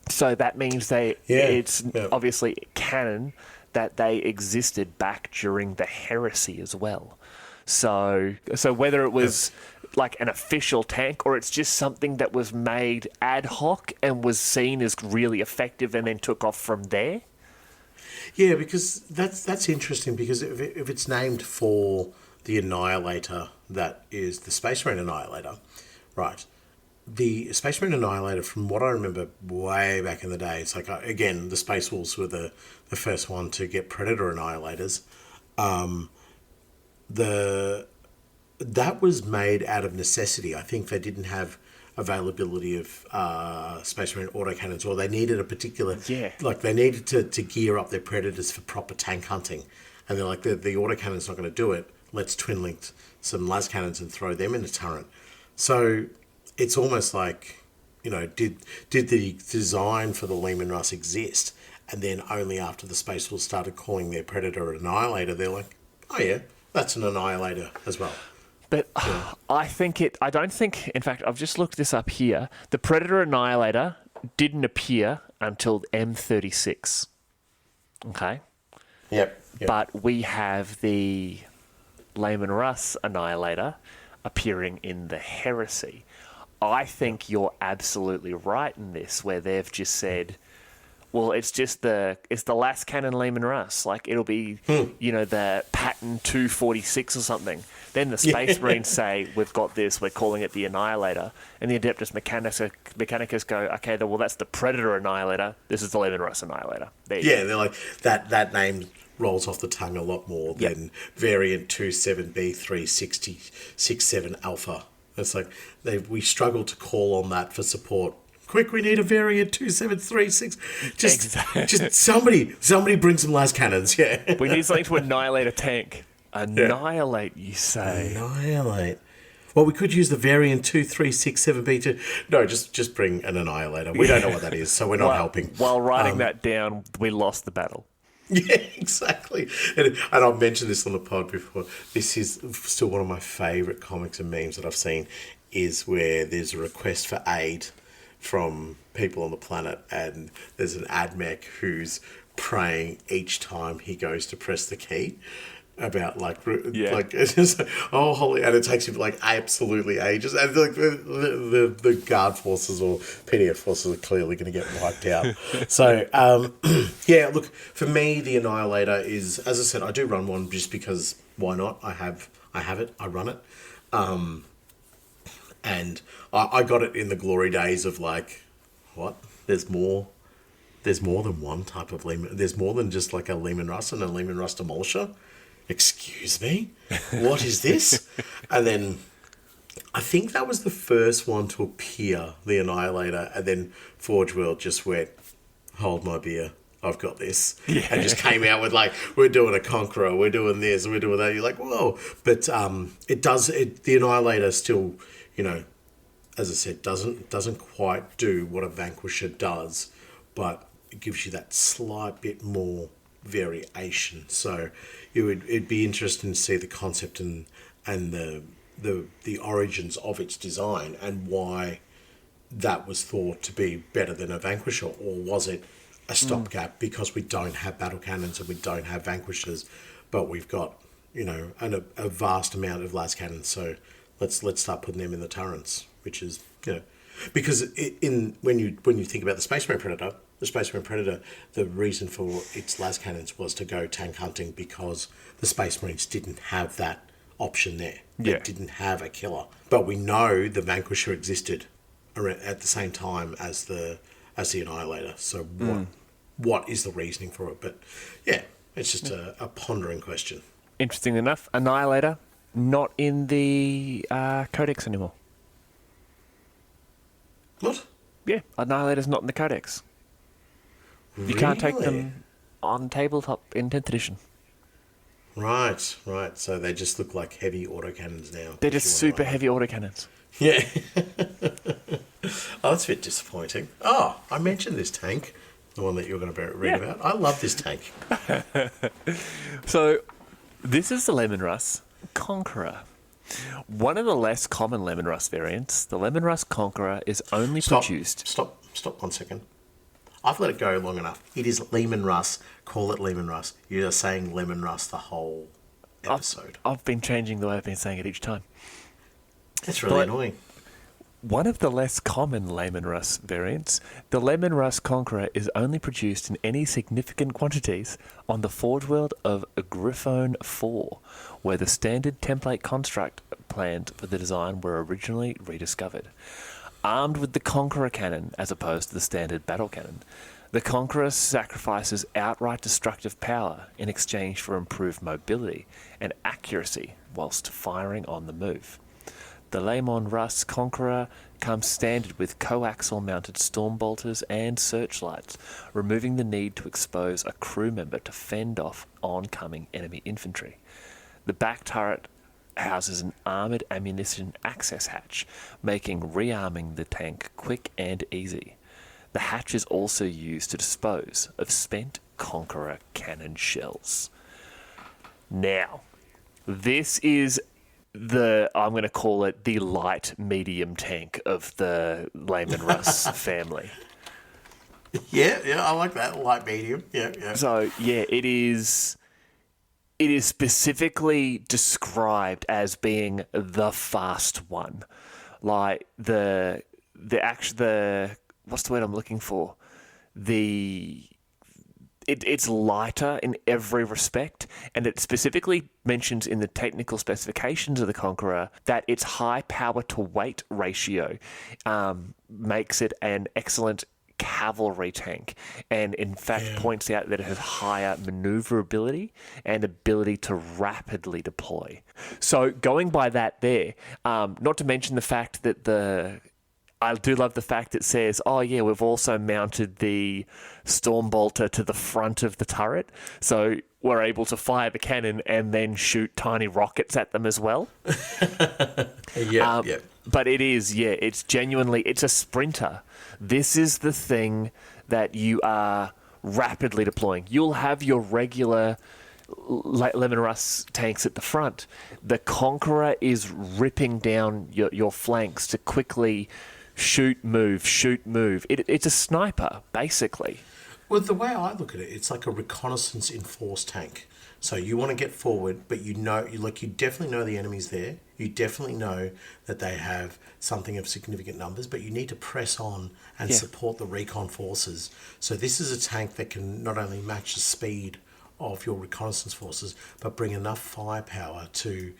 So that means it's obviously canon that they existed back during the heresy as well. So whether it was like an official tank or it's just something that was made ad hoc and was seen as really effective and then took off from there. Yeah, because that's interesting, because if it's named for the Annihilator, that is the Space Marine Annihilator, right? The Space Marine Annihilator, from what I remember way back in the day, it's again, the Space Wolves were the first one to get Predator Annihilators. That was made out of necessity. I think they didn't have availability of Space Marine autocannons, or they needed a particular... Yeah. They needed to gear up their Predators for proper tank hunting. And they're like, the autocannon's not going to do it. Let's twin-link some las cannons and throw them in a turret. So it's almost like, did the design for the Leman Russ exist? And then only after the Space Wolves started calling their Predator Annihilator, they're like, oh yeah, that's an Annihilator as well. But I don't think, in fact, I've just looked this up here, the Predator Annihilator didn't appear until M36. Okay? Yep. But we have the Leman Russ Annihilator appearing in the Heresy. I think you're absolutely right in this, where they've just said, well, it's the last cannon Leman Russ. Like, it'll be, the Patton 246 or something. Then the Space Marines say, we've got this, we're calling it the Annihilator. And the Adeptus Mechanicus go, okay, well, that's the Predator Annihilator. This is the Leman Russ Annihilator. They're like, that name rolls off the tongue a lot more than variant 27B36067 Alpha. It's like, we struggle to call on that for support. Quick, we need a variant 2736. Just somebody bring some las cannons, We need something to annihilate a tank. Annihilate, you say? Annihilate. Well, we could use the variant 2367B2. No, just bring an annihilator. We don't know what that is, so we're not helping. While writing that down, we lost the battle. Yeah, exactly. And I've mentioned this on the pod before. This is still one of my favourite comics and memes that I've seen, is where there's a request for aid from people on the planet, and there's an admech who's praying each time he goes to press the key about it's just like, oh holy, and it takes him like absolutely ages, and like the guard forces or PDF forces are clearly going to get wiped out. So look, for me the Annihilator is, as I said, I do run one just because why not? I have it, I run it. And I got it in the glory days of like, what? There's more than one type of Leman. There's more than just like a Leman Russ and a Leman Russ Demolisher. Excuse me? What is this? And then I think that was the first one to appear, the Annihilator, and then Forge World just went, hold my beer, I've got this. Yeah. And just came out with like, we're doing a Conqueror, we're doing this, we're doing that. You're like, whoa. But the Annihilator still, as I said, doesn't quite do what a Vanquisher does, but it gives you that slight bit more variation. So it'd be interesting to see the concept and the origins of its design and why that was thought to be better than a Vanquisher, or was it a stopgap because we don't have battle cannons and we don't have Vanquishers, but we've got a vast amount of las cannons, so let's start putting them in the turrets, which is because when you think about the Space Marine Predator. The Space Marine Predator, the reason for its las cannons was to go tank hunting because the Space Marines didn't have that option there. They didn't have a killer. But we know the Vanquisher existed at the same time as the Annihilator. So what is the reasoning for it? But yeah, it's just a pondering question. Interesting enough, Annihilator not in the Codex anymore. What? Yeah, Annihilator's not in the Codex. You can't take them on tabletop in 10th edition. Right. So they just look like heavy autocannons now. They're just super heavy autocannons. Yeah. Oh, that's a bit disappointing. Oh, I mentioned this tank, the one that you're going to read about. I love this tank. So, this is the Leman Russ Conqueror. One of the less common Leman Russ variants, the Leman Russ Conqueror is only produced... Stop 1 second. I've let it go long enough. It is Leman Russ. Call it Leman Russ. You're saying Leman Russ the whole episode. I've been changing the way I've been saying it each time. That's really annoying. One of the less common Leman Russ variants, the Leman Russ Conqueror is only produced in any significant quantities on the Forge World of Griffone 4, where the standard template construct plans for the design were originally rediscovered. Armed with the Conqueror cannon as opposed to the standard battle cannon, the Conqueror sacrifices outright destructive power in exchange for improved mobility and accuracy whilst firing on the move. The Leman Russ Conqueror comes standard with coaxial mounted storm bolters and searchlights, removing the need to expose a crew member to fend off oncoming enemy infantry. The back turret houses an armoured ammunition access hatch, making rearming the tank quick and easy. The hatch is also used to dispose of spent Conqueror cannon shells. Now, this is I'm going to call it the light medium tank of the Leman Russ family. Yeah, I like that, light medium. Yeah. So, it is specifically described as being the fast one. Like what's the word I'm looking for? it's lighter in every respect, and it specifically mentions in the technical specifications of the Conqueror that its high power to weight ratio makes it an excellent cavalry tank, and in fact points out that it has higher maneuverability and ability to rapidly deploy. So going by that there, not to mention the fact that I do love the fact it says, oh yeah, we've also mounted the Stormbolter to the front of the turret, so we're able to fire the cannon and then shoot tiny rockets at them as well. Yeah. But it's genuinely, it's a sprinter. This is the thing that you are rapidly deploying. You'll have your regular Leman Russ tanks at the front. The Conqueror is ripping down your flanks to quickly shoot, move. It's a sniper, basically. Well, the way I look at it, it's like a reconnaissance enforced tank. So you want to get forward, but you definitely know the enemy's there. You definitely know that they have something of significant numbers, but you need to press on and support the recon forces. So this is a tank that can not only match the speed of your reconnaissance forces, but bring enough firepower to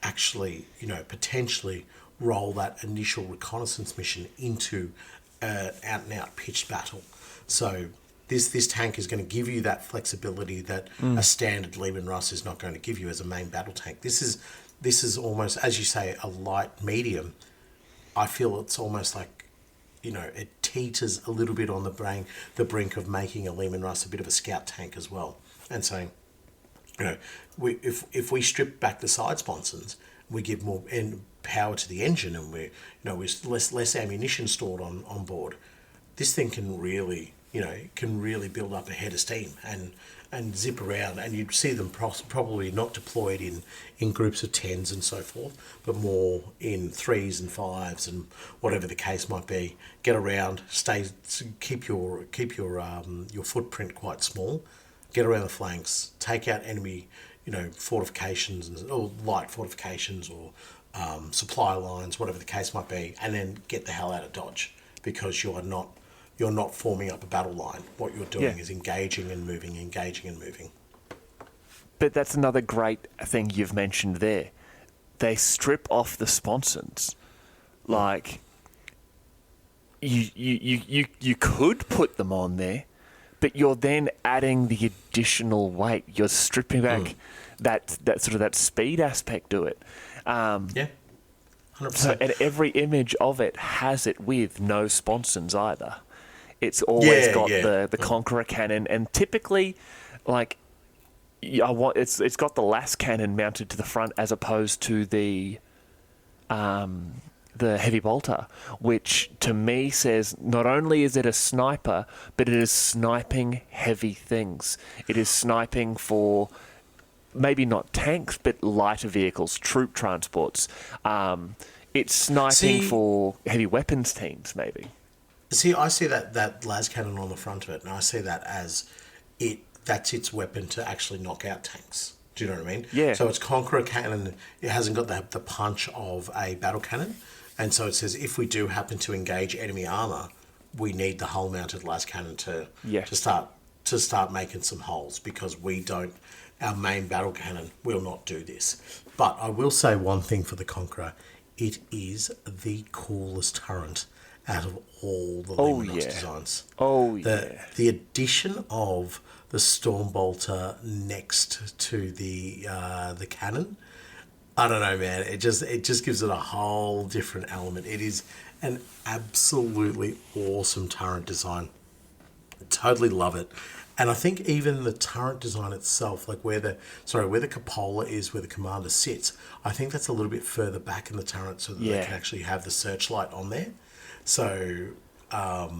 actually, potentially roll that initial reconnaissance mission into an out-and-out pitched battle. So this tank is going to give you that flexibility that a standard Leman Russ is not going to give you as a main battle tank. This is almost, as you say, a light medium. I feel it's almost like, it teeters a little bit on the brink of making a Leman Russ a bit of a scout tank as well. And saying, if we strip back the side sponsons, we give more power to the engine, and with less ammunition stored on board, this thing can really build up a head of steam and zip around, and you'd see them probably not deployed in groups of 10s and so forth, but more in 3s and 5s and whatever the case might be. Get around, keep your footprint quite small, get around the flanks, take out enemy fortifications or light fortifications or supply lines, whatever the case might be, and then get the hell out of Dodge, because you're not forming up a battle line. What you're doing is engaging and moving. But that's another great thing you've mentioned there. They strip off the sponsons. Like, you could put them on there, but you're then adding the additional weight. You're stripping back that speed aspect to it. 100%. So, and every image of it has it with no sponsons either. It's always got the Conqueror cannon, and typically, it's got the las cannon mounted to the front as opposed to the heavy bolter, which to me says not only is it a sniper, but it is sniping heavy things. It is sniping for maybe not tanks, but lighter vehicles, troop transports. It's sniping for heavy weapons teams, maybe. See, I see that las cannon on the front of it, and I see that as that's its weapon to actually knock out tanks. Do you know what I mean? Yeah. So it's Conqueror cannon. It hasn't got the punch of a battle cannon, and so it says if we do happen to engage enemy armor, we need the hull-mounted las cannon to start making some holes, because our main battle cannon will not do this. But I will say one thing for the Conqueror: it is the coolest turret out of all the Leman Russ designs. The addition of the Stormbolter next to the cannon, I don't know, man. It just gives it a whole different element. It is an absolutely awesome turret design. Totally love it. And I think even the turret design itself, like where the cupola is, where the commander sits, I think that's a little bit further back in the turret so that they can actually have the searchlight on there. So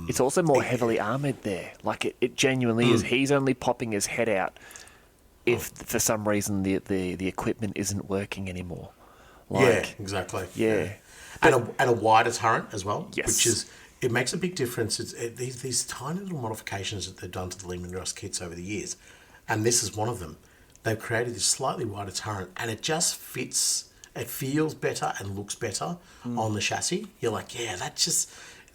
it's also more heavily armoured there. Like it genuinely is. He's only popping his head out if for some reason the equipment isn't working anymore. Exactly. Yeah. And a wider turret as well, yes. Which is, it makes a big difference. These tiny little modifications that they've done to the Leman Russ kits over the years, and this is one of them. They've created this slightly wider turret, and it just fits. It feels better and looks better on the chassis. You're like, that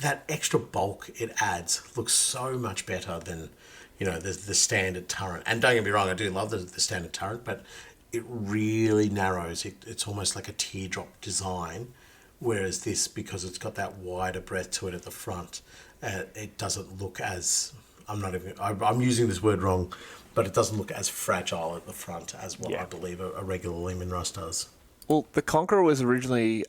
that extra bulk it adds looks so much better than, the standard turret. And don't get me wrong, I do love the standard turret, but it really narrows. It's almost like a teardrop design, whereas this, because it's got that wider breadth to it at the front, it doesn't look as... I'm using this word wrong, but it doesn't look as fragile at the front as what I believe a regular Leman Russ does. Well, the Conqueror was originally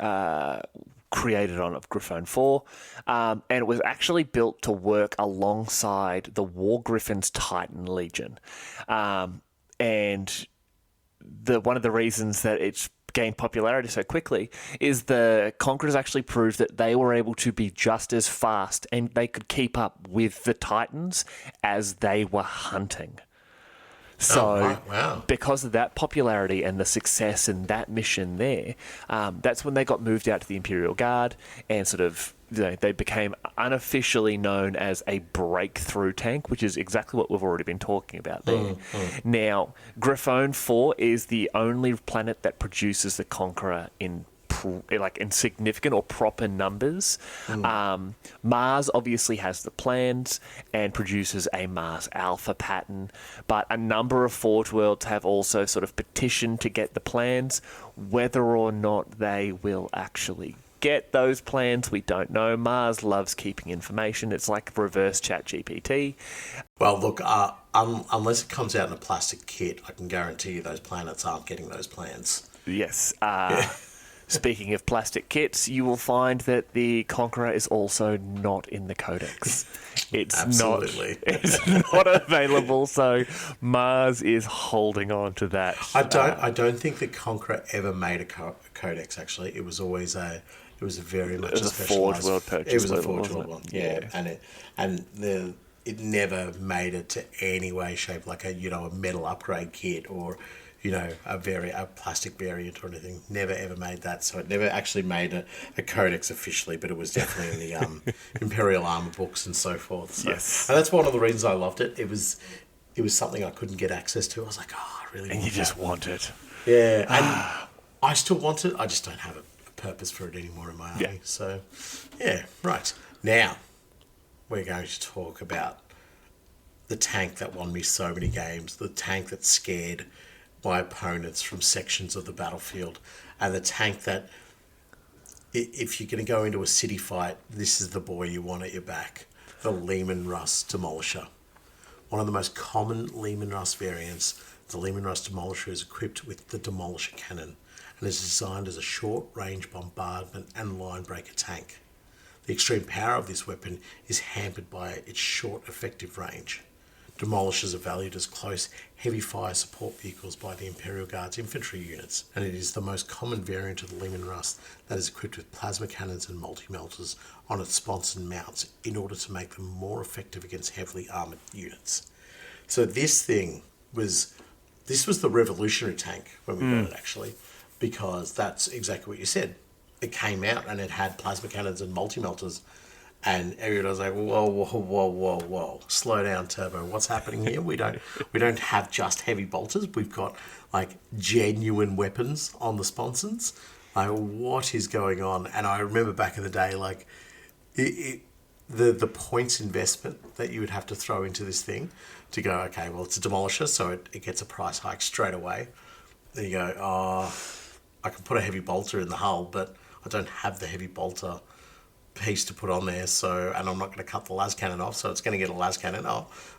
created on Griffon 4, and it was actually built to work alongside the War Griffin's Titan Legion. And one of the reasons that it's gained popularity so quickly is the Conquerors actually proved that they were able to be just as fast and they could keep up with the Titans as they were hunting. So because of that popularity and the success in that mission there, that's when they got moved out to the Imperial Guard and sort of they became unofficially known as a breakthrough tank, which is exactly what we've already been talking about there. Now, Griffon 4 is the only planet that produces the Conqueror in significant or proper numbers. Mars obviously has the plans and produces a Mars Alpha pattern, but a number of Forge Worlds have also sort of petitioned to get the plans. Whether or not they will actually get those plans, we don't know. Mars loves keeping information. It's like reverse ChatGPT. Well, look, unless it comes out in a plastic kit, I can guarantee you those planets aren't getting those plans. Yes. Speaking of plastic kits, you will find that the Conqueror is also not in the Codex. It's not available, so Mars is holding on to that. I don't think the Conqueror ever made a Codex, actually. It was always very much a Forge World purchase. It was a Forge World one, yeah. It never made it to any way, shape, like a metal upgrade kit or a plastic variant or anything. Never ever made that. So it never actually made a codex officially, but it was definitely in the Imperial armor books and so forth. So, yes. And that's one of the reasons I loved it. It was something I couldn't get access to. I was like, I really want it. And you just want it. Yeah. And I still want it. I just don't have a purpose for it anymore in my army. Yeah. So, yeah, right. Now, we're going to talk about the tank that won me so many games, the tank that scared my opponents from sections of the battlefield, and the tank that, if you're going to go into a city fight, this is the boy you want at your back, the Leman Russ Demolisher. One of the most common Leman Russ variants, the Leman Russ Demolisher is equipped with the Demolisher Cannon and is designed as a short-range bombardment and line-breaker tank. The extreme power of this weapon is hampered by its short effective range. Demolishers are valued as close, heavy fire support vehicles by the Imperial Guard's infantry units, and it is the most common variant of the Leman Russ that is equipped with plasma cannons and multi-melters on its sponson mounts in order to make them more effective against heavily armoured units. So this was the revolutionary tank when we got it, actually, because that's exactly what you said. It came out and it had plasma cannons and multi-melters. And everyone was like, whoa, slow down, Turbo. What's happening here? We don't have just heavy bolters. We've got like genuine weapons on the sponsons. Like, what is going on? And I remember back in the day, like the points investment that you would have to throw into this thing to go, okay, well, it's a demolisher, so it gets a price hike straight away. Then you go, I can put a heavy bolter in the hull, but I don't have the heavy bolter piece to put on there, and I'm not going to cut the las cannon off, so it's going to get a las cannon.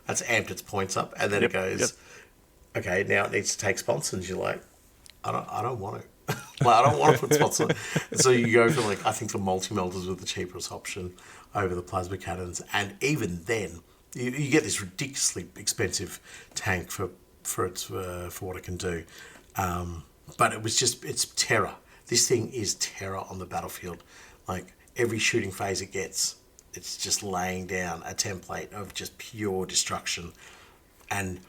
That's amped its points up, and then it goes, okay, now it needs to take sponsons. You're like, I don't want to. I don't want to put sponsons. So you go for I think the multi-melters were the cheapest option over the plasma cannons, and even then, you get this ridiculously expensive tank for what it can do. But it's terror. This thing is terror on the battlefield. Like, every shooting phase it gets, it's just laying down a template of just pure destruction. And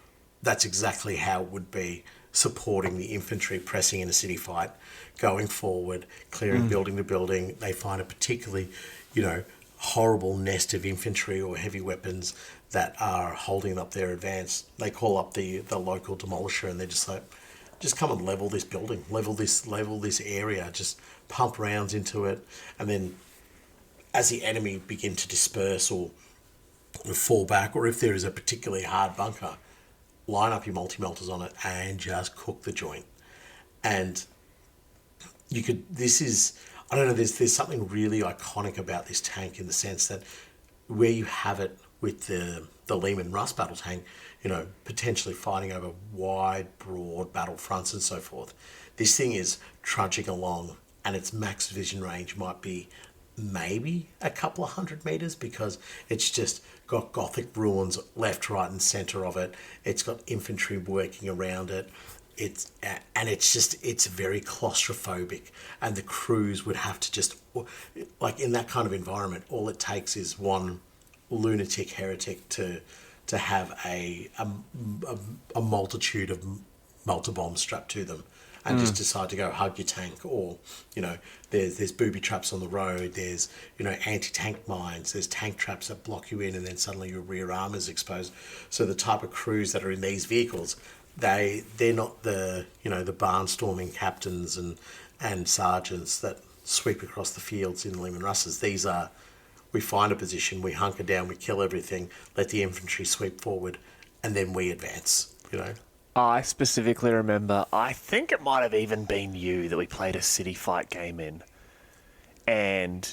that's exactly how it would be supporting the infantry pressing in a city fight, going forward, clearing building to building. They find a particularly, horrible nest of infantry or heavy weapons that are holding up their advance. They call up the local demolisher and they're just like, just come and level this building, level this area, just pump rounds into it, and then as the enemy begin to disperse or fall back, or if there is a particularly hard bunker, line up your multi-melters on it and just cook the joint. And you could, this is, I don't know, there's something really iconic about this tank in the sense that where you have it with the Leman Russ battle tank, you know, potentially fighting over wide, broad battle fronts and so forth. This thing is trudging along, and its max vision range might be maybe a couple of 100 meters, because it's just got Gothic ruins left, right, and center of it. It's got infantry working around it. It's very claustrophobic, and the crews would have to just, like, in that kind of environment, all it takes is one lunatic heretic to have a multitude of melter bombs strapped to them, and just decide to go hug your tank. Or, you know, there's booby traps on the road, there's, you know, anti-tank mines, there's tank traps that block you in, and then suddenly your rear arm is exposed. So the type of crews that are in these vehicles, they're not the, you know, the barnstorming captains and sergeants that sweep across the fields in Leman Russes. These are, we find a position, we hunker down, we kill everything, let the infantry sweep forward, and then we advance, you know. I specifically remember, I think it might have even been you that we played a city fight game in. And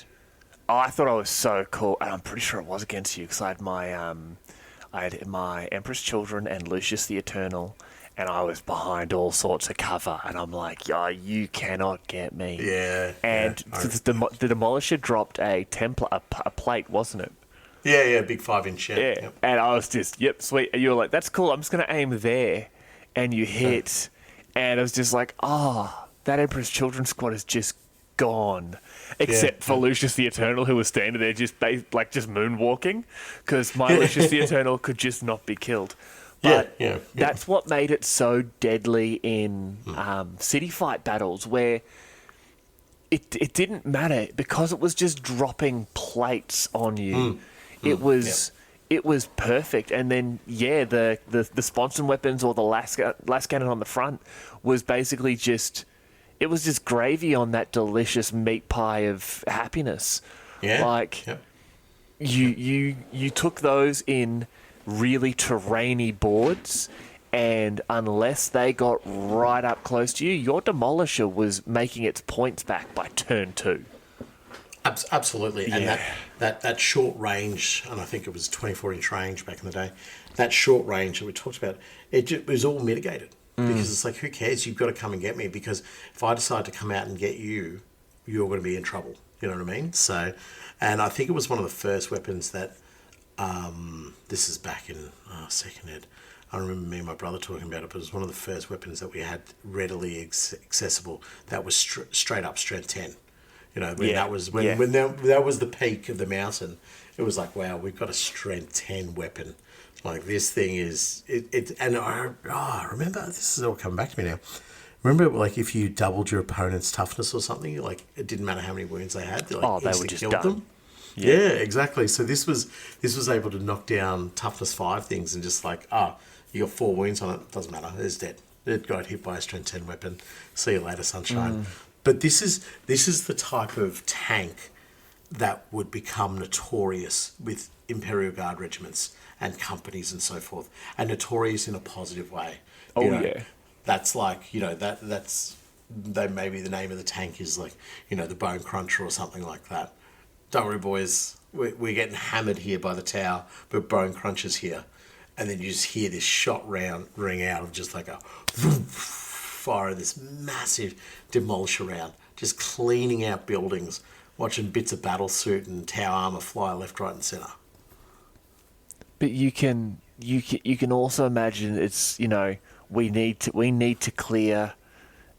I thought I was so cool, and I'm pretty sure it was against you, because I had my Empress Children and Lucius the Eternal, and I was behind all sorts of cover, and I'm like, yeah, you cannot get me. Yeah. And the Demolisher dropped a template, a plate, wasn't it? Yeah, big 5-inch. Yeah. Yep. And I was just, yep, sweet. And you were like, that's cool, I'm just going to aim there. And you hit, and I was just like, that Emperor's Children's squad is just gone. Except for Lucius the Eternal, who was standing there just moonwalking, because my Lucius the Eternal could just not be killed. But that's what made it so deadly in city fight battles, where it didn't matter, because it was just dropping plates on you. It was... It was perfect. And then, the sponson weapons, or the last cannon on the front, was basically just... It was just gravy on that delicious meat pie of happiness. Yeah. Like, you took those in really terrainy boards, and unless they got right up close to you, your Demolisher was making its points back by turn 2. Absolutely. And that short range, and I think it was 24-inch range back in the day, that short range that we talked about, it was all mitigated. Because it's like, who cares? You've got to come and get me, because if I decide to come out and get you, you're going to be in trouble. You know what I mean? So, and I think it was one of the first weapons that, this is back in second ed, I remember me and my brother talking about it, but it was one of the first weapons that we had readily accessible that was straight up strength 10. You know, when that was that was the peak of the mountain. It was like, wow, we've got a strength 10 weapon. Like, this thing is and I remember, this is all coming back to me now. Remember, like, if you doubled your opponent's toughness or something, like, it didn't matter how many wounds they had, they would just kill them. Yeah, exactly. So this was able to knock down toughness 5 things, and just like, you got 4 wounds on it, doesn't matter, it's dead. It got hit by a strength 10 weapon. See you later, sunshine. But this is the type of tank that would become notorious with Imperial Guard regiments and companies and so forth, and notorious in a positive way. That's like, you know, that's maybe the name of the tank is like, you know, the Bone Cruncher or something like that. Don't worry, boys, we're getting hammered here by the tower, but Bone Cruncher's here. And then you just hear this shot ring out of just like a fire of this massive Demolisher round, just cleaning out buildings, watching bits of battle suit and tower armor fly left, right, and center. But you can also imagine, it's, you know, we need to clear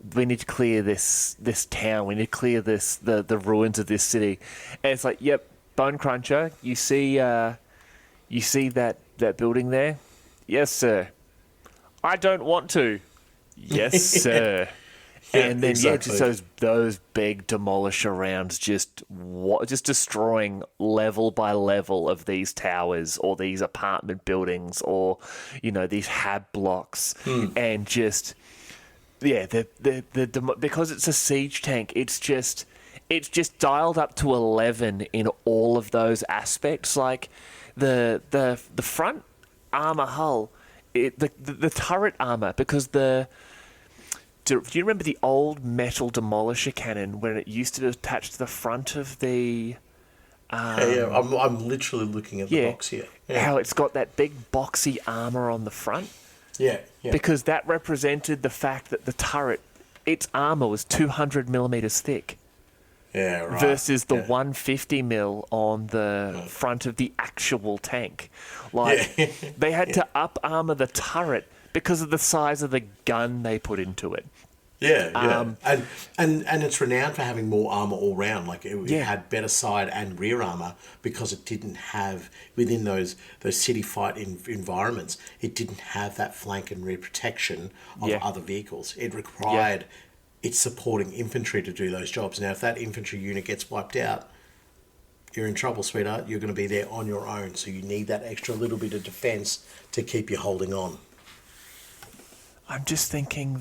this town. We need to clear the ruins of this city. And it's like, yep, Bone Cruncher. You see that building there? Yes, sir. I don't want to. Yes, sir. And then exactly. just those big Demolisher rounds just destroying level by level of these towers or these apartment buildings or, you know, these hab blocks, and just because it's a siege tank, it's just it's just dialed up to 11 in all of those aspects. Like the front armor hull, the turret armor, because do you remember the old metal demolisher cannon when it used to attach to the front of the... I'm literally looking at the box here. Yeah. How it's got that big boxy armor on the front. Yeah. Because that represented the fact that the turret, its armor was 200 millimeters thick. Yeah, right. Versus the 150 mil on the front of the actual tank. Like, they had to up armor the turret because of the size of the gun they put into it. Yeah. And it's renowned for having more armor all round. Like it had better side and rear armor because it didn't have, within those city fight environments, it didn't have that flank and rear protection of other vehicles. It required its supporting infantry to do those jobs. Now, if that infantry unit gets wiped out, you're in trouble, sweetheart. You're going to be there on your own. So you need that extra little bit of defense to keep you holding on. I'm just thinking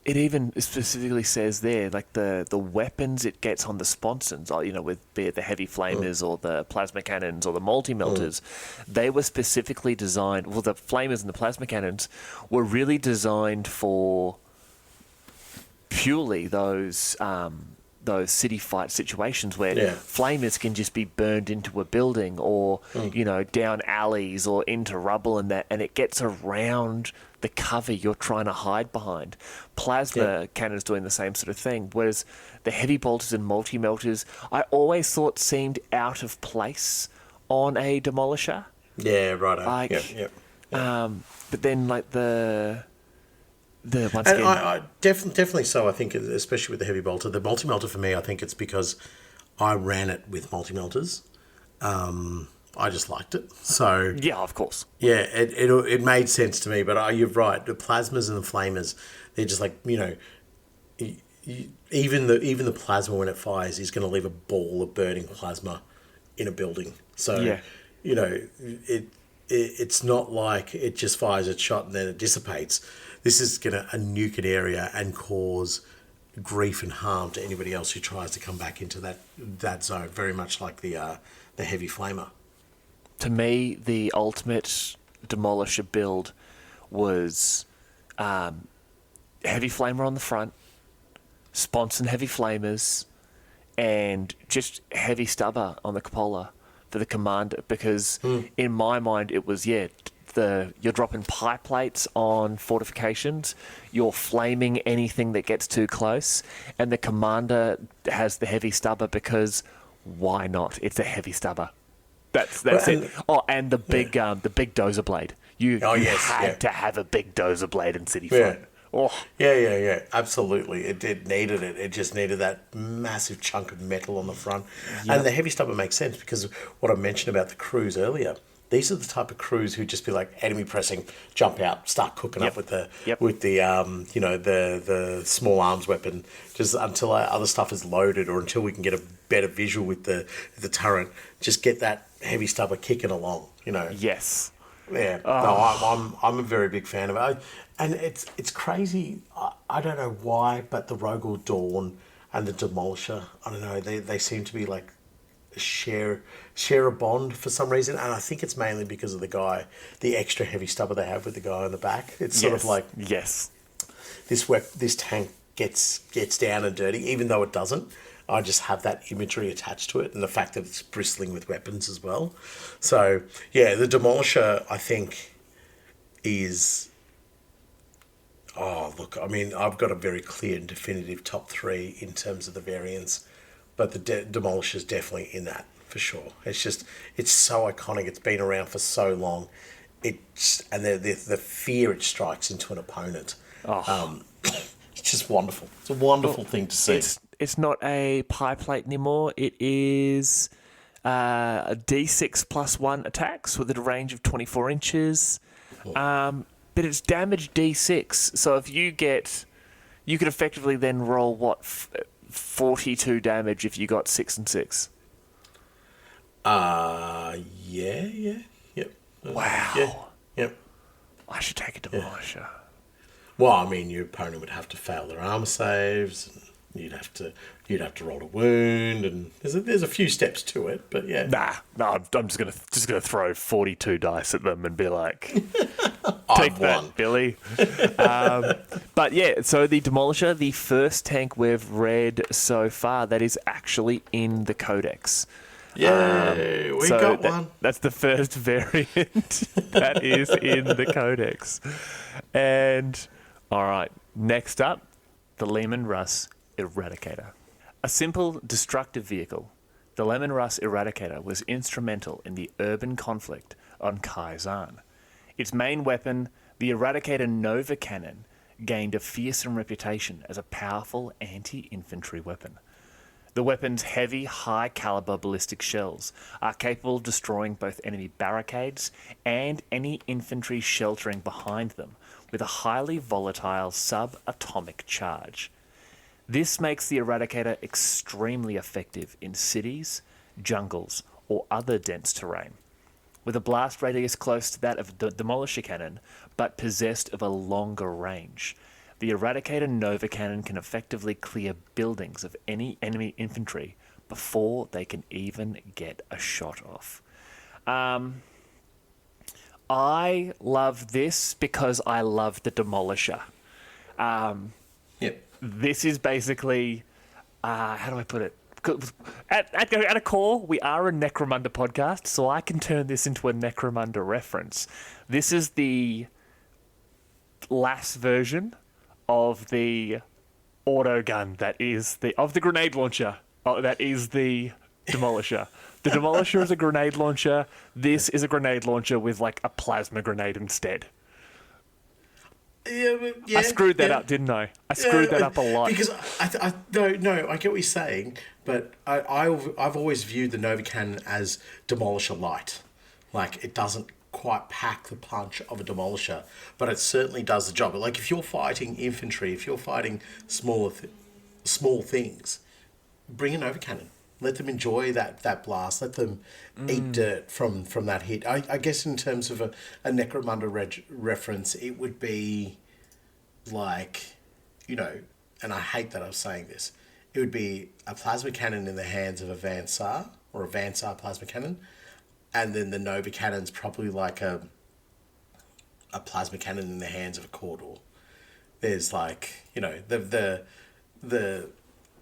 it even specifically says there, like the weapons it gets on the sponsons, with be it the heavy flamers or the plasma cannons or the multi-melters, they were specifically designed, well, the flamers and the plasma cannons were really designed for purely those city fight situations where flamers can just be burned into a building or, down alleys or into rubble and it gets around the cover you're trying to hide behind. Plasma cannons doing the same sort of thing, whereas the heavy bolters and multi-melters, I always thought seemed out of place on a demolisher. Yeah, right. Like, but then, like, the once and again... I definitely so, I think, especially with the heavy bolter. The multi-melter, for me, I think it's because I ran it with multi-melters. I just liked it. So yeah, of course. Yeah, it made sense to me. But you're right. The plasmas and the flamers, they're just like, even the plasma when it fires is going to leave a ball of burning plasma in a building. So it's not like it just fires a shot and then it dissipates. This is going to nuke an area and cause grief and harm to anybody else who tries to come back into that zone. Very much like the heavy flamer. To me, the ultimate demolisher build was heavy flamer on the front, sponson heavy flamers, and just heavy stubber on the cupola for the commander. Because in my mind, it was you're dropping pie plates on fortifications, you're flaming anything that gets too close, and the commander has the heavy stubber because why not? It's a heavy stubber. That's it. Oh, and the big dozer blade. You had to have a big dozer blade in City Fight. Oh. Yeah. Absolutely. It needed it. It just needed that massive chunk of metal on the front. Yep. And the heavy stubber makes sense because what I mentioned about the crews earlier, these are the type of crews who just be like enemy pressing, jump out, start cooking up with the small arms weapon, just until other stuff is loaded or until we can get a better visual with the turret. Just get that heavy stubber kicking along. Yes. Yeah. Oh. No, I'm a very big fan of it, and it's crazy. I don't know why, but the Rogal Dawn and the Demolisher, I don't know. They seem to be like share a bond for some reason, and I think it's mainly because of the extra heavy stubber they have with the guy on the back. It's sort of like this tank gets down and dirty, even though it doesn't. I just have that imagery attached to it, and the fact that it's bristling with weapons as well. So yeah, the Demolisher I think is. Oh look, I mean I've got a very clear and definitive top 3 in terms of the variants. But the Demolisher's definitely in that, for sure. It's so iconic. It's been around for so long. And the fear it strikes into an opponent. It's just wonderful. It's a wonderful thing to see. It's not a pie plate anymore. It is a D6 +1 attacks with a range of 24 inches. But it's damage D6. So if you could effectively then roll 42 damage if you got 6 and 6. Yep. Wow. Yep. I should take a Demolisher. Well, I mean, your opponent would have to fail their armor saves. you'd have to roll a wound, and there's a few steps to it, but yeah. No, I'm just gonna throw 42 dice at them and be like, I've take that, won. Billy. But yeah, so the Demolisher, the first tank we've read so far that is actually in the Codex. Yay, we got one. That's the first variant that is in the Codex. And, all right, next up, the Leman Russ Eradicator. A simple, destructive vehicle, the Leman Russ Eradicator was instrumental in the urban conflict on Kaizan. Its main weapon, the Eradicator Nova Cannon, gained a fearsome reputation as a powerful anti-infantry weapon. The weapon's heavy, high-caliber ballistic shells are capable of destroying both enemy barricades and any infantry sheltering behind them with a highly volatile subatomic charge. This makes the Eradicator extremely effective in cities, jungles, or other dense terrain. With a blast radius close to that of the Demolisher Cannon, but possessed of a longer range, the Eradicator Nova Cannon can effectively clear buildings of any enemy infantry before they can even get a shot off. I love this because I love the Demolisher. Yep. This is basically, how do I put it? At a core, we are a Necromunda podcast, so I can turn this into a Necromunda reference. This is the last version of the auto gun of the grenade launcher that is the Demolisher. The Demolisher is a grenade launcher. This is a grenade launcher with like a plasma grenade instead. Yeah, I screwed that up, didn't I? I screwed that up a lot. Because I get what you're saying, but I've always viewed the Nova Cannon as Demolisher light. Like, it doesn't quite pack the punch of a Demolisher, but it certainly does the job. Like, if you're fighting infantry, if you're fighting small things, bring a Nova Cannon. Let them enjoy that blast. Let them eat dirt from that hit. I guess in terms of a Necromunda reference, it would be like, and I hate that I'm saying this, it would be a plasma cannon in the hands of a Vansar, or a Vansar plasma cannon, and then the Nova Cannon's probably like a plasma cannon in the hands of a Cawdor. There's like,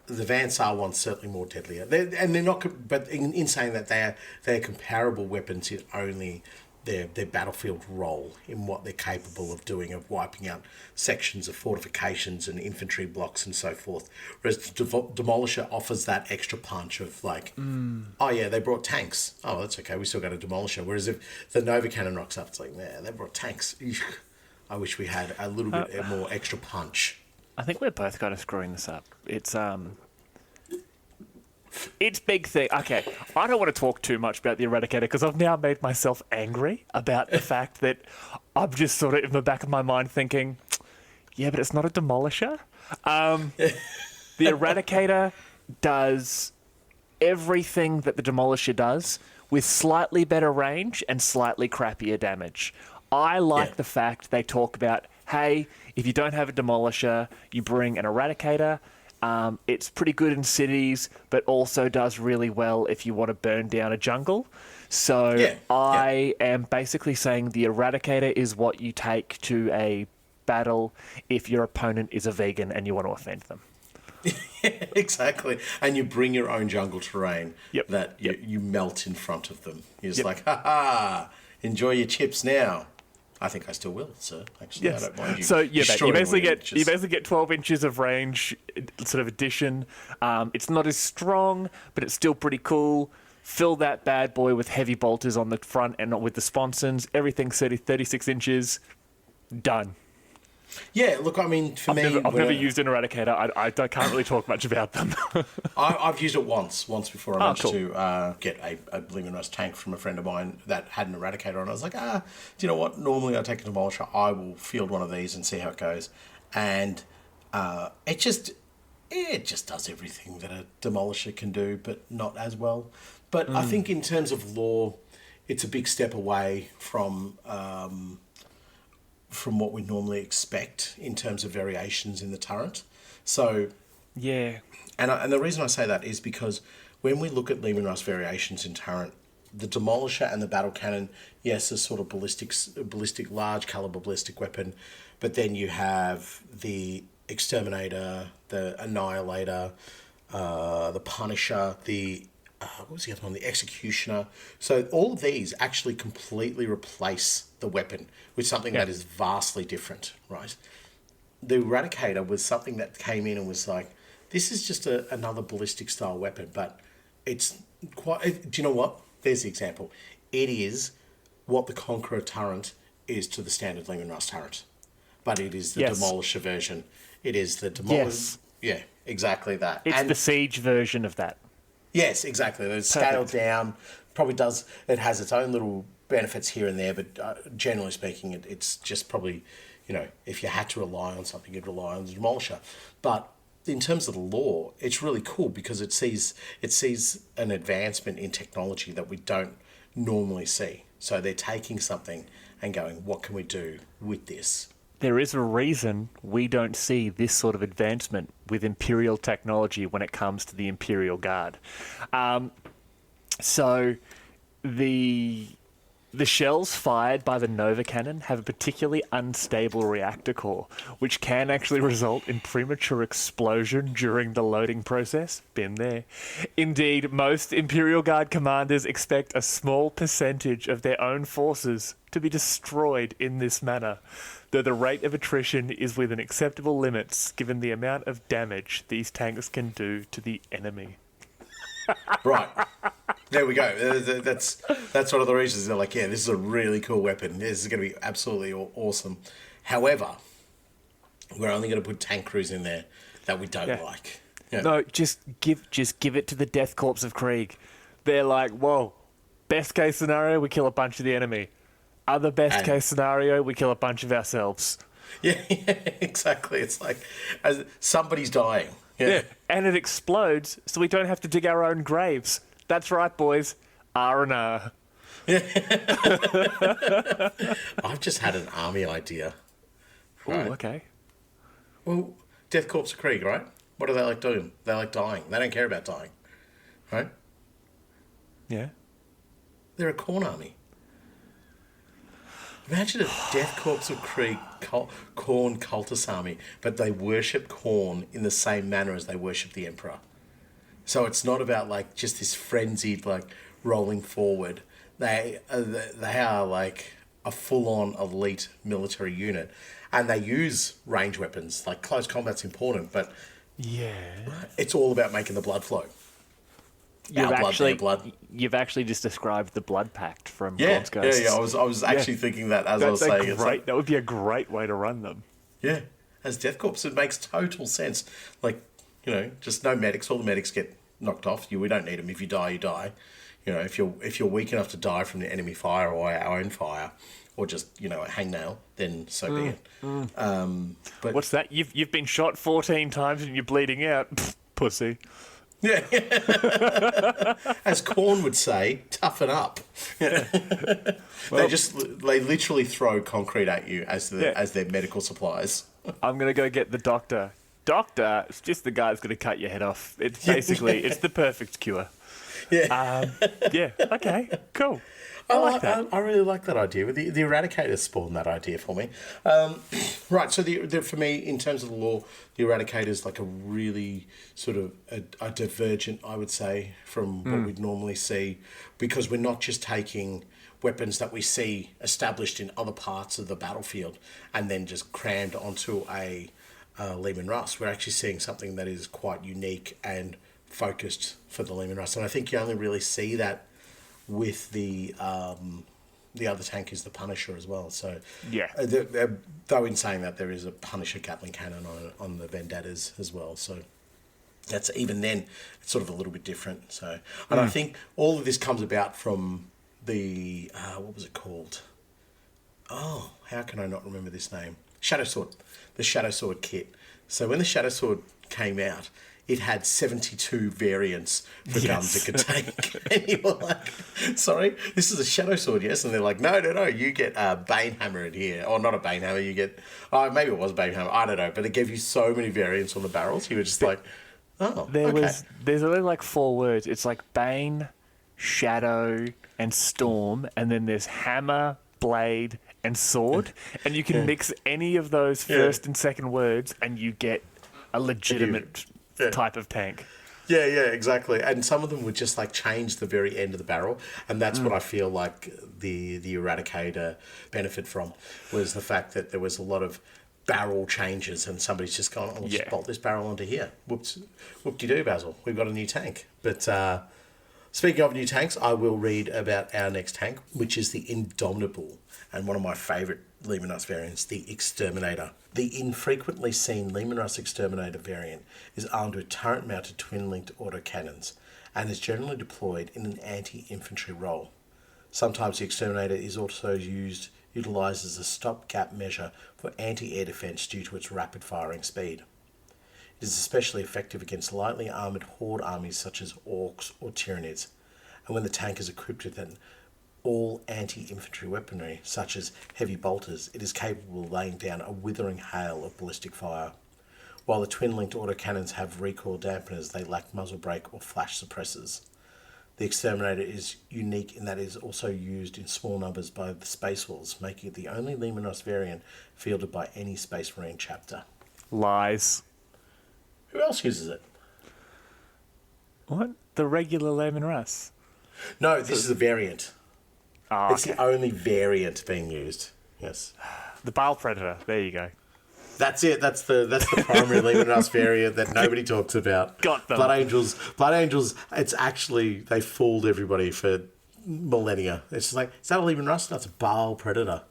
the Vansar one's certainly more deadlier. They're not, but in saying that they're comparable weapons in only their battlefield role in what they're capable of doing, of wiping out sections of fortifications and infantry blocks and so forth. Whereas the Demolisher offers that extra punch of like, oh yeah, they brought tanks. Oh, that's okay, we still got a Demolisher. Whereas if the Nova Cannon rocks up, it's like, man, they brought tanks. I wish we had a little bit more extra punch. I think we're both kind of screwing this up. It's big thing. Okay, I don't want to talk too much about the Eradicator because I've now made myself angry about the fact that I'm just sort of in the back of my mind thinking, yeah, but it's not a Demolisher. The Eradicator does everything that the Demolisher does with slightly better range and slightly crappier damage. I like the fact they talk about, hey, if you don't have a Demolisher, you bring an Eradicator. It's pretty good in cities, but also does really well if you want to burn down a jungle. So I am basically saying the Eradicator is what you take to a battle if your opponent is a vegan and you want to offend them. Exactly. And you bring your own jungle terrain that you melt in front of them. You're just like, ha, enjoy your chips now. I think I still will, sir. Actually, yes. I don't mind you. So you basically get 12 inches of range, sort of addition. It's not as strong, but it's still pretty cool. Fill that bad boy with heavy bolters on the front and with the sponsons. Everything's 36 inches. Done. Yeah, look, I mean, for me... I've never used an Eradicator. I can't really talk much about them. I've used it once before I managed to get a Leman Russ tank from a friend of mine that had an Eradicator, and I was like, do you know what? Normally I take a Demolisher. I will field one of these and see how it goes. And it just does everything that a Demolisher can do, but not as well. But I think in terms of lore, it's a big step away from what we normally expect in terms of variations in the turret. So Yeah. And the reason I say that is because when we look at Leman Russ variations in turret, the Demolisher and the Battle Cannon, yes, a sort of ballistic, large caliber ballistic weapon, but then you have the Exterminator, the Annihilator, the Punisher, what was the other one? The Executioner. So all of these actually completely replace the weapon with something that is vastly different, right? The Eradicator was something that came in and was like, this is just another ballistic style weapon, but it's quite... Do you know what? There's the example. It is what the Conqueror turret is to the standard Leman Russ turret. But it is the Demolisher version. It is the Demolisher... Yes. Yeah, exactly that. It's the Siege version of that. Yes, exactly. It's scaled down. Probably does... It has its own little benefits here and there, but generally speaking, it's just probably... if you had to rely on something, you'd rely on the Demolisher. But in terms of the lore, it's really cool because it sees an advancement in technology that we don't normally see. So they're taking something and going, what can we do with this? There is a reason we don't see this sort of advancement with Imperial technology when it comes to the Imperial Guard. So the shells fired by the Nova Cannon have a particularly unstable reactor core, which can actually result in premature explosion during the loading process. Been there. Indeed, most Imperial Guard commanders expect a small percentage of their own forces to be destroyed in this manner, though the rate of attrition is within acceptable limits given the amount of damage these tanks can do to the enemy. Right. There we go. That's one of the reasons they're like, yeah, this is a really cool weapon. This is going to be absolutely awesome. However, we're only going to put tank crews in there that we don't like. Yeah. No, just give it to the Death Corps of Krieg. They're like, whoa, best case scenario, we kill a bunch of the enemy. Other best case scenario, we kill a bunch of ourselves. Yeah, exactly. It's like somebody's dying. Yeah, and it explodes, so we don't have to dig our own graves. That's right, boys. R&R. Yeah. I've just had an army idea. Right? Oh, okay. Well, Death Corps of Krieg, right? What do they like doing? They like dying. They don't care about dying, right? Yeah. They're a corn army. Imagine a Death Corps of Krieg corn cultist army, but they worship corn in the same manner as they worship the Emperor. So it's not about like just this frenzied like rolling forward. They are like a full-on elite military unit, and they use range weapons. Like close combat's important, but it's all about making the blood flow. You've actually just described the Blood Pact from Bronze Ghosts. Yeah. I was actually thinking that as I was saying. That would be a great way to run them. Yeah, as Death Corps, it makes total sense. Like, just no medics. All the medics get knocked off. We don't need them. If you die, you die. If you're weak enough to die from the enemy fire or our own fire, or just a hangnail, then so be it. But what's that? You've been shot 14 times and you're bleeding out, pussy. Yeah. As Korn would say, toughen up. Yeah. Well, they literally throw concrete at you as their medical supplies. I'm going to go get the doctor. Doctor, it's just the guy that's going to cut your head off. It's basically, it's the perfect cure. Yeah. Okay, cool. I really like that idea. The Eradicator spawned that idea for me. Right, so for me, in terms of the lore, the Eradicator is like a really sort of a divergent, I would say, from what we'd normally see, because we're not just taking weapons that we see established in other parts of the battlefield and then just crammed onto a Leman Russ. We're actually seeing something that is quite unique and focused for the Leman Russ. And I think you only really see that with the other tank is the Punisher as well. So though in saying that, there is a Punisher Gatling cannon on the Vendettas as well. So that's even then it's sort of a little bit different. So and I think all of this comes about from the what was it called? Oh, how can I not remember this name? Shadow Sword, the Shadow Sword kit. So when the Shadow Sword came out, it had 72 variants for guns it could take. And you were like, sorry, this is a Shadow Sword, yes? And they're like, no, you get a Bane Hammer in here. Or not a Bane Hammer, you get... maybe it was a Bane Hammer, I don't know. But it gave you so many variants on the barrels. You were just like, Oh, There's only like 4 words. It's like Bane, Shadow, and Storm, and then there's Hammer, Blade, and Sword, and you can mix any of those first and second words, and you get a legitimate type of tank. Yeah, exactly. And some of them would just like change the very end of the barrel, and that's what I feel like the Eradicator benefit from was the fact that there was a lot of barrel changes, and somebody's just gone, "Oh, let's bolt this barrel onto here." Whoop-de-doo, Basil. We've got a new tank. But speaking of new tanks, I will read about our next tank, which is the Indomitable, and one of my favourite Leman Russ variants, the Exterminator. The infrequently seen Leman Russ Exterminator variant is armed with turret-mounted twin-linked autocannons and is generally deployed in an anti-infantry role. Sometimes the Exterminator is also utilised as a stopgap measure for anti-air defence due to its rapid-firing speed. It is especially effective against lightly armoured horde armies such as orcs or tyranids, and when the tank is equipped with an all anti-infantry weaponry, such as heavy bolters, it is capable of laying down a withering hail of ballistic fire. While the twin-linked autocannons have recoil dampeners, they lack muzzle brake or flash suppressors. The Exterminator is unique in that it is also used in small numbers by the Space Wolves, making it the only Leman Russ variant fielded by any Space Marine chapter. Lies. Who else uses it? What? The regular Leman Russ? No, this is a variant. Oh, it's the only variant being used. Yes. The Bile Predator. There you go. That's it. That's the primary Leman Russ variant that nobody talks about. Got them. Blood Angels. It's actually they fooled everybody for millennia. It's just like, is that a Leman Russ? No, it's a Bile Predator.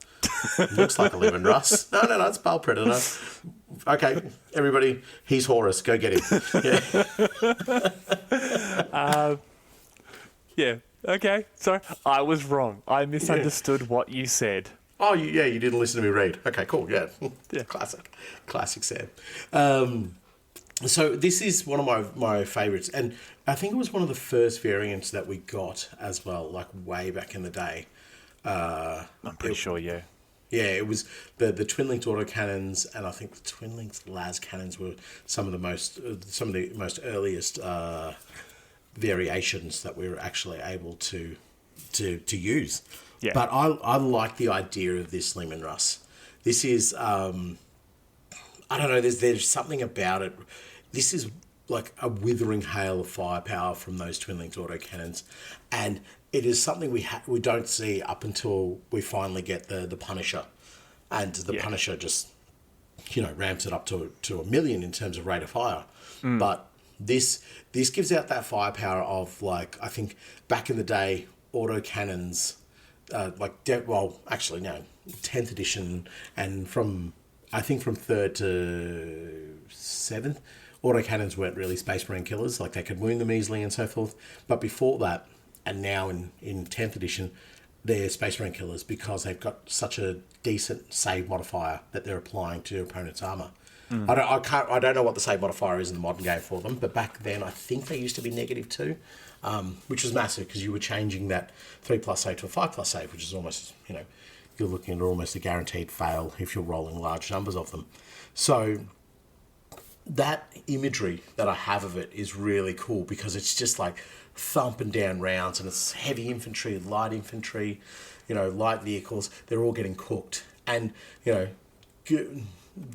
Looks like a Leman Russ. No, it's Bile Predator. Okay, everybody, he's Horus. Go get him. Yeah. Okay. Sorry, I was wrong. I misunderstood what you said. Oh, you didn't listen to me read. Okay, cool, yeah. Classic Sam. So this is one of my favourites, and I think it was one of the first variants that we got as well, like way back in the day. I'm pretty sure, yeah. Yeah, it was the twin-linked autocannons, and I think the twin-linked las cannons were some of the most earliest variations that we were actually able to use. Yeah. But I like the idea of this Leman Russ. This is I don't know. There's something about it. This is like a withering hail of firepower from those twin-linked autocannons, and it is something we don't see up until we finally get the Punisher, and the Punisher just ramps it up to 1,000,000 in terms of rate of fire. But this gives out that firepower of, like, I think back in the day, autocannons, 10th edition, and from 3rd to 7th, autocannons weren't really Space Marine killers. Like, they could wound them easily and so forth. But before that, and now in 10th edition, they're Space Marine killers because they've got such a decent save modifier that they're applying to opponent's armour. I don't know what the save modifier is in the modern game for them, but back then I think they used to be -2, which was massive because you were changing that 3+ save to a 5+ save, which is almost, you're looking at almost a guaranteed fail if you're rolling large numbers of them. So that imagery that I have of it is really cool because it's just like thumping down rounds, and it's heavy infantry, light infantry, light vehicles. They're all getting cooked, and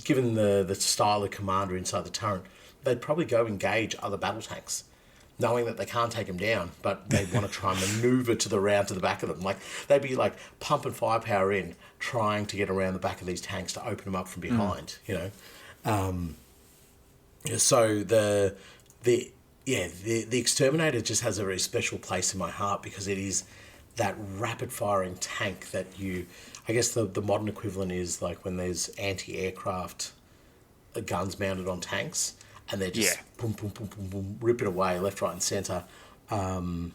given the style of commander inside the turret, they'd probably go engage other battle tanks, knowing that they can't take them down, but they want to try and maneuver to the back of them. Like, they'd be like pumping firepower in, trying to get around the back of these tanks to open them up from behind. So the Exterminator just has a very special place in my heart because it is that rapid firing tank that I guess the modern equivalent is like when there's anti-aircraft guns mounted on tanks, and they're just boom, boom, boom, boom, boom, rip it away left, right, and centre. And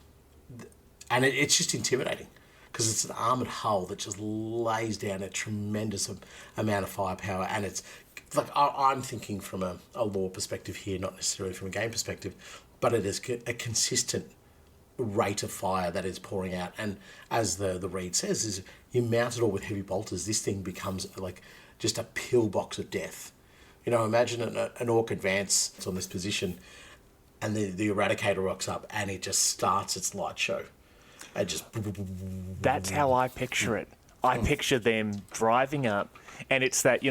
it's just intimidating because it's an armoured hull that just lays down a tremendous amount of firepower, and it's like I'm thinking from a lore perspective here, not necessarily from a game perspective, but it is a consistent rate of fire that is pouring out. And as the read says, is you mount it all with heavy bolters, this thing becomes like just a pillbox of death. Imagine an orc advance on this position, and the Eradicator rocks up, and it just starts its light show. And just... That's how I picture it. I picture them driving up, and it's that,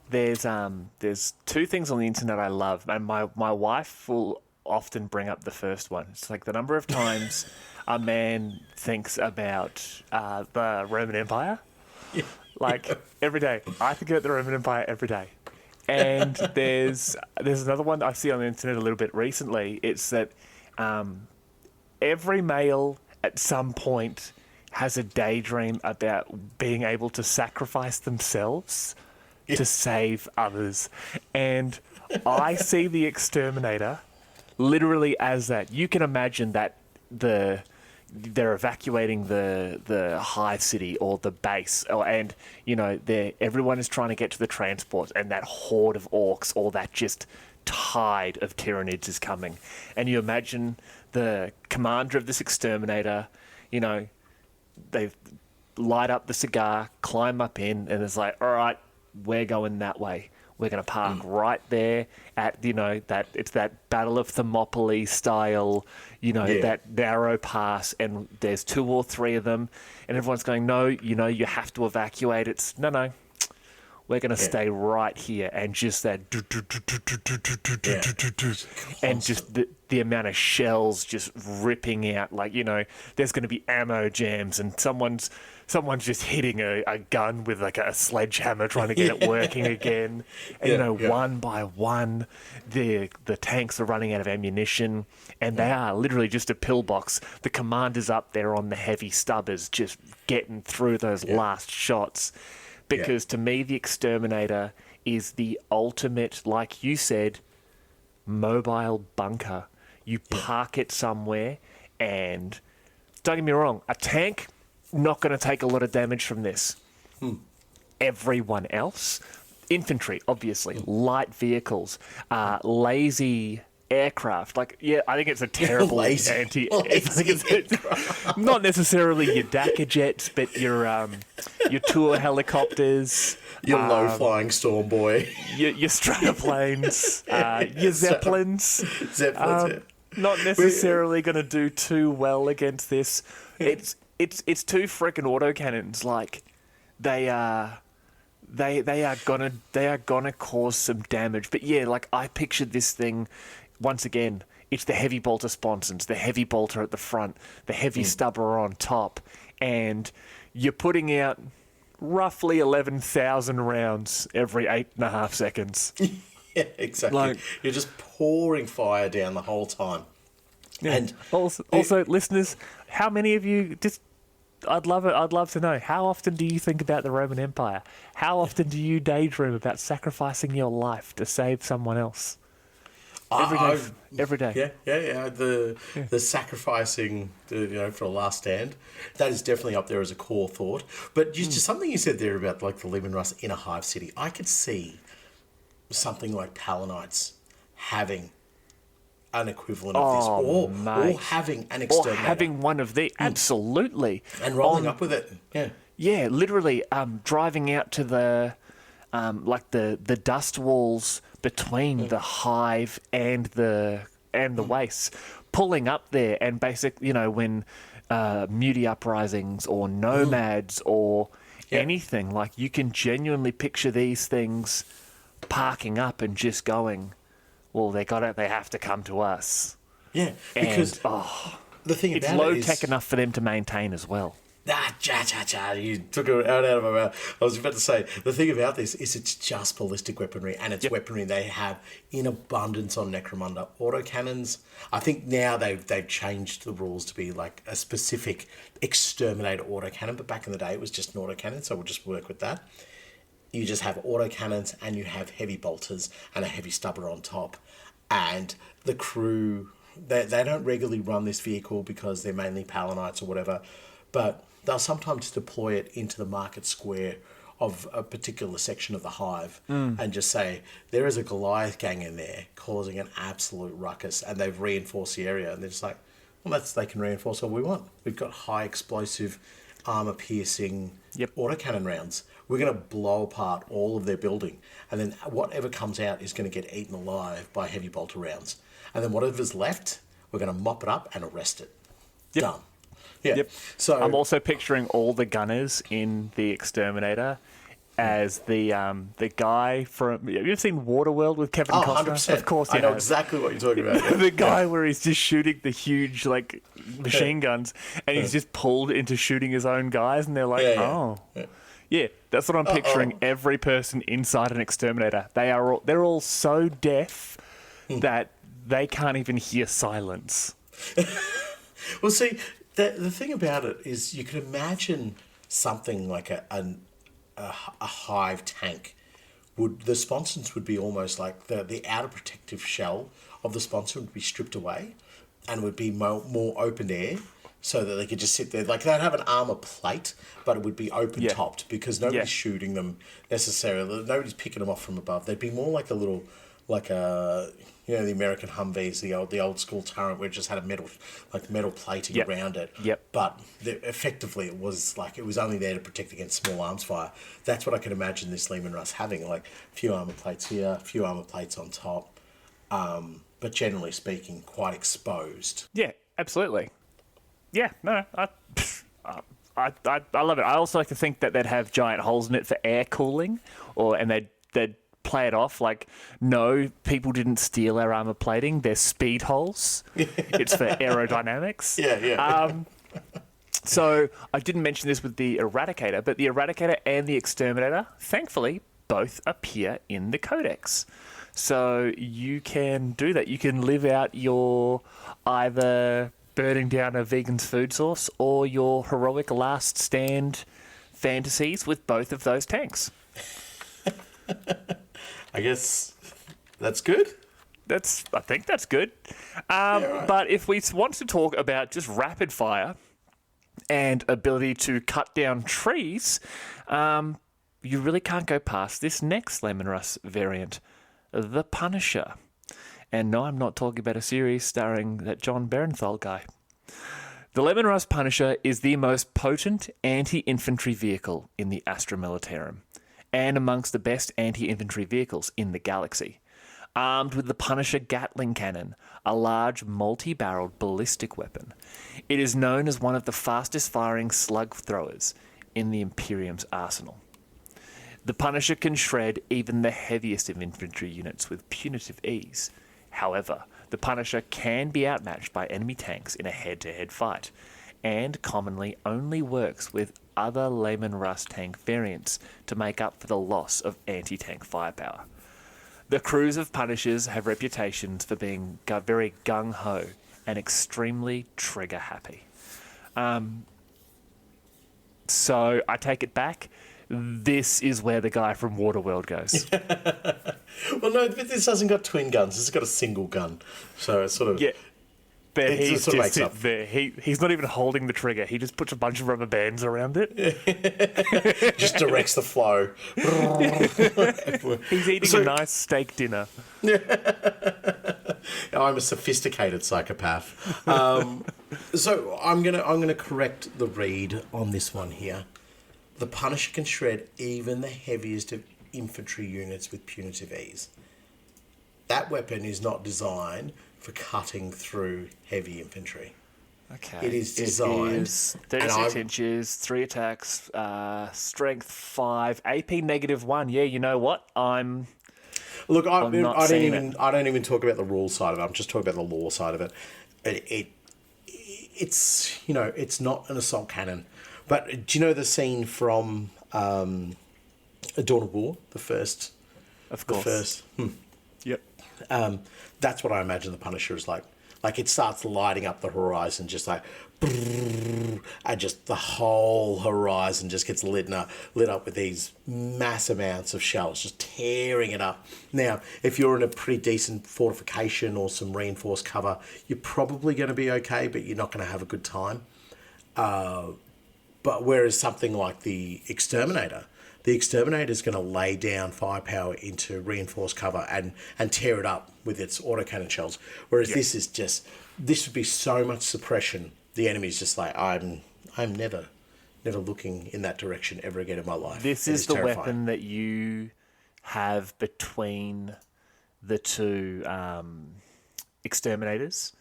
there's two things on the internet I love, and my wife will often bring up the first one. It's like the number of times a man thinks about the Roman Empire. Yeah. Like, every day. I think about the Roman Empire every day. And there's another one I see on the internet a little bit recently. It's that every male at some point has a daydream about being able to sacrifice themselves to save others. And I see the Exterminator literally as that. You can imagine that they're evacuating the hive city or the base, and everyone is trying to get to the transport, and that horde of orcs or that just tide of Tyranids is coming. And you imagine the commander of this Exterminator, they light up the cigar, climb up in, and it's like, all right, we're going that way. We're going to park right there at, that it's that Battle of Thermopylae style, that narrow pass, and there's 2 or 3 of them, and everyone's going, no, you have to evacuate. It's, no, we're going to stay right here, and just that, and just the amount of shells just ripping out, there's going to be ammo jams, and someone's just hitting a gun with like a sledgehammer trying to get it working again. And, one by one, the tanks are running out of ammunition, and they are literally just a pillbox. The commander's up there on the heavy stubbers, just getting through those last shots. Because to me, the Exterminator is the ultimate, like you said, mobile bunker. You park it somewhere, and don't get me wrong, a tank, not going to take a lot of damage from this. Everyone else, infantry, obviously, light vehicles, lazy aircraft. I think it's a terrible I think it's not necessarily your Dakar jets, but your tour helicopters, your low-flying Storm Boy, your stratoplanes, your Zeppelins. Not necessarily going to do too well against this. It's 2 freaking autocannons. Like, they are gonna cause some damage. But I pictured this thing. Once again, it's the heavy bolter sponsons, the heavy bolter at the front, the heavy stubber on top, and you're putting out roughly 11,000 rounds every 8.5 seconds. Yeah, exactly. You're just pouring fire down the whole time. Yeah. And also, listeners, how many of you I'd love to know, how often do you think about the Roman Empire? How often do you daydream about sacrificing your life to save someone else? Every day. Yeah. The sacrificing, for the last stand, that is definitely up there as a core thought. But just something you said there about the Leman Russ in a hive city, I could see something like Palanites having an equivalent of this, or having an Exterminator, or having one of the absolutely, and rolling up with it. Yeah, literally driving out to the the dust walls between the hive and the wastes, pulling up there, and basically, when Muti uprisings or nomads or anything, you can genuinely picture these things parking up and just going, well, they have to come to us. Yeah, because the thing about it's low tech enough for them to maintain as well. You took it out of my mouth. I was about to say, the thing about this is it's just ballistic weaponry, and it's weaponry they have in abundance on Necromunda. Autocannons, I think now they've changed the rules to be a specific Exterminator autocannon, but back in the day it was just an autocannon, so we'll just work with that. You just have autocannons, and you have heavy bolters and a heavy stubber on top. And the crew, they don't regularly run this vehicle because they're mainly Palanites or whatever, but they'll sometimes deploy it into the market square of a particular section of the hive and just say, there is a Goliath gang in there causing an absolute ruckus, and they've reinforced the area. And they're just like, well, they can reinforce all we want. We've got high explosive, armor-piercing autocannon rounds. we're going to blow apart all of their building, and then whatever comes out is going to get eaten alive by heavy bolter rounds. And then whatever's left, we're going to mop it up and arrest it. Yep. Done. Yeah. Yep. So I'm also picturing all the gunners in the Exterminator as the guy from... Have you ever seen Waterworld with Kevin Costner? 100%. Of course you I know have. exactly what you're talking about. Yeah. The guy where he's just shooting the huge, like, machine guns, and he's just pulled into shooting his own guys, and they're like, Yeah, that's what I'm picturing every person inside an Exterminator. They're all so deaf that they can't even hear silence. Well, see, the thing about it is you can imagine something like a hive tank. The sponsons would be almost like the outer protective shell of the sponson would be stripped away and would be more open air so that they could just sit there. Like, they'd have an armor plate, but it would be open-topped because nobody's shooting them necessarily. Nobody's picking them off from above. They'd be more like the American Humvees, the old school turret where it just had a metal plating around it. Yep. But effectively it was only there to protect against small arms fire. That's what I can imagine this Leman Russ having, like a few armor plates here, a few armor plates on top. But generally speaking, quite exposed. Yeah, absolutely. Yeah, no, I love it. I also like to think that they'd have giant holes in it for air cooling, and they'd play it off like, no, people didn't steal our armor plating. They're speed holes. It's for aerodynamics. Yeah. So I didn't mention this with the Eradicator, but the Eradicator and the Exterminator, thankfully, both appear in the Codex. So you can do that. You can live out your either burning down a vegan's food source or your heroic last stand fantasies with both of those tanks. I guess that's good. I think that's good. Right. But if we want to talk about just rapid fire and ability to cut down trees, you really can't go past this next Leman Russ variant, the Punisher. And no, I'm not talking about a series starring that John Berenthal guy. The Leman Russ Punisher is the most potent anti-infantry vehicle in the Astra Militarum, and amongst the best anti-infantry vehicles in the galaxy. Armed with the Punisher Gatling cannon, a large multi-barreled ballistic weapon, it is known as one of the fastest-firing slug throwers in the Imperium's arsenal. The Punisher can shred even the heaviest of infantry units with punitive ease. However, the Punisher can be outmatched by enemy tanks in a head-to-head fight, and commonly only works with other Leman Russ tank variants to make up for the loss of anti-tank firepower. The crews of Punishers have reputations for being very gung-ho and extremely trigger-happy. So I take it back. This is where the guy from Waterworld goes. Well, no, this hasn't got twin guns. This has got a single gun. So it's sort of... Yeah. But he's sort of just there. He's not even holding the trigger. He just puts a bunch of rubber bands around it. Just directs the flow. He's eating a nice steak dinner. I'm a sophisticated psychopath. So I'm gonna correct the read on this one here. The Punisher can shred even the heaviest of infantry units with punitive ease. That weapon is not designed for cutting through heavy infantry. Okay. It is designed... It is 36 inches, 3 attacks, strength 5, AP -1. Yeah, you know what? Look, I don't even talk about the rule side of it. I'm just talking about the lore side of it. It's it's not an assault cannon. But do you know the scene from A Dawn of War, the first? Of course. Yep. That's what I imagine the Punisher is like. Like, it starts lighting up the horizon, just like, and just the whole horizon just gets lit up with these mass amounts of shells, just tearing it up. Now, if you're in a pretty decent fortification or some reinforced cover, you're probably going to be okay, but you're not going to have a good time. But whereas something like the Exterminator is going to lay down firepower into reinforced cover and tear it up with its autocannon shells. Whereas this would be so much suppression. The enemy's just like, I'm never never looking in that direction ever again in my life. This is the terrifying weapon that you have between the two exterminators.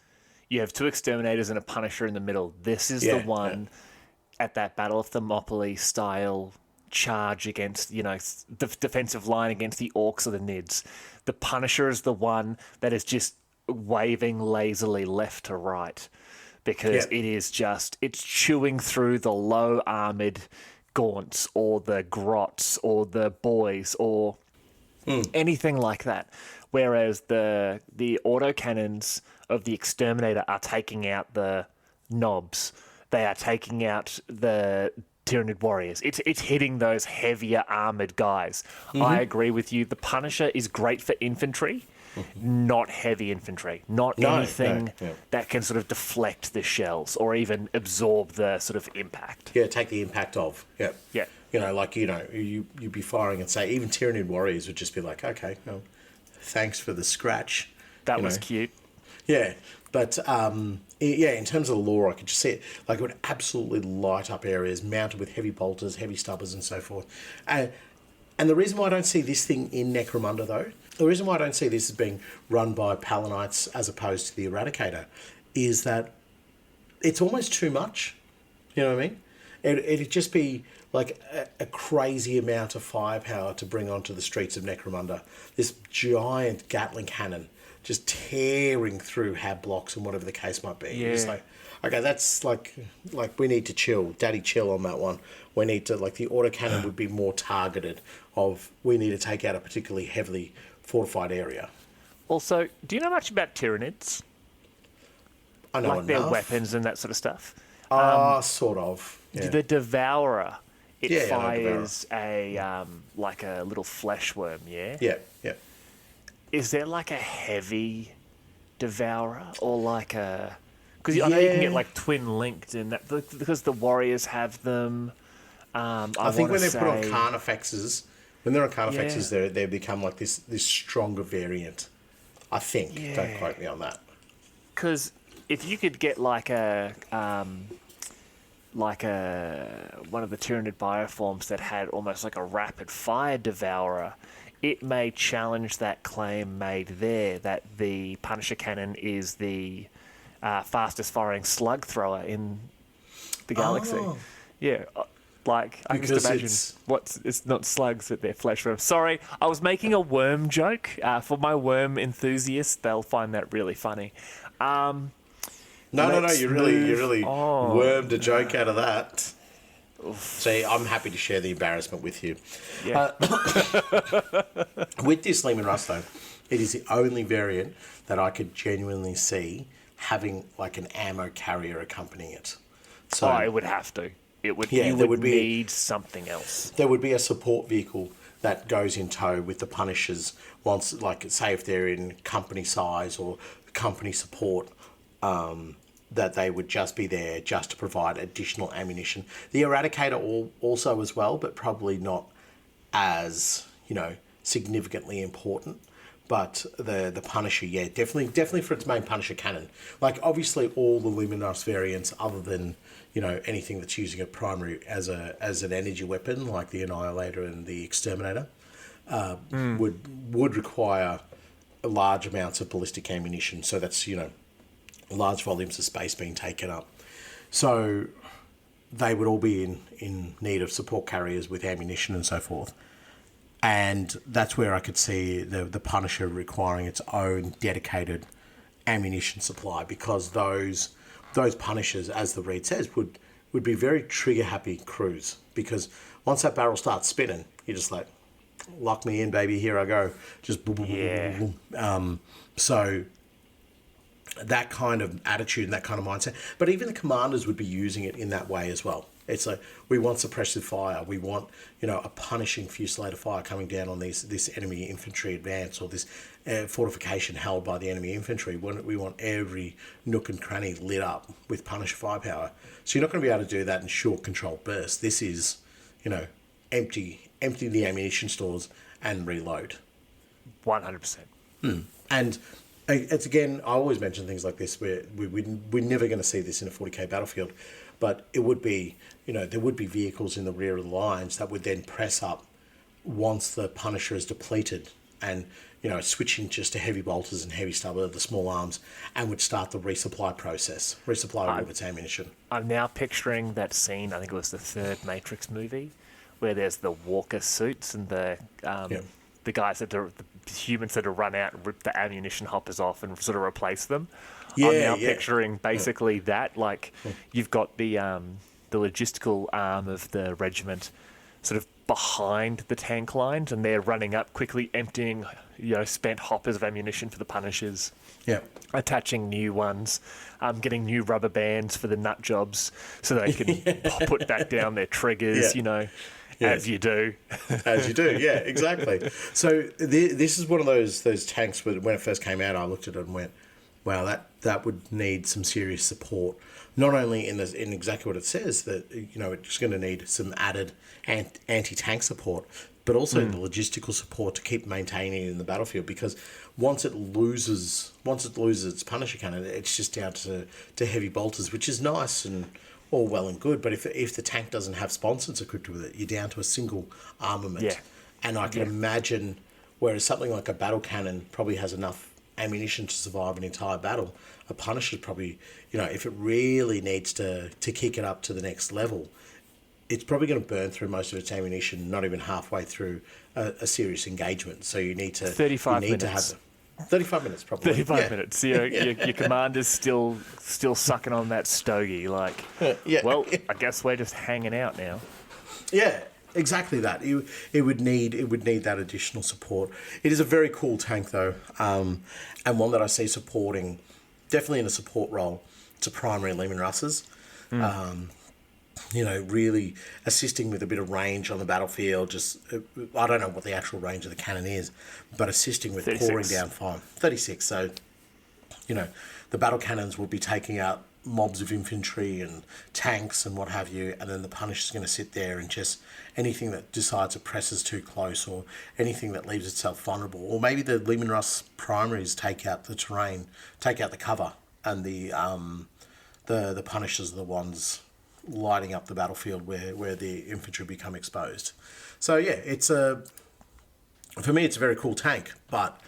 You have two exterminators and a Punisher in the middle. This is the one at that Battle of Thermopylae style charge against, the defensive line against the orcs or the Nids. The Punisher is the one that is just waving lazily left to right, because it is it's chewing through the low armored gaunts or the grots or the boys or anything like that. Whereas the autocannons of the Exterminator are taking out the knobs. They are taking out the Tyranid warriors. It's hitting those heavier armored guys. I agree with you. The Punisher is great for infantry, not heavy infantry. Not anything that can sort of deflect the shells or even absorb the sort of impact. Yeah, take the impact of. Yeah. Yeah. You'd be firing and say, even Tyranid warriors would just be like, okay, well, thanks for the scratch. That was cute. Yeah, but in terms of the lore, I could just see it. Like, it would absolutely light up areas mounted with heavy bolters, heavy stubbers, and so forth. And the reason why I don't see this thing in Necromunda, though, the reason why I don't see this as being run by Palanites as opposed to the Eradicator, is that it's almost too much. You know what I mean? It'd just be like a crazy amount of firepower to bring onto the streets of Necromunda. This giant Gatling cannon just tearing through hab blocks and whatever the case might be. Yeah. It's like, okay, that's like we need to chill. Daddy, chill on that one. We need to, the autocannon would be more targeted of, we need to take out a particularly heavily fortified area. Also, do you know much about Tyranids? I know enough. Their weapons and that sort of stuff? Sort of. Yeah. The Devourer, it fires a little flesh worm, yeah? Yeah. Is there a heavy Devourer or a... Because I know you can get twin linked in that, because the warriors have them. I think when they put on Carnifexes, they become this stronger variant. I think. Yeah. Don't quote me on that. Because if you could get one of the Tyranid bioforms that had almost like a rapid fire Devourer, it may challenge that claim made there that the Punisher cannon is the fastest firing slug thrower in the galaxy. Oh. Yeah, I can just imagine it's not slugs that they're flesh worms. Sorry, I was making a worm joke. For my worm enthusiasts, they'll find that really funny. No, you really wormed a joke out of that. See, I'm happy to share the embarrassment with you. Yeah. With this Leman Russ, though, it is the only variant that I could genuinely see having an ammo carrier accompanying it. So it would have to. It would. Yeah, you would need something else. There would be a support vehicle that goes in tow with the Punishers once, say if they're in company size or company support. That they would just be there just to provide additional ammunition. The Eradicator also as well, but probably not as, significantly important. But the Punisher, definitely for its main Punisher cannon. Obviously all the Leman Russ variants, other than, anything that's using a primary as an energy weapon, like the Annihilator and the Exterminator, would require large amounts of ballistic ammunition. So that's, large volumes of space being taken up. So they would all be in need of support carriers with ammunition and so forth. And that's where I could see the Punisher requiring its own dedicated ammunition supply, because those Punishers, as the read says, would be very trigger-happy crews, because once that barrel starts spinning, you're just like, lock me in, baby, here I go. Just boom, boom, boom, boom. So that kind of attitude and that kind of mindset. But even the commanders would be using it in that way as well. It's we want suppressive fire. We want, a punishing fusillade of fire coming down on this enemy infantry advance, or this fortification held by the enemy infantry. We want every nook and cranny lit up with Punisher firepower. So you're not going to be able to do that in short controlled bursts. This is, empty the ammunition stores and reload. 100%. And it's, again, I always mention things like this where we're never going to see this in a 40k battlefield, but it would be, there would be vehicles in the rear of the lines that would then press up once the Punisher is depleted and, switching just to heavy bolters and heavy stubber, the small arms, and would start the resupply process, resupply of its ammunition. I'm now picturing that scene, I think it was the third Matrix movie, where there's the Walker suits and the guys the humans that have run out and rip the ammunition hoppers off and sort of replace them. I'm now picturing basically that, like you've got the logistical arm of the regiment sort of behind the tank lines, and they're running up quickly, emptying spent hoppers of ammunition for the Punishers. Yeah. Attaching new ones, getting new rubber bands for the nut jobs so they can put back down their triggers, as you do. As you do, yeah, exactly. So this is one of those tanks where when it first came out, I looked at it and went, wow, that would need some serious support. Not only in exactly what it says, that it's going to need some added anti-tank support, but also the logistical support to keep maintaining it in the battlefield. Because once it loses its Punisher cannon, it's just down to heavy bolters, which is nice and all well and good. But if the tank doesn't have sponsons equipped with it, you're down to a single armament. Yeah. And I can imagine, whereas something like a battle cannon probably has enough ammunition to survive an entire battle, a Punisher probably, if it really needs to kick it up to the next level, it's probably going to burn through most of its ammunition not even halfway through a serious engagement. So you need to 35 minutes. To have 35 minutes probably. 35 minutes. Your commander's still sucking on that stogie. Like, well, I guess we're just hanging out now. Yeah. Exactly that. It would need that additional support. It is a very cool tank though, and one that I see supporting, definitely in a support role, to primary Leman Russes. Really assisting with a bit of range on the battlefield. Just I don't know what the actual range of the cannon is, but assisting with 36. pouring down fire. 36. So, the battle cannons will be taking out mobs of infantry and tanks and what have you, and then the Punisher's going to sit there and just anything that decides it presses too close, or anything that leaves itself vulnerable, or maybe the Leman Russ primaries take out the terrain, take out the cover, and the Punishers are the ones lighting up the battlefield where the infantry become exposed. So yeah, for me it's a very cool tank, but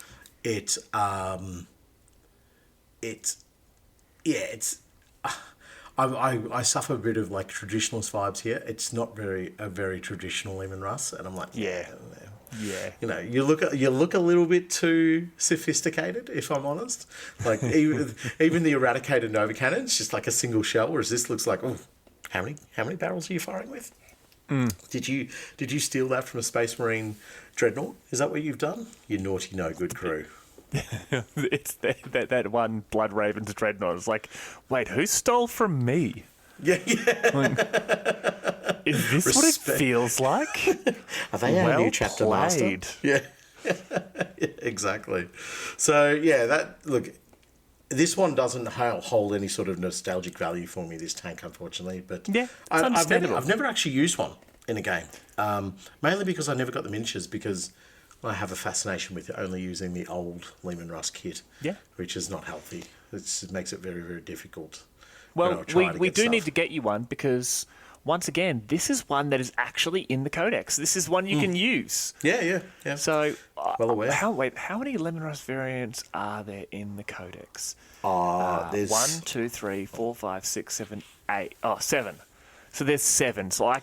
I suffer a bit of like traditionalist vibes here. It's not a very traditional Leman Russ, and I'm like, yeah. You look a little bit too sophisticated, if I'm honest. Like even the eradicated Nova cannon's just like a single shell, whereas this looks like, oh, how many barrels are you firing with? Did you steal that from a Space Marine dreadnought? Is that what you've done? You naughty no good crew. It's that one Blood Ravens dreadnought. It's like, wait, who stole from me? Yeah. Like, is this what it feels like? Are they our new chapter master? Yeah. Exactly. So yeah, this one doesn't hold any sort of nostalgic value for me, this tank, unfortunately. But yeah, it's understandable. I've never actually used one in a game, mainly because I never got the miniatures, because I have a fascination with only using the old Leman Russ kit, which is not healthy. It makes it very, very difficult. Well, we do need to get you one, because once again, this is one that is actually in the Codex. This is one you can use. Yeah. So, well aware. How many Leman Russ variants are there in the Codex? There's 1, 2, 3, 4, 5, 6, 7, 8. Oh, 7. So there's 7. So I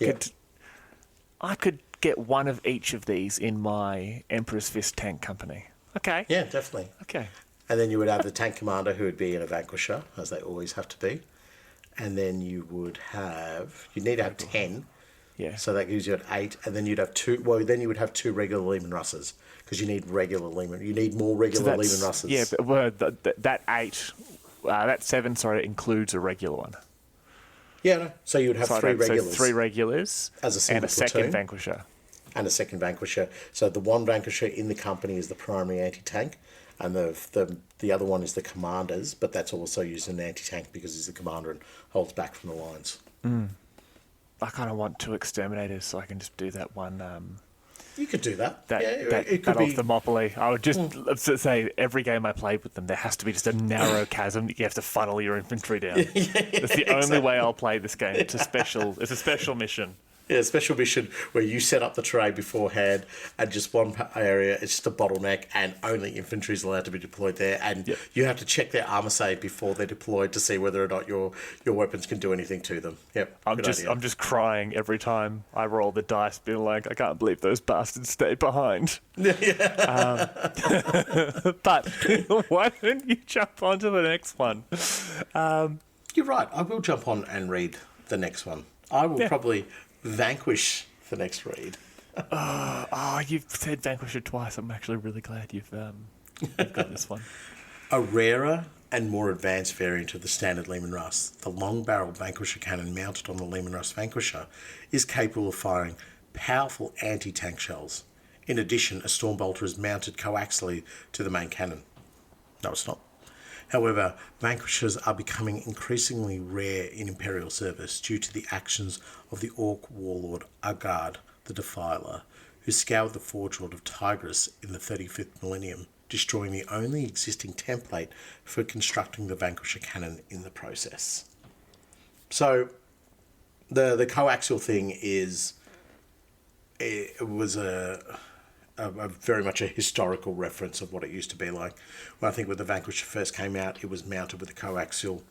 could get one of each of these in my Emperor's Fist tank company. Okay. Yeah, definitely. Okay. And then you would have the tank commander, who would be in a Vanquisher, as they always have to be. And then you'd need to have 10. Yeah. So that gives you 8. And then you'd have 2. Well, then you would have 2 regular Leman Russes, because you need more regular Leman Russes. Yeah, but that 8, that 7, includes a regular one. Yeah, no. So you would have 3 regulars. So 3 regulars as a single and a platoon. second Vanquisher. And a second Vanquisher. So the one Vanquisher in the company is the primary anti-tank, and the other one is the commander's, but that's also used in an anti-tank because he's the commander and holds back from the lines. I kind of want 2 exterminators so I can just do that one You could do that. That old Thermopylae. I would just say every game I played with them, there has to be just a narrow chasm that you have to funnel your infantry down. That's the only way I'll play this game. It's a special mission. Yeah, a special mission where you set up the terrain beforehand and just one area, it's just a bottleneck and only infantry is allowed to be deployed there. And you have to check their armor save before they're deployed to see whether or not your weapons can do anything to them. Yep. I'm just crying every time I roll the dice, being like, I can't believe those bastards stayed behind. But why don't you jump on to the next one? You're right. I will jump on and read the next one. I will probably vanquish the next read. You've said Vanquisher twice. I'm actually really glad you've got this one. A rarer and more advanced variant of the standard Leman Russ, the long-barreled Vanquisher cannon mounted on the Leman Russ Vanquisher is capable of firing powerful anti-tank shells. In addition, a Stormbolter is mounted coaxially to the main cannon. No, it's not. However, Vanquishers are becoming increasingly rare in Imperial service due to the actions of the Orc warlord Agard the Defiler, who scoured the Forge World of Tigris in the 35th millennium, destroying the only existing template for constructing the Vanquisher cannon in the process. So, the coaxial thing was a very much a historical reference of what it used to be like. Well, I think when the Vanquisher first came out, it was mounted with a coaxial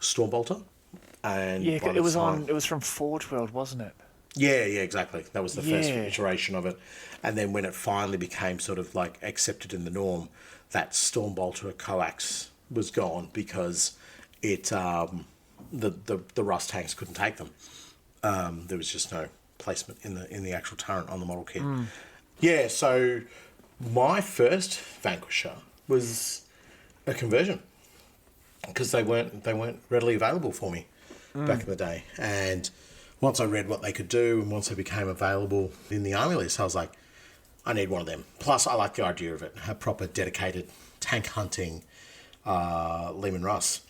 Stormbolter. And it was from Forge World, wasn't it? Yeah, exactly. That was the first iteration of it. And then when it finally became sort of like accepted in the norm, that Stormbolter coax was gone because it the Rust tanks couldn't take them. There was just no placement in the actual turret on the model kit. Yeah, so my first Vanquisher was a conversion because they weren't readily available for me back in the day. And once I read what they could do and once they became available in the army list, I was like, I need one of them. Plus, I like the idea of it, a proper dedicated tank hunting Leman Russ.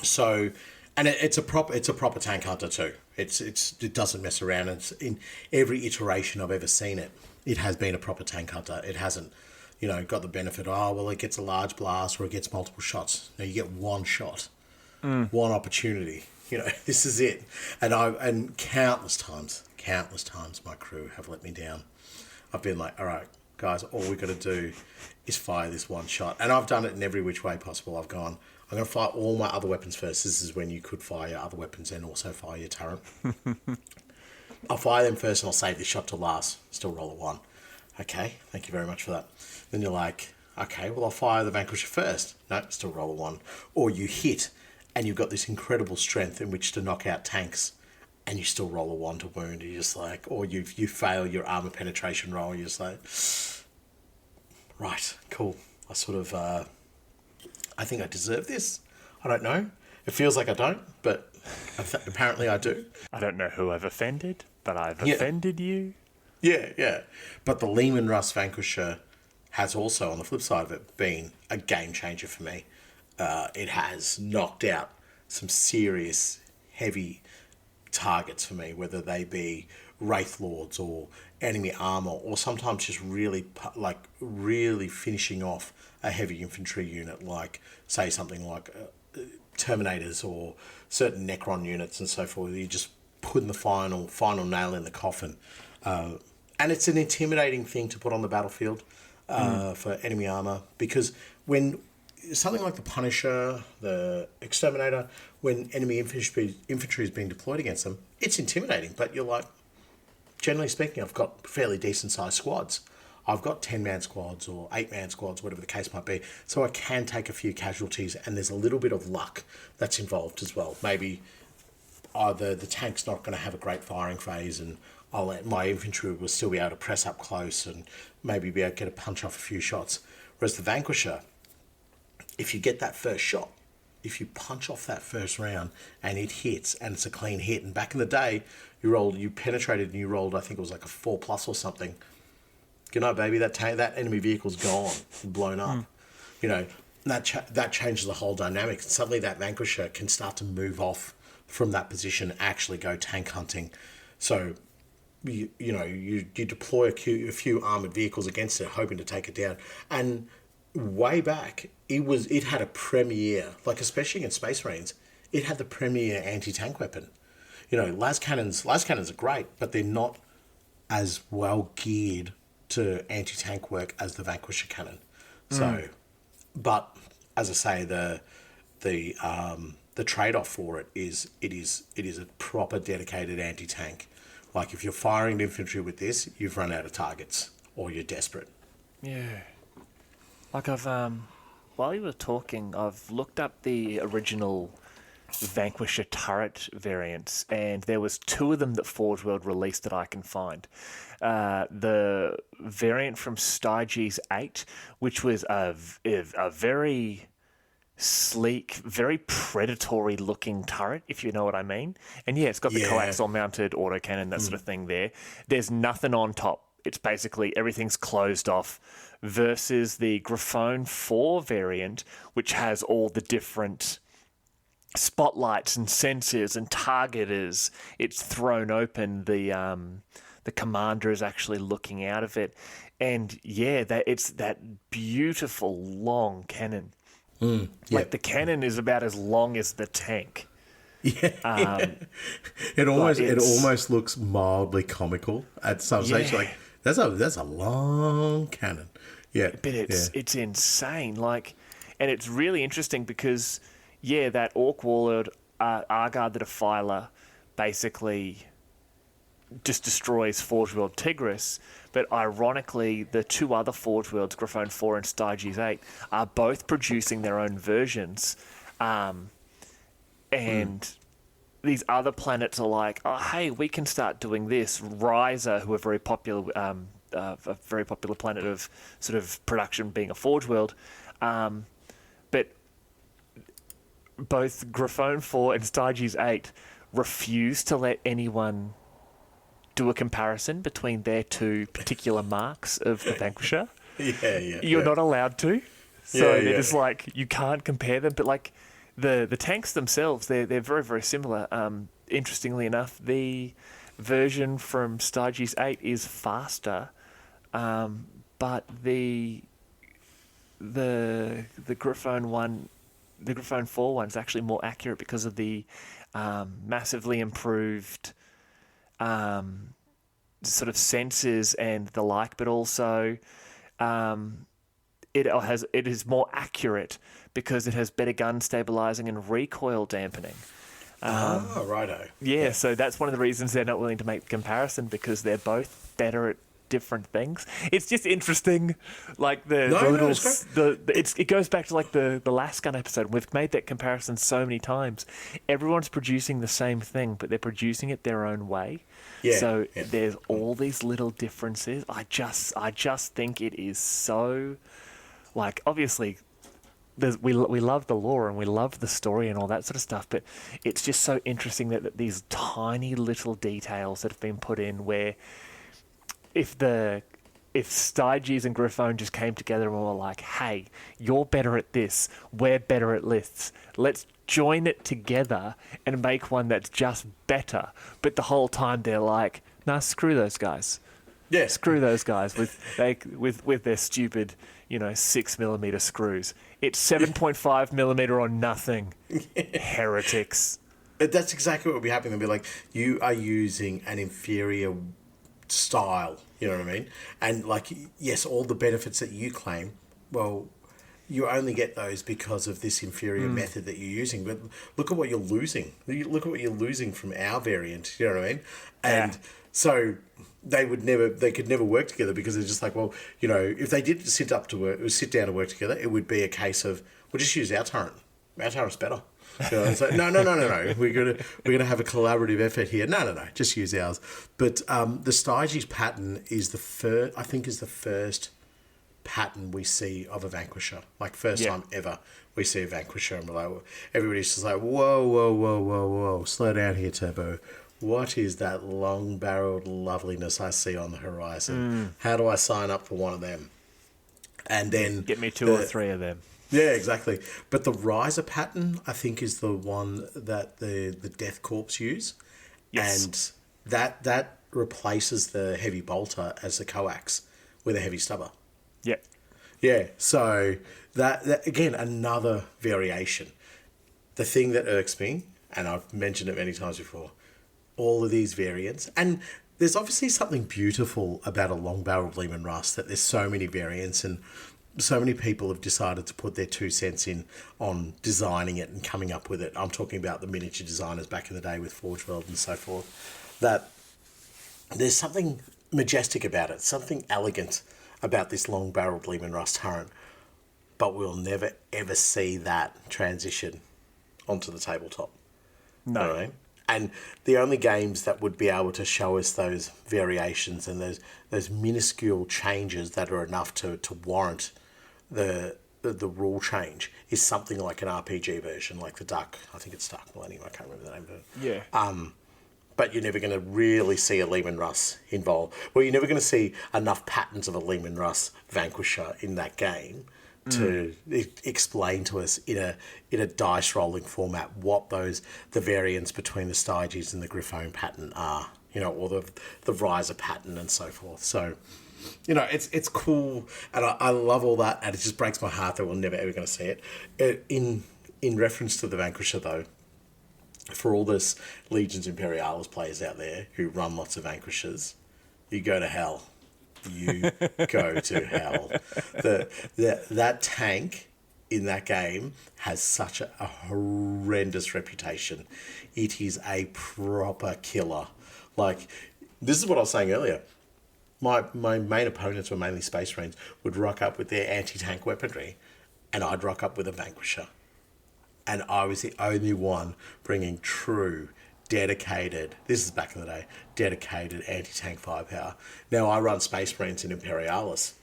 So, and it's a proper tank hunter too. It doesn't mess around. It's in every iteration I've ever seen it. It has been a proper tank hunter. It hasn't, got the benefit, it gets a large blast or it gets multiple shots. No, you get one shot, one opportunity. This is it. And countless times my crew have let me down. I've been like, all right, guys, all we got to do is fire this one shot. And I've done it in every which way possible. I've gone, I'm going to fire all my other weapons first. This is when you could fire your other weapons and also fire your turret. I'll fire them first and I'll save this shot to last. Still roll a 1. Okay, thank you very much for that. Then you're like, okay, well, I'll fire the Vanquisher first. No, still roll a 1. Or you hit and you've got this incredible strength in which to knock out tanks and you still roll a 1 to wound. You're just like, or you fail your armor penetration roll. You're just like, right, cool. I sort of, I think I deserve this. I don't know. It feels like I don't, but apparently I do. I don't know who I've offended, but I've offended you. Yeah. But the Leman Russ Vanquisher has also, on the flip side of it, been a game changer for me. It has knocked out some serious, heavy targets for me, whether they be Wraith Lords or enemy armor, or sometimes just really finishing off a heavy infantry unit, like, say, something like Terminators or certain Necron units and so forth. You just putting the final nail in the coffin. And it's an intimidating thing to put on the battlefield for enemy armor, because when something like the Punisher, the Exterminator, when enemy infantry is being deployed against them, it's intimidating. But you're like, generally speaking, I've got fairly decent sized squads. I've got 10-man squads or 8-man squads, whatever the case might be. So I can take a few casualties, and there's a little bit of luck that's involved as well. Maybe either the tank's not going to have a great firing phase, and my infantry will still be able to press up close and maybe be able to get a punch off a few shots. Whereas the Vanquisher, if you get that first shot, if you punch off that first round and it hits and it's a clean hit, and back in the day, you penetrated and you rolled, I think it was like a 4+ or something. Good night, baby. That enemy vehicle's gone, blown up. That changes the whole dynamic. Suddenly that Vanquisher can start to move off from that position, actually go tank hunting. So you deploy a few armored vehicles against it, hoping to take it down. And way back, it had a premier, like especially in Space Marines, it had the premier anti-tank weapon. Las cannons are great, but they're not as well geared to anti-tank work as the Vanquisher cannon. So, but as I say, the trade-off for it is a proper dedicated anti-tank. Like if you're firing infantry with this, you've run out of targets or you're desperate. Yeah. Like while you were talking, I've looked up the original Vanquisher turret variants, and there was 2 of them that Forge World released that I can find. The variant from Styges 8, which was a very sleek, very predatory looking turret, if you know what I mean. And yeah, it's got the coaxial mounted autocannon, that sort of thing there. There's nothing on top. It's basically everything's closed off, versus the Graphone 4 variant, which has all the different spotlights and sensors and targeters. It's thrown open. The commander is actually looking out of it. And yeah, it's that beautiful long cannon. Like the cannon is about as long as the tank. Yeah, it almost looks mildly comical at some stage. Like that's a long cannon. Yeah, but it's insane. Like, and it's really interesting because that Orc Warlord Argard the Defiler basically just destroys Forge World Tigris, but ironically, the 2 other Forge Worlds, Graphone 4 and Styges 8, are both producing their own versions. And these other planets are like, oh, hey, we can start doing this. Riser, who are very popular, a very popular planet of sort of production being a Forge World, but both Graphone 4 and Styges 8 refuse to let anyone do a comparison between their 2 particular marks of the Vanquisher. You're not allowed to. So they're just like, you can't compare them. But like the tanks themselves, they're very, very similar. Interestingly enough, the version from Styges 8 is faster, but the Graphone 1, the Graphone 4 one is actually more accurate because of the massively improved sort of sensors and the like, but also it is more accurate because it has better gun stabilizing and recoil dampening. Righto. Yeah, so that's one of the reasons they're not willing to make the comparison, because they're both better at different things. It's just interesting, like it goes back to like the last gun episode. We've made that comparison so many times. Everyone's producing the same thing, but they're producing it their own way. There's all these little differences. I just think it is so, like, obviously we love the lore and we love the story and all that sort of stuff, but it's just so interesting that these tiny little details that have been put in, where if Styges and Graphone just came together and were like, hey, you're better at this, we're better at lists, let's join it together and make one that's just better. But the whole time they're like, nah, screw those guys. Yeah. Screw those guys with their stupid, 6mm screws. It's 7.5mm or nothing. Heretics. That's exactly what would be happening. They'll be like, you are using an inferior style, you know what I mean? And like, yes, all the benefits that you claim, well, you only get those because of this inferior method that you're using. But look at what you're losing. Look at what you're losing from our variant, you know what I mean? And so they could never work together, because they're just like, well, if they did sit down to work together, it would be a case of, we'll just use our turret. Our turret's better. So no. We're gonna have a collaborative effort here. No. Just use ours. But the Styges pattern is the first pattern we see of a Vanquisher. Like, first time ever we see a Vanquisher, and we're like, everybody's just like, whoa, slow down here, Turbo. What is that long-barreled loveliness I see on the horizon? How do I sign up for one of them? And then get me 2 or 3 of them. Yeah, exactly. But the riser pattern, I think, is the one that the Death Corps use. Yes. And that replaces the heavy bolter as the coax with a heavy stubber. Yeah. Yeah, so that again, another variation. The thing that irks me, and I've mentioned it many times before, all of these variants, and there's obviously something beautiful about a long-barreled Leman Russ, that there's so many variants and so many people have decided to put their 2 cents in on designing it and coming up with it. I'm talking about the miniature designers back in the day with Forge World and so forth, that there's something majestic about it, something elegant about this long-barreled Leman Russ turret, but we'll never ever see that transition onto the tabletop. No. Right? And the only games that would be able to show us those variations and those minuscule changes that are enough to warrant the rule change is something like an RPG version, like the Dark, I think it's Dark Millennium, I can't remember the name of it. Yeah. But you're never going to really see a Leman Russ involved. Well, you're never going to see enough patterns of a Leman Russ Vanquisher in that game to explain to us in a dice rolling format what the variants between the Styges and the Griffon pattern are, or the Riser pattern and so forth. So, it's cool, and I love all that, and it just breaks my heart that we're never ever going to see it. In reference to the Vanquisher, though, for all this Legions Imperialis players out there who run lots of Vanquishers, you go to hell. You go to hell. That tank in that game has such a horrendous reputation. It is a proper killer. Like, this is what I was saying earlier. My main opponents were mainly Space Marines, would rock up with their anti-tank weaponry, and I'd rock up with a Vanquisher. And I was the only one bringing true, dedicated, this is back in the day, dedicated anti-tank firepower. Now I run Space Marines in Imperialis.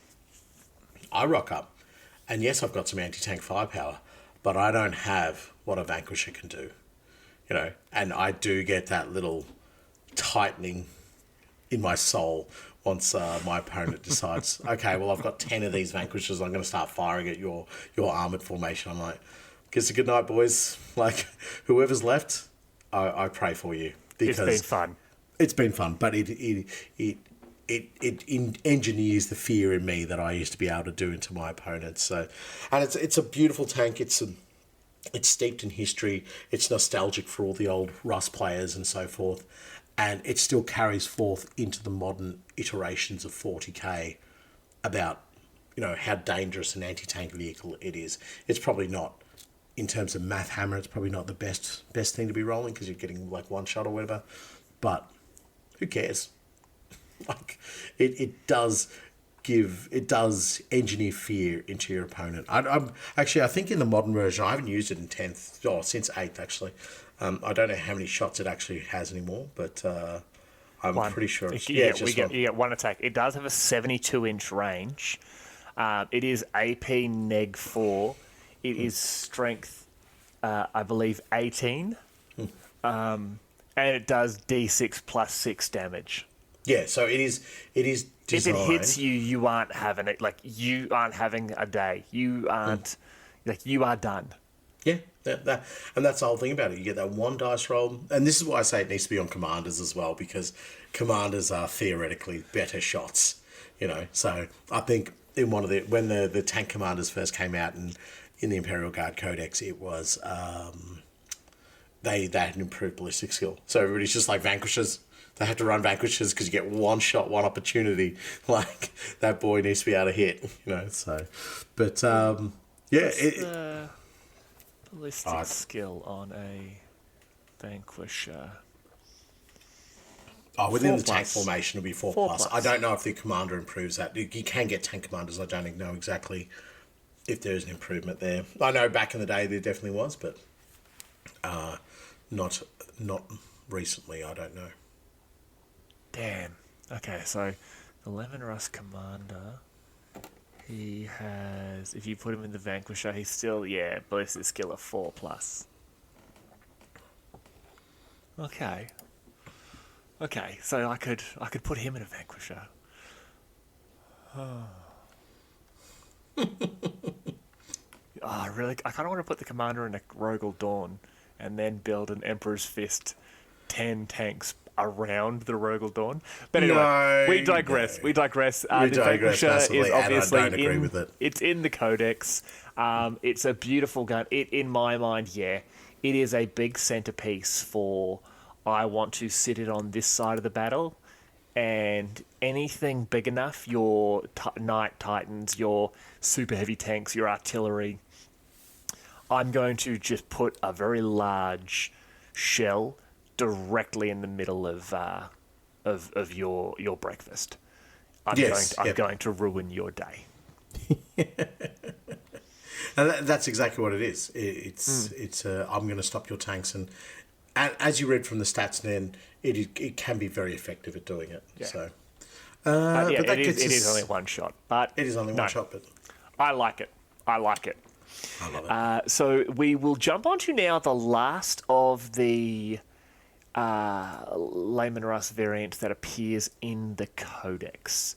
I rock up, and yes, I've got some anti-tank firepower, but I don't have what a Vanquisher can do. And I do get that little tightening in my soul once my opponent decides, okay, well, I've got 10 of these Vanquishers, I'm going to start firing at your armoured formation. I'm like, guess a good night, boys. Like, whoever's left, I pray for you. Because it's been fun. It's been fun, but it engineers the fear in me that I used to be able to do into my opponents. So, and it's a beautiful tank. It's steeped in history. It's nostalgic for all the old Russ players and so forth, and it still carries forth into the modern iterations of 40k about how dangerous an anti-tank vehicle it is. It's probably not. In terms of math hammer, it's probably not the best thing to be rolling because you're getting like one shot or whatever. But who cares? Like it does engineer fear into your opponent. I think in the modern version, I haven't used it in 10th or since 8th actually. I don't know how many shots it actually has anymore, but I'm pretty sure. You get one attack. It does have a 72-inch range. It is AP Neg 4. It is strength, I believe, 18. And it does D6 plus 6 damage. Yeah, so it is designed. If it hits you, you aren't having it. Like, you aren't having a day. You aren't... Like, you are done. Yeah, and that's the whole thing about it. You get that one dice roll. And this is why I say it needs to be on commanders as well, because commanders are theoretically better shots, So I think in when the tank commanders first came out and in the Imperial Guard Codex, it was they had an improved ballistic skill. So everybody's just like Vanquishers. They have to run Vanquishers because you get one shot, one opportunity. Like, that boy needs to be able to hit, So, but yeah, ballistic skill on a Vanquisher. Within the tank formation, it'll be 4 plus. I don't know if the commander improves that. You can get tank commanders. I don't know exactly if there's an improvement there. I know back in the day there definitely was, but not recently. I don't know. Damn. Okay, so the Leman Russ commander, he has, if you put him in the Vanquisher, he's still, ballistic skill of 4 plus. Okay, so I could put him in a Vanquisher. I kind of want to put the commander in a Rogel Dawn and then build an Emperor's Fist 10 tanks around the Rogel Dawn. But anyway, we digress. No. We digress. We the digress Vanquisher massively, is obviously and I don't agree with it. It's in the Codex. It's a beautiful gun. In my mind, it is a big centerpiece for I want to sit it on this side of the battle, and anything big enough, your Knight Titans, your super heavy tanks, your artillery, I'm going to just put a very large shell directly in the middle of your breakfast. I'm going to ruin your day. And that's exactly what it is. It's I'm going to stop your tanks, and as you read from the stats, then it can be very effective at doing it. Yeah. So, but it is only one shot. But it is only one shot. But I like it. I love it. So we will jump on to now the last of the Leman Russ variant that appears in the Codex.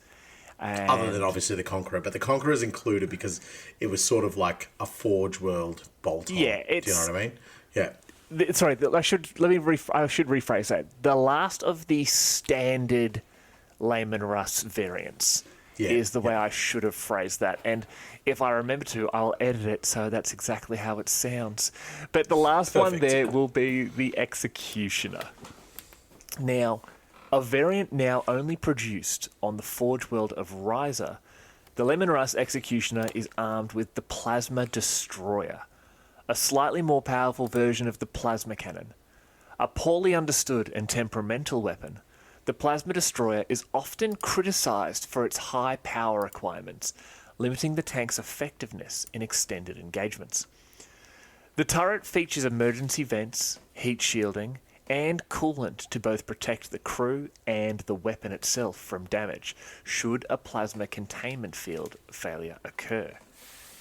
Other than obviously the Conqueror, but the Conqueror is included because it was sort of like a Forge World bolt-on. Yeah, do you know what I mean? Yeah. Sorry, I should rephrase that. The last of the standard Leman Russ variants is the way I should have phrased that. And if I remember to, I'll edit it so that's exactly how it sounds. But the last one there will be the Executioner. Now, a variant now only produced on the Forge World of Riser, the Leman Russ Executioner is armed with the Plasma Destroyer, a slightly more powerful version of the Plasma Cannon. A poorly understood and temperamental weapon, the Plasma Destroyer is often criticised for its high power requirements, limiting the tank's effectiveness in extended engagements. The turret features emergency vents, heat shielding, and coolant to both protect the crew and the weapon itself from damage, should a plasma containment field failure occur.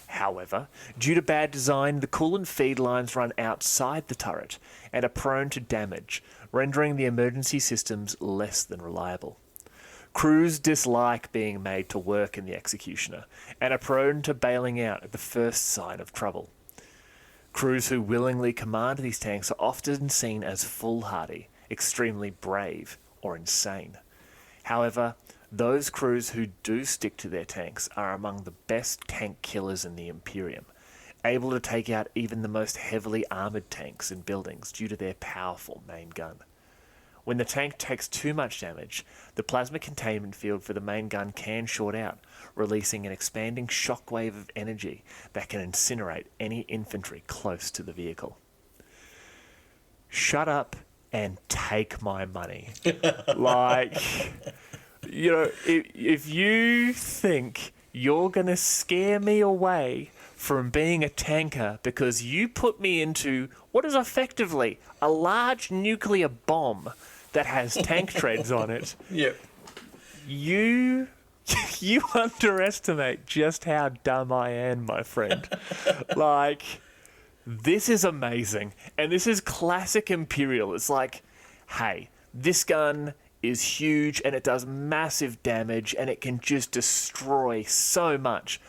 However, due to bad design, the coolant feed lines run outside the turret and are prone to damage, rendering the emergency systems less than reliable. Crews dislike being made to work in the Executioner and are prone to bailing out at the first sign of trouble. Crews who willingly command these tanks are often seen as foolhardy, extremely brave, or insane. However, those crews who do stick to their tanks are among the best tank killers in the Imperium, able to take out even the most heavily armoured tanks and buildings due to their powerful main gun. When the tank takes too much damage, the plasma containment field for the main gun can short out, releasing an expanding shockwave of energy that can incinerate any infantry close to the vehicle. Shut up and take my money. If you think you're going to scare me away from being a tanker because you put me into what is effectively a large nuclear bomb that has tank treads on it. Yep. You underestimate just how dumb I am, my friend. This is amazing. And this is classic Imperial. It's like, hey, this gun is huge and it does massive damage and it can just destroy so much,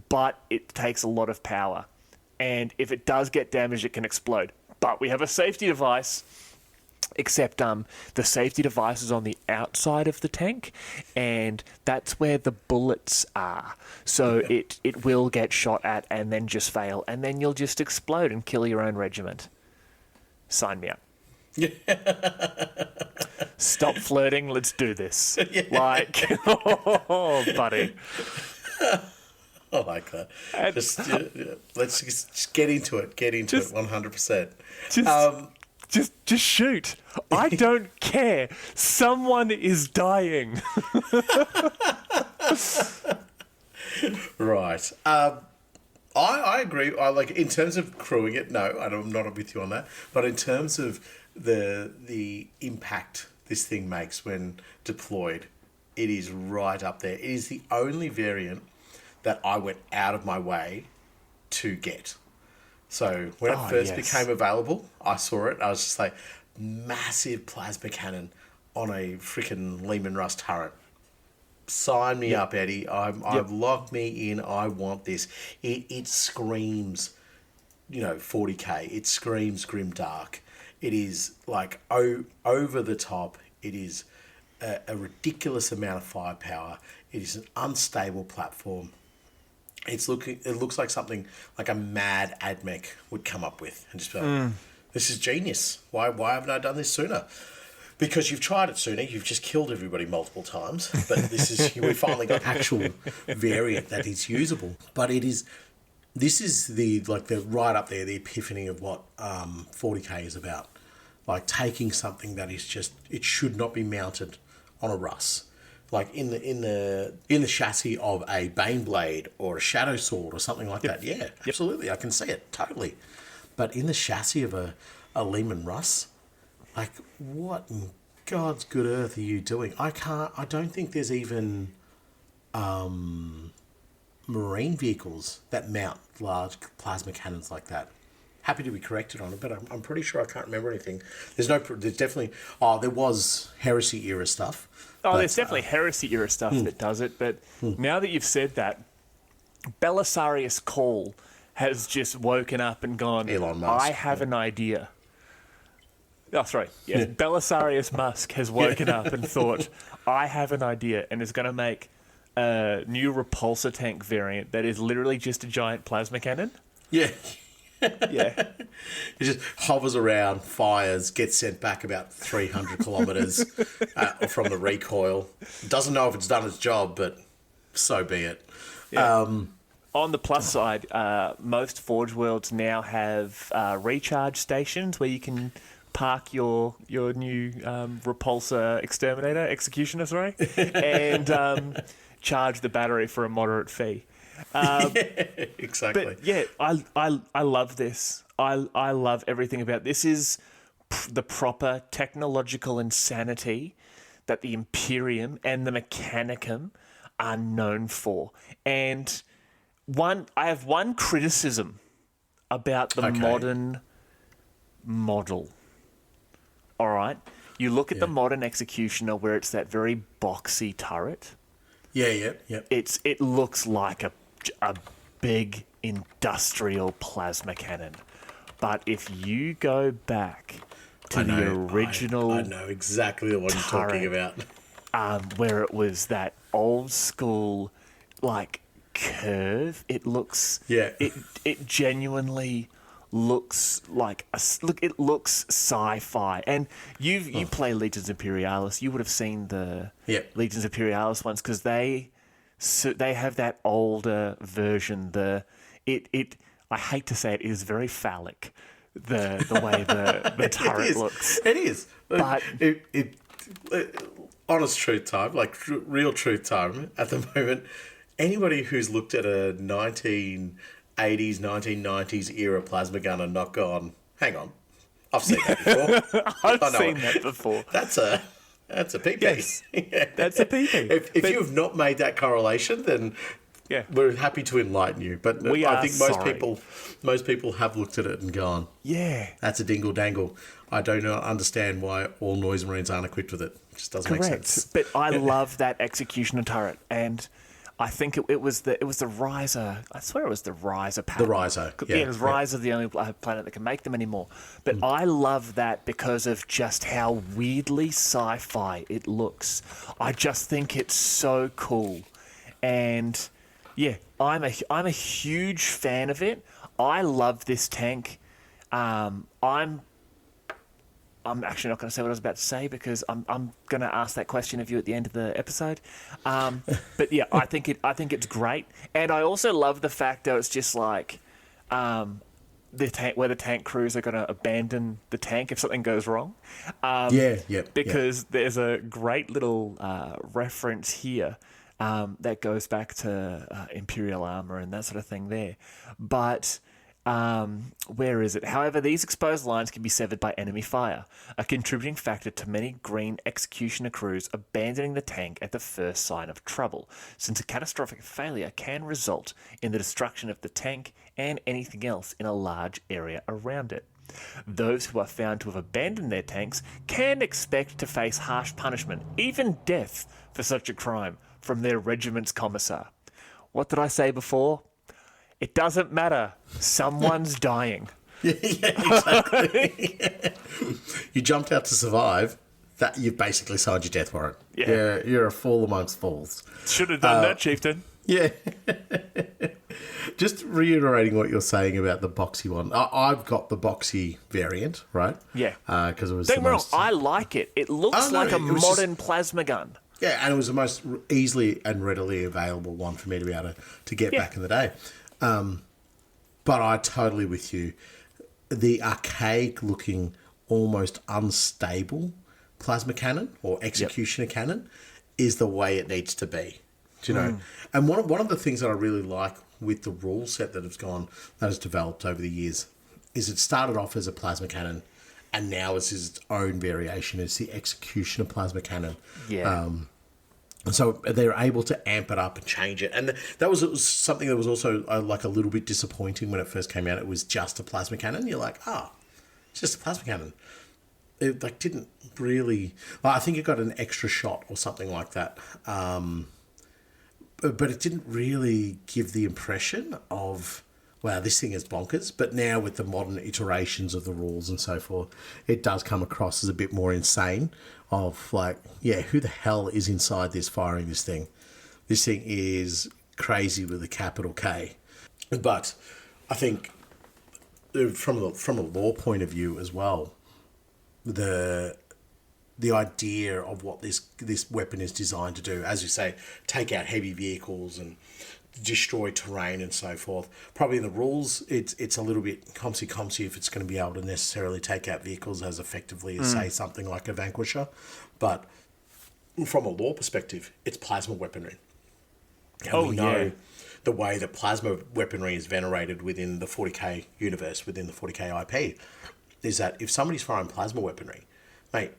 but it takes a lot of power. And if it does get damaged, it can explode. But we have a safety device. Except the safety device is on the outside of the tank, and that's where the bullets are. So it will get shot at and then just fail, and then you'll just explode and kill your own regiment. Sign me up. Stop flirting, let's do this. Oh, buddy. I like that. Let's just get into it. Get into it 100%. Just shoot. I don't care. Someone is dying. Right. I agree. In terms of crewing it, no, I'm not with you on that. But in terms of the impact this thing makes when deployed, it is right up there. It is the only variant that I went out of my way to get. So when it first became available, I saw it. I was just like, massive plasma cannon on a freaking Leman Russ turret. Sign me up, Eddie. I've locked me in. I want this. It screams, 40k. It screams grimdark. It is like over the top. It is a ridiculous amount of firepower. It is an unstable platform. It looks like something like a mad AdMech would come up with and just be like, this is genius. Why haven't I done this sooner? Because you've tried it sooner. You've just killed everybody multiple times. But we finally got actual variant that is usable. But this is the right up there, the epiphany of what 40k is about. Like taking something that is just, it should not be mounted on a Russ. Like in the chassis of a Baneblade or a Shadow Sword or something like that. Yeah, absolutely. I can see it, totally. But in the chassis of a Leman Russ, like, what in God's good earth are you doing? I don't think there's even marine vehicles that mount large plasma cannons like that. Happy to be corrected on it, but I'm pretty sure I can't remember anything. There's definitely, there was Heresy era stuff. Oh, there's definitely Heresy era stuff that does it, but now that you've said that, Belisarius Call has just woken up and gone, Elon Musk, I have an idea. Oh, sorry. Yes, Belisarius Musk has woken up and thought, I have an idea, and is going to make a new repulsor tank variant that is literally just a giant plasma cannon. Yeah. Yeah. It just hovers around, fires, gets sent back about 300 kilometres from the recoil. Doesn't know if it's done its job, but so be it. Yeah. On the plus side, most Forge Worlds now have recharge stations where you can park your new repulsor executioner, and charge the battery for a moderate fee. Exactly. But yeah, I love this. I love everything about this. Is the proper technological insanity that the Imperium and the Mechanicum are known for. And I have one criticism about the modern model. All right, you look at the modern Executioner where it's that very boxy turret. Yeah. It looks like a big industrial plasma cannon. But if you go back to the original, I know exactly what you're talking about. Where it was that old school like curve, it looks it genuinely looks like it looks sci-fi. And you play Legions Imperialis, you would have seen the Legions Imperialis ones, because they have that older version. I hate to say it is very phallic, the way the turret looks. It is, but it honest truth time, like real truth time at the moment. Anybody who's looked at a 1980s, 1990s era plasma gun and not gone, hang on, I've seen that before. I've seen that before. That's a PP. Yes, that's a PP. If you have not made that correlation, then we're happy to enlighten you. But I think most people have looked at it and gone, that's a dingle dangle. I do not understand why all Noise Marines aren't equipped with it. It just doesn't make sense. But I love that Executioner turret, and I think it was the Riser. I swear it was the Riser pattern. The Riser, because Riser the only planet that can make them anymore. But I love that because of just how weirdly sci-fi it looks. I just think it's so cool, and I'm a huge fan of it. I love this tank. I'm actually not going to say what I was about to say because I'm going to ask that question of you at the end of the episode. But yeah, I think it's great, and I also love the fact that it's just like the tank crews are going to abandon the tank if something goes wrong. Because there's a great little reference here that goes back to Imperial armor and that sort of thing there, but. Where is it? However, these exposed lines can be severed by enemy fire, a contributing factor to many green Executioner crews abandoning the tank at the first sign of trouble, since a catastrophic failure can result in the destruction of the tank and anything else in a large area around it. Those who are found to have abandoned their tanks can expect to face harsh punishment, even death, for such a crime from their regiment's commissar. What did I say before? It doesn't matter. Someone's dying. Exactly. You jumped out to survive. that you've basically signed your death warrant. Yeah. You're a fool amongst fools. Should have done that, chieftain. Yeah. Just reiterating what you're saying about the boxy one. I've got the boxy variant, right? Yeah. Because it was Don't get me wrong, I like it. It looks like a modern plasma gun. Yeah, and it was the most easily and readily available one for me to be able to get back in the day. But I totally with you. The archaic-looking, almost unstable plasma cannon or executioner cannon is the way it needs to be. Do you know? And one of the things that I really like with the rule set that has developed over the years is it started off as a plasma cannon, and now it's its own variation. It's the executioner plasma cannon. Yeah. And so they're able to amp it up and change it. And that was something that was also like a little bit disappointing when it first came out. It was just a plasma cannon. You're like, it's just a plasma cannon. It like didn't really... I think it got an extra shot or something like that. But it didn't really give the impression of, wow, this thing is bonkers. But now with the modern iterations of the rules and so forth, it does come across as a bit more insane of like, yeah, who the hell is inside this firing this thing? This thing is crazy with a capital K. But I think from a law point of view as well, the idea of what this weapon is designed to do, as you say, take out heavy vehicles and destroy terrain and so forth. Probably in the rules, it's a little bit comsy if it's going to be able to necessarily take out vehicles as effectively as, say, something like a Vanquisher. But from a law perspective, it's plasma weaponry. And we know the way that plasma weaponry is venerated within the 40k universe, within the 40k IP, is that if somebody's firing plasma weaponry, mate,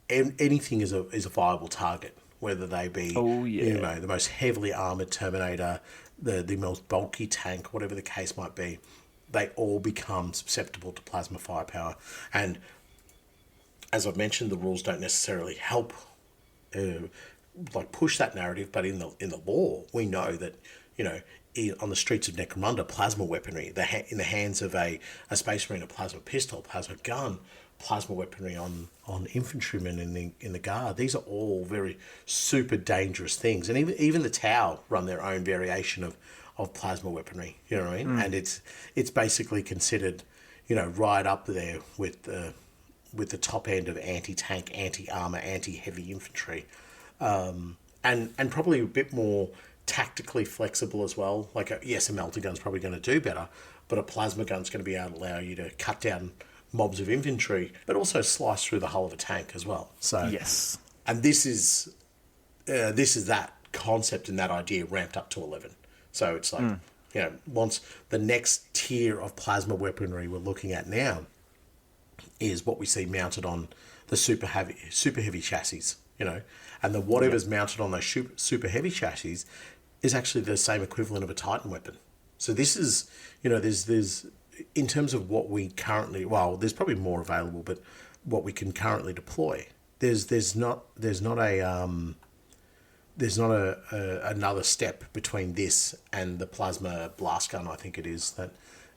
anything is a viable target, whether they be the most heavily armored Terminator, the most bulky tank, whatever the case might be, they all become susceptible to plasma firepower. And as I've mentioned, the rules don't necessarily help push that narrative, but in the law, we know that, on the streets of Necromunda, plasma weaponry, in the hands of a Space Marine, a plasma pistol, plasma gun, plasma weaponry on infantrymen in the guard. These are all very super dangerous things, and even the Tau run their own variation of plasma weaponry. You know what I mean? And it's basically considered, right up there with the top end of anti-tank, anti-armor, anti-heavy infantry, and probably a bit more tactically flexible as well. Like a melter gun's probably going to do better, but a plasma gun's going to be able to allow you to cut down mobs of infantry, but also slice through the hull of a tank as well. So yes, and this is that concept and that idea ramped up to 11. So it's like once the next tier of plasma weaponry we're looking at now is what we see mounted on the super heavy chassis, and the whatever's mounted on those super heavy chassis is actually the same equivalent of a Titan weapon. So this is there's in terms of what we currently, there's probably more available, but what we can currently deploy, there's not another step between this and the plasma blast gun, I think it is, that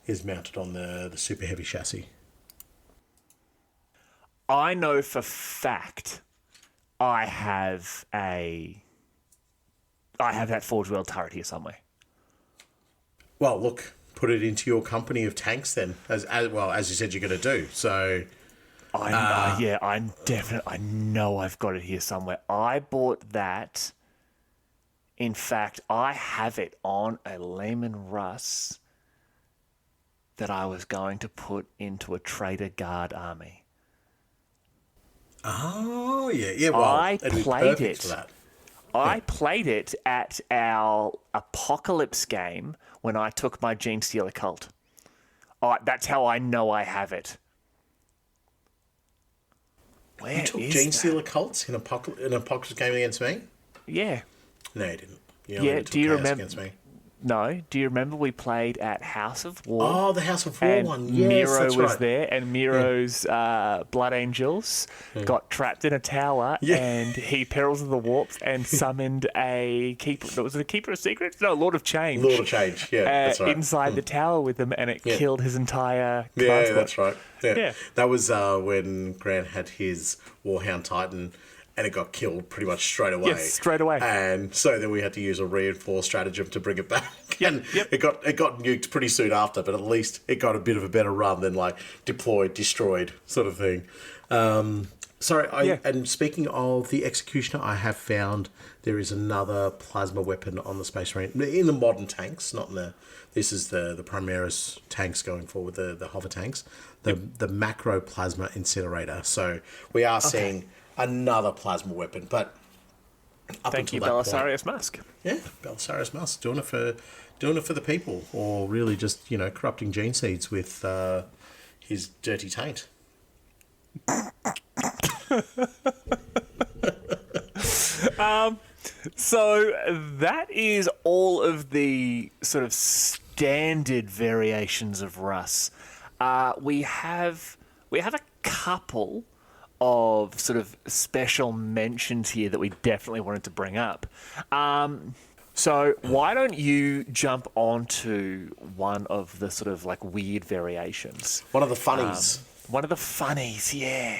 is mounted on the super heavy chassis. I know for fact I have that Forge World turret here somewhere. Well, look, put it into your company of tanks then, as you said you're going to do. So, I know I've got it here somewhere. I bought that. In fact, I have it on a Leman Russ that I was going to put into a Trader Guard army. Oh, yeah. Well, I played it. For that. I played it at our Apocalypse game when I took my Gene Stealer cult. That's how I know I have it. Where you took Gene Stealer cults in Apocalypse game against me? Yeah. No, you didn't. You do you remember? Against me. No. Do you remember we played at House of War? Oh, the House of War one. Yes, Miro that's was right. there, and Miro's Blood Angels got trapped in a tower, and he perils of the warps and summoned a keeper. Was it a keeper of secrets? No, Lord of Change. Lord of Change. Yeah, that's right. Inside the tower with them, and it killed his entire. Yeah, that's right. Yeah. That was when Grant had his Warhound Titan. And it got killed pretty much straight away. Yes, straight away. And so then we had to use a reinforced stratagem to bring it back. And it got nuked pretty soon after, but at least it got a bit of a better run than like deployed, destroyed sort of thing. And speaking of the Executioner, I have found there is another plasma weapon on the Space Marine in the modern tanks, not in the. This is the Primaris tanks going forward, the hover tanks, the macro plasma incinerator. So we are seeing another plasma weapon, but thank you, Belisarius Musk. Yeah, Belisarius Musk doing it for the people, or really just corrupting gene seeds with his dirty taint. So that is all of the sort of standard variations of Russ. We have a couple of sort of special mentions here that we definitely wanted to bring up. So why don't you jump onto one of the sort of like weird variations? One of the funnies. One of the funnies, yeah.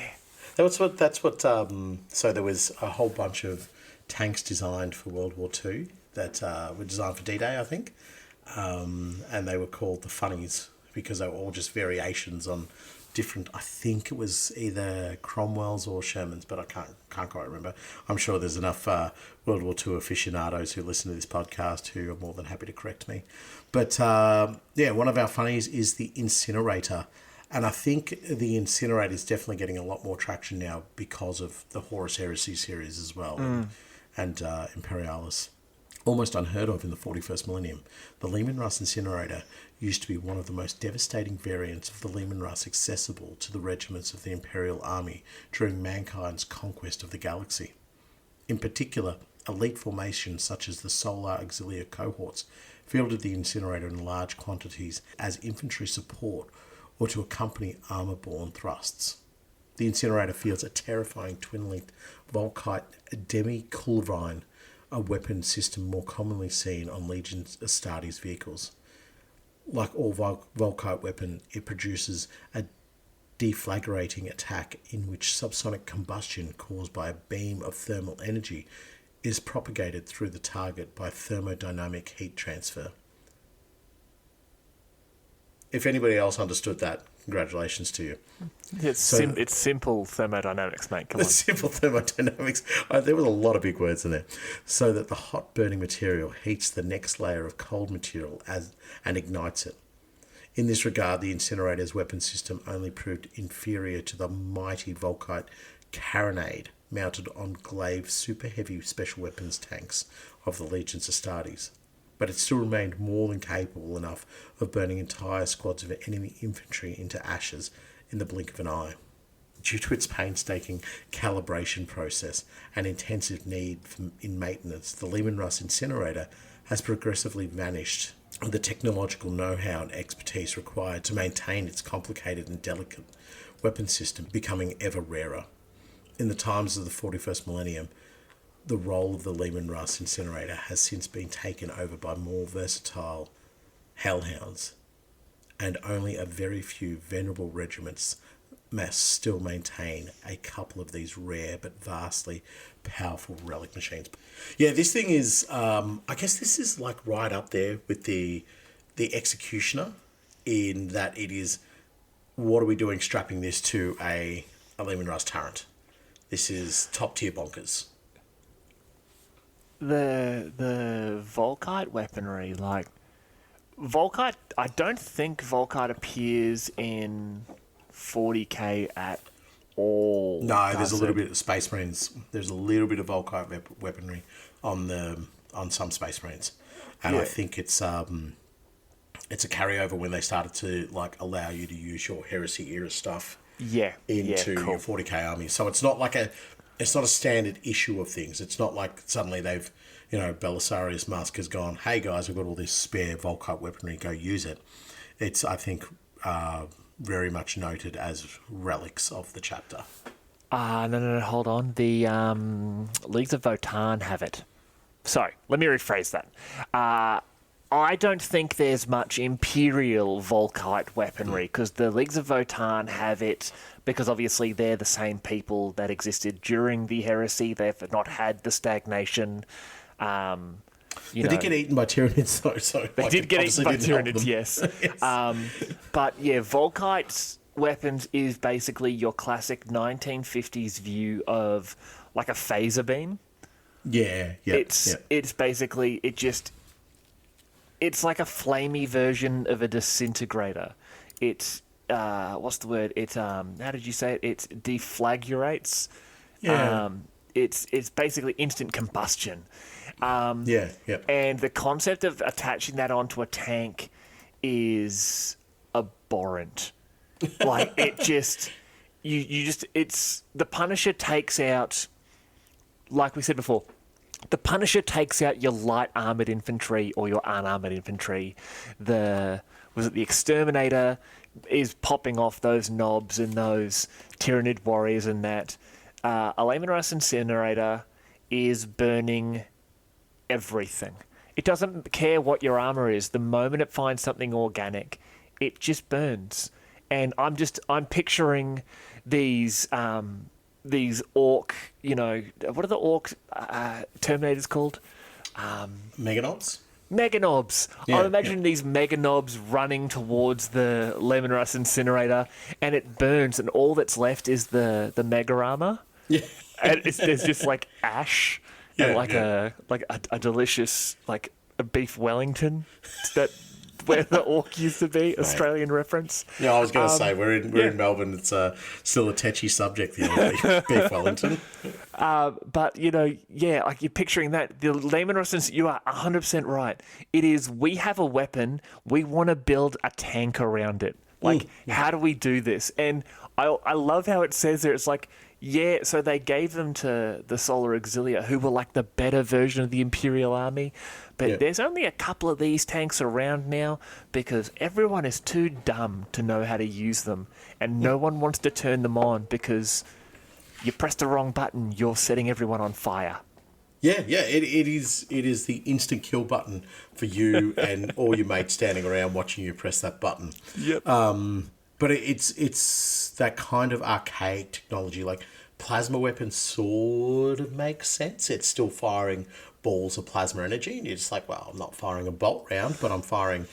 That's what. So there was a whole bunch of tanks designed for World War II that were designed for D-Day, I think, and they were called the funnies because they were all just variations on different. I think it was either Cromwell's or Sherman's, but I can't quite remember. I'm sure there's enough World War II aficionados who listen to this podcast who are more than happy to correct me. But one of our funnies is the incinerator. And I think the incinerator is definitely getting a lot more traction now because of the Horus Heresy series as well, and Imperialis. Almost unheard of in the 41st millennium, the Leman Russ incinerator used to be one of the most devastating variants of the Leman Russ accessible to the regiments of the Imperial Army during mankind's conquest of the galaxy. In particular, elite formations such as the Solar Auxiliary cohorts fielded the incinerator in large quantities as infantry support or to accompany armor-borne thrusts. The incinerator fields a terrifying twin-linked Volkite demi-culverine, a weapon system more commonly seen on Legion Astartes vehicles. Like all Volkite weapon, it produces a deflagrating attack in which subsonic combustion caused by a beam of thermal energy is propagated through the target by thermodynamic heat transfer. If anybody else understood that, congratulations to you. It's simple thermodynamics, mate. Come on. It's simple thermodynamics. There was a lot of big words in there. So that the hot burning material heats the next layer of cold material and ignites it. In this regard, the incinerator's weapon system only proved inferior to the mighty Volkite carronade mounted on Glaive super heavy special weapons tanks of the Legions Astartes. But it still remained more than capable enough of burning entire squads of enemy infantry into ashes in the blink of an eye. Due to its painstaking calibration process and intensive need in maintenance, the Leman Russ incinerator has progressively vanished, the technological know-how and expertise required to maintain its complicated and delicate weapon system becoming ever rarer. In the times of the 41st millennium, the role of the Leman Russ incinerator has since been taken over by more versatile hellhounds, and only a very few venerable regiments must still maintain a couple of these rare but vastly powerful relic machines. Yeah, this thing is, I guess this is like right up there with the Executioner in that it is, what are we doing strapping this to a Leman Russ turret? This is top tier bonkers. The Volkite weaponry, like Volkite, I don't think Volkite appears in 40k at all. No, there's a little bit of Space Marines. There's a little bit of Volkite weaponry on some Space Marines, and I think it's a carryover when they started to like allow you to use your Heresy era stuff. Into your 40k army. So it's not like it's not a standard issue of things. It's not like suddenly they've, Belisarius Musk has gone, hey guys, I've got all this spare Volkite weaponry, go use it. It's, I think, very much noted as relics of the chapter. No, hold on. The Leagues of Votan have it. Sorry, let me rephrase that. I don't think there's much Imperial Volkite weaponry, because the Leagues of Votan have it because obviously they're the same people that existed during the heresy. They've not had the stagnation. They did get eaten by Tyranids, though. So they did get eaten by Tyranids, yes. Yes. But yeah, Volkite's weapons is basically your classic 1950s view of like a phaser beam. Yeah. It's basically, it's like a flamey version of a disintegrator. It's what's the word? It how did you say it? It deflagrates. Yeah. It's basically instant combustion. And the concept of attaching that onto a tank is abhorrent. Like, it just, it's, the Punisher takes out, like we said before, the Punisher takes out your light armoured infantry or your unarmoured infantry. The Exterminator is popping off those knobs and those Tyranid warriors and that. A Leman Russ Incinerator is burning everything. It doesn't care what your armour is. The moment it finds something organic, it just burns. And I'm picturing these orc, what are the orc Terminators called? Meganobs? Meganobs. I'm imagining these Meganobs running towards the Leman Russ Incinerator, and it burns, and all that's left is the Mega Armor. Yeah. And there's just like ash and a delicious like a beef Wellington that where the orc used to be. Australian reference. Yeah, I was going to say we're in Melbourne. It's still a touchy subject, the beef Wellington. But like you're picturing that the Leman Russ. You are 100% right. It is. We have a weapon. We want to build a tank around it. Like, how do we do this? And I love how it says there. It's like, yeah, so they gave them to the Solar Auxilia, who were like the better version of the Imperial Army. But there's only a couple of these tanks around now because everyone is too dumb to know how to use them. And no one wants to turn them on because you press the wrong button, you're setting everyone on fire. Yeah, it is the instant kill button for you and all your mates standing around watching you press that button. Yep. But it's that kind of archaic technology. Like, plasma weapons sort of make sense. It's still firing balls of plasma energy. And you're just like, well, I'm not firing a bolt round, but I'm firing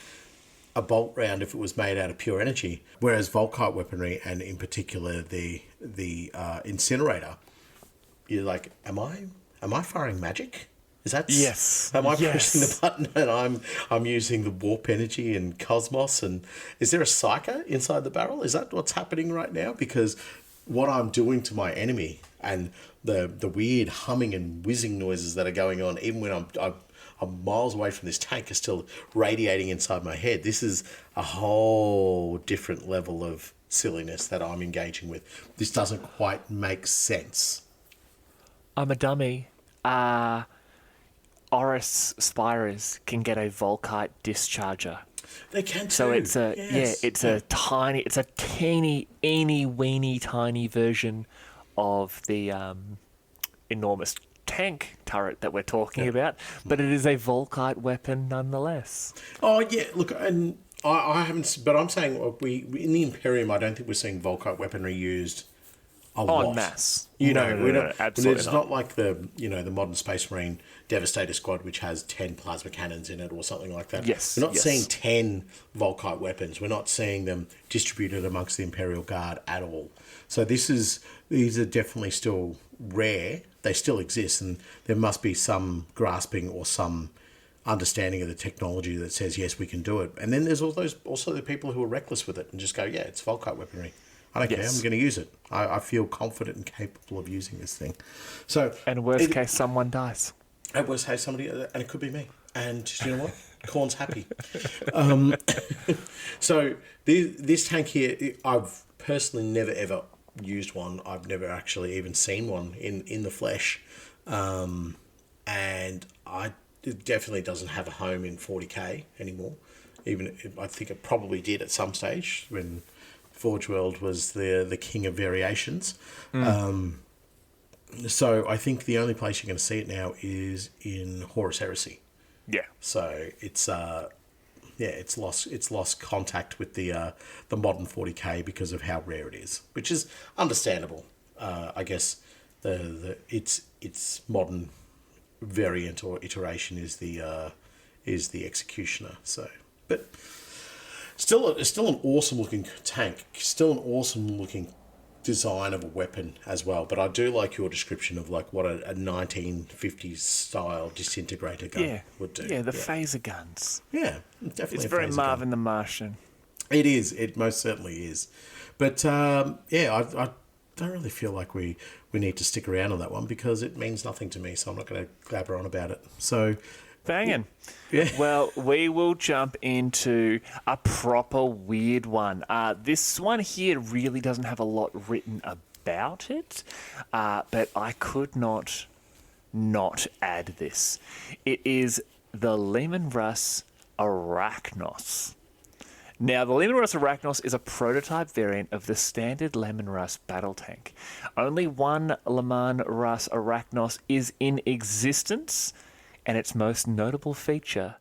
a bolt round if it was made out of pure energy. Whereas Volkite weaponry, and in particular the incinerator, you're like, am I firing magic? Is that yes? Am I pressing the button and I'm using the warp energy and cosmos? And is there a psyker inside the barrel? Is that what's happening right now? Because what I'm doing to my enemy and the weird humming and whizzing noises that are going on, even when I'm miles away from this tank, are still radiating inside my head. This is a whole different level of silliness that I'm engaging with. This doesn't quite make sense. I'm a dummy. Oris Spires can get a Volkite discharger. They can too. So it's a teeny weeny tiny version of the enormous tank turret that we're talking about, but it is a Volkite weapon nonetheless. Oh yeah, look, and I haven't, but I'm saying we in the Imperium, I don't think we're seeing Volkite weaponry used a lot. En masse. No, absolutely it's not like the modern Space Marine Devastator squad, which has 10 plasma cannons in it or something like that. Yes, we're not seeing 10 Volkite weapons. We're not seeing them distributed amongst the Imperial Guard at all. So these are definitely still rare. They still exist, and there must be some grasping or some understanding of the technology that says yes, we can do it. And then there's also the people who are reckless with it and just go, yeah, it's Volkite weaponry. I don't care. I'm going to use it. I feel confident and capable of using this thing. So, and worst case, someone dies. At worst case, somebody, and it could be me. And you know what? Corn's happy. So this tank here, I've personally never ever used one. I've never actually even seen one in the flesh. And it definitely doesn't have a home in 40k anymore. I think it probably did at some stage when Forge World was the king of variations. So I think the only place you're going to see it now is in Horus Heresy. Yeah. So it's lost contact with the modern 40k because of how rare it is, which is understandable. I guess its modern variant or iteration is the Executioner. So, but still an awesome looking tank. Still an awesome looking design of a weapon as well. But I do like your description of like what a 1950s style disintegrator gun would do. Yeah, the phaser guns. Yeah, definitely. It's very Marvin the Martian. It is. It most certainly is. But I don't really feel like we need to stick around on that one because it means nothing to me. So I'm not going to blabber on about it. So. Banging. Yeah. Well, we will jump into a proper weird one. This one here really doesn't have a lot written about it, but I could not add this. It is the Leman Russ Arachnos. Now, the Leman Russ Arachnos is a prototype variant of the standard Leman Russ battle tank. Only one Leman Russ Arachnos is in existence, and its most notable feature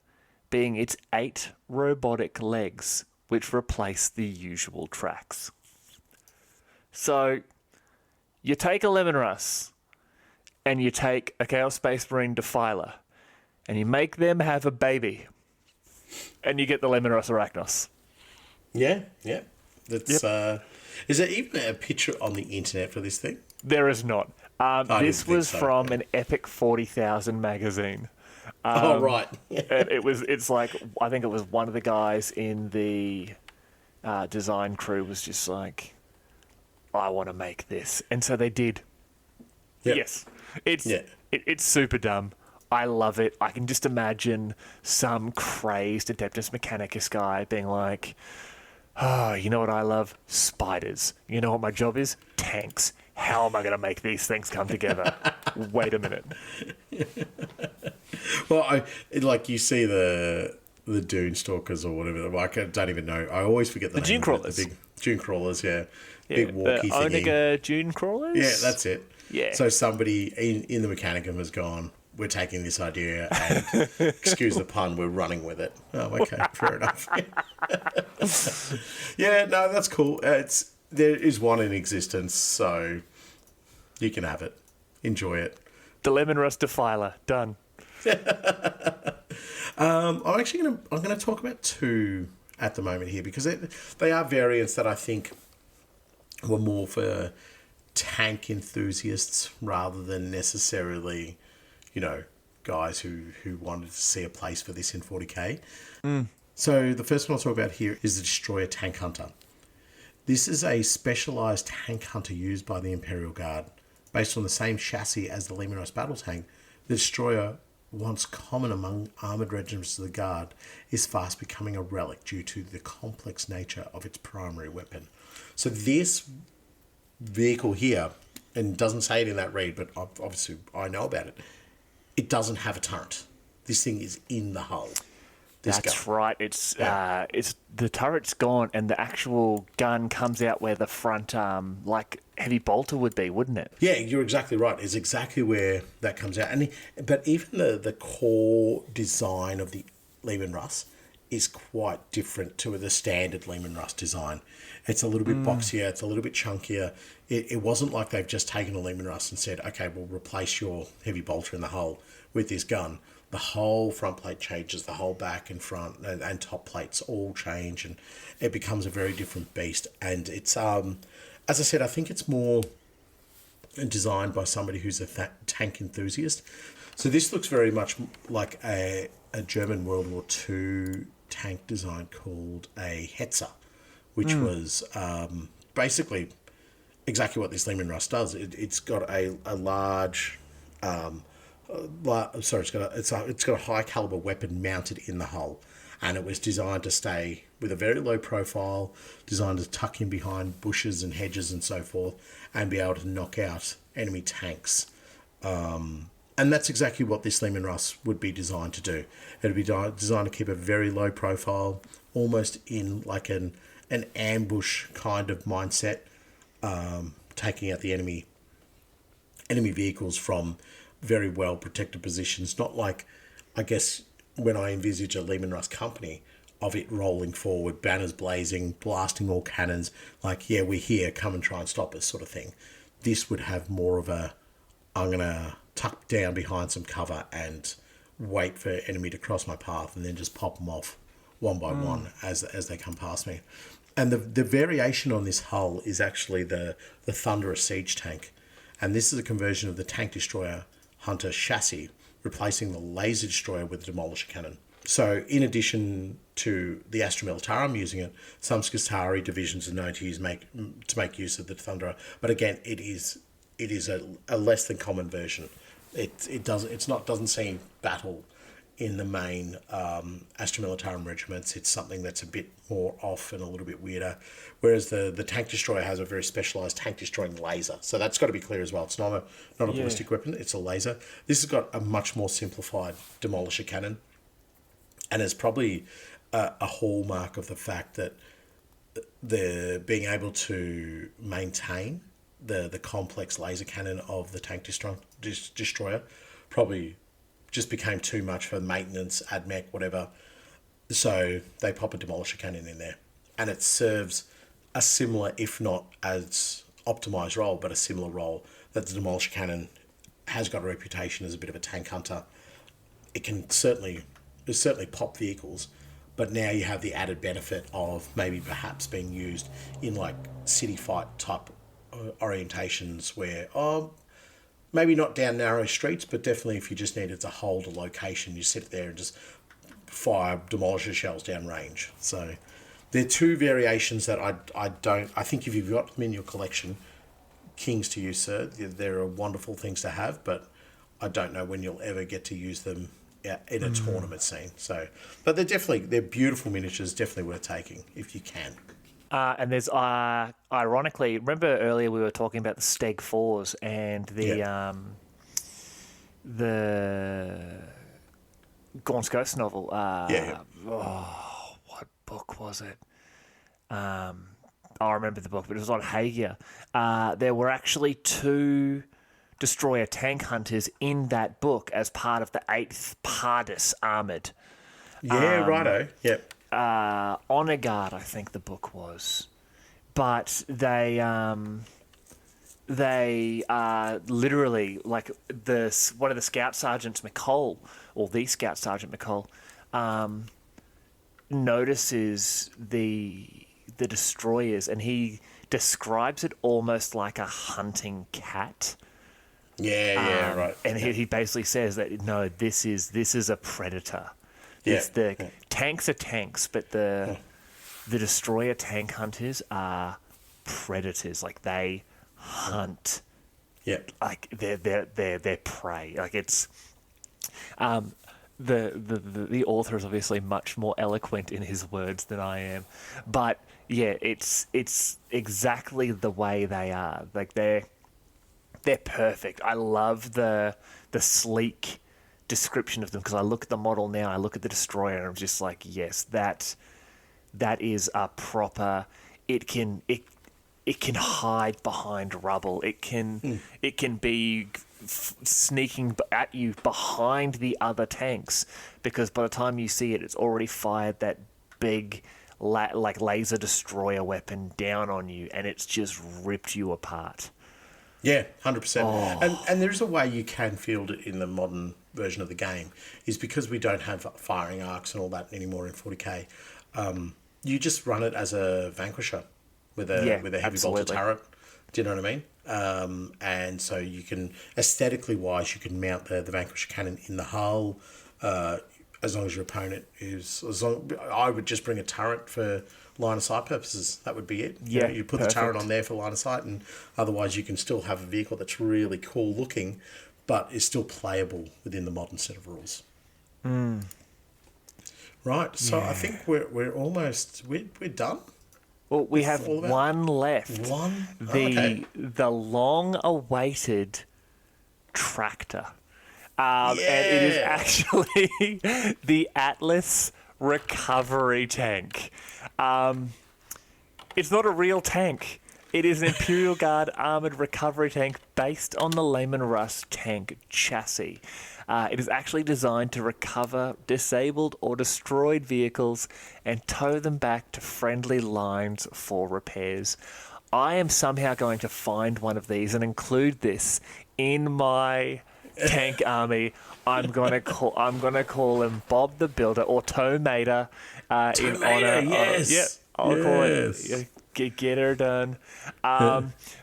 being its 8 robotic legs, which replace the usual tracks. So, you take a Leman Russ, and you take a Chaos Space Marine Defiler, and you make them have a baby, and you get the Leman Russ Arachnos. Yeah. That's is there even a picture on the internet for this thing? There is not. This was from an Epic 40,000 magazine. Right. And it's like, I think it was one of the guys in the design crew was just like, I want to make this. And so they did. Yep. Yes. It's super dumb. I love it. I can just imagine some crazed Adeptus Mechanicus guy being like, oh, you know what I love? Spiders. You know what my job is? Tanks. How am I going to make these things come together? Wait a minute. Well, you see the Dune Stalkers or whatever. I don't even know. I always forget the name. Dune Crawlers. The big Dune Crawlers, yeah. Big walkie thingy. Onega Dune Crawlers? Yeah, that's it. Yeah. So somebody in the Mechanicum has gone, we're taking this idea and, excuse the pun, we're running with it. Oh, okay, fair enough. Yeah, no, that's cool. There is one in existence, so you can have it. Enjoy it. The Leman Russ Defiler. Done. I'm going to talk about 2 at the moment here because they are variants that I think were more for tank enthusiasts rather than necessarily, guys who wanted to see a place for this in 40k. So the first one I'll talk about here is the Destroyer Tank Hunter. This is a specialised tank hunter used by the Imperial Guard. Based on the same chassis as the Leman Russ battle tank, the Destroyer, once common among armoured regiments of the Guard, is fast becoming a relic due to the complex nature of its primary weapon. So this vehicle here, and it doesn't say it in that read, but obviously I know about it, it doesn't have a turret. This thing is in the hull. That's right. It's the turret's gone, and the actual gun comes out where the front, heavy bolter would be, wouldn't it? Yeah, you're exactly right. It's exactly where that comes out. But even the core design of the Leman Russ is quite different to the standard Leman Russ design. It's a little bit boxier. It's a little bit chunkier. It wasn't like they've just taken a Leman Russ and said, okay, we'll replace your heavy bolter in the hull with this gun. The whole front plate changes, the whole back and front and top plates all change, and it becomes a very different beast. And it's, as I said, I think it's more designed by somebody who's a tank enthusiast. So this looks very much like a German World War II tank design called a Hetzer, which was basically exactly what this Leman Russ does. It's got a large... it's got a high caliber weapon mounted in the hull, and it was designed to stay with a very low profile, designed to tuck in behind bushes and hedges and so forth, and be able to knock out enemy tanks. And that's exactly what this Leman Russ would be designed to do. It would be designed to keep a very low profile, almost in like an ambush kind of mindset, taking out the enemy vehicles from very well protected positions. Not like, I guess, when I envisage a Leman Russ company, of it rolling forward, banners blazing, blasting all cannons, like, yeah, we're here, come and try and stop us sort of thing. This would have more of a, I'm going to tuck down behind some cover and wait for enemy to cross my path and then just pop them off one by one as they come past me. And the variation on this hull is actually the Thunderer siege tank. And this is a conversion of the tank destroyer Hunter chassis, replacing the laser destroyer with the demolisher cannon. So in addition to the Astra Militarum using it, some Skitarii divisions are known to make use of the Thunderer. But again, it is a less than common version. It doesn't see battle in the main Astra Militarum regiments. It's something that's a bit more off and a little bit weirder. Whereas the tank destroyer has a very specialised tank destroying laser. So that's got to be clear as well. It's not a ballistic weapon, it's a laser. This has got a much more simplified demolisher cannon. And it's probably a hallmark of the fact that the being able to maintain the complex laser cannon of the tank destroyer probably just became too much for maintenance, admech, whatever. So they pop a demolisher cannon in there. And it serves a similar, if not as optimized role, but a similar role that the demolisher cannon has got a reputation as a bit of a tank hunter. It can certainly pop vehicles, but now you have the added benefit of maybe perhaps being used in like city fight type orientations where, maybe not down narrow streets, but definitely if you just needed to hold a location, you sit there and just fire demolisher shells down range. So there are two variations that I think if you've got them in your collection, kings to you, sir. They're wonderful things to have, but I don't know when you'll ever get to use them in a tournament scene. So, but they're beautiful miniatures, definitely worth taking if you can. And there's, ironically, remember earlier we were talking about the Steg 4s and the Gaunt's Ghost novel. Oh, what book was it? I remember the book, but it was on Hagia. There were actually 2 destroyer tank hunters in that book as part of the 8th Pardis Armoured. Yeah, righto. Yep. Honor Guard, I think the book was, but they are literally like one of the Scout Sergeants McCall, or the Scout Sergeant McCall, notices the destroyers, and he describes it almost like a hunting cat. Yeah, right. And he basically says that no, this is a predator. Tanks are tanks, but the destroyer tank hunters are predators. Like they hunt. Yeah. Like they're prey. Like it's the author is obviously much more eloquent in his words than I am, but yeah, it's exactly the way they are. Like they're perfect. I love the sleek description of them, because I look at the model now, I look at the destroyer, and I'm just like, yes, that is a proper. It can hide behind rubble. It can be sneaking at you behind the other tanks, because by the time you see it, it's already fired that big laser destroyer weapon down on you, and it's just ripped you apart. Yeah, 100%. And there is a way you can field it in the modern version of the game, is because we don't have firing arcs and all that anymore in 40k. You just run it as a vanquisher with a heavy bolter turret. Do you know what I mean? And so you can, aesthetically wise, you can mount the vanquisher cannon in the hull. As long as your opponent is, I would just bring a turret for line of sight purposes. That would be it. Yeah, you put perfect. The turret on there for line of sight, and otherwise you can still have a vehicle that's really cool looking, but is still playable within the modern set of rules. Right. So I think we're almost we're done. Well, we have one left. One. The long-awaited tractor, and it is actually the Atlas recovery tank. It's not a real tank. It is an Imperial Guard armoured recovery tank based on the Leman Russ tank chassis. It is actually designed to recover disabled or destroyed vehicles and tow them back to friendly lines for repairs. I am somehow going to find one of these and include this in my tank army. I'm gonna call him Bob the Builder or Tow Mater in honor. Yes. I'll call it. Get her done.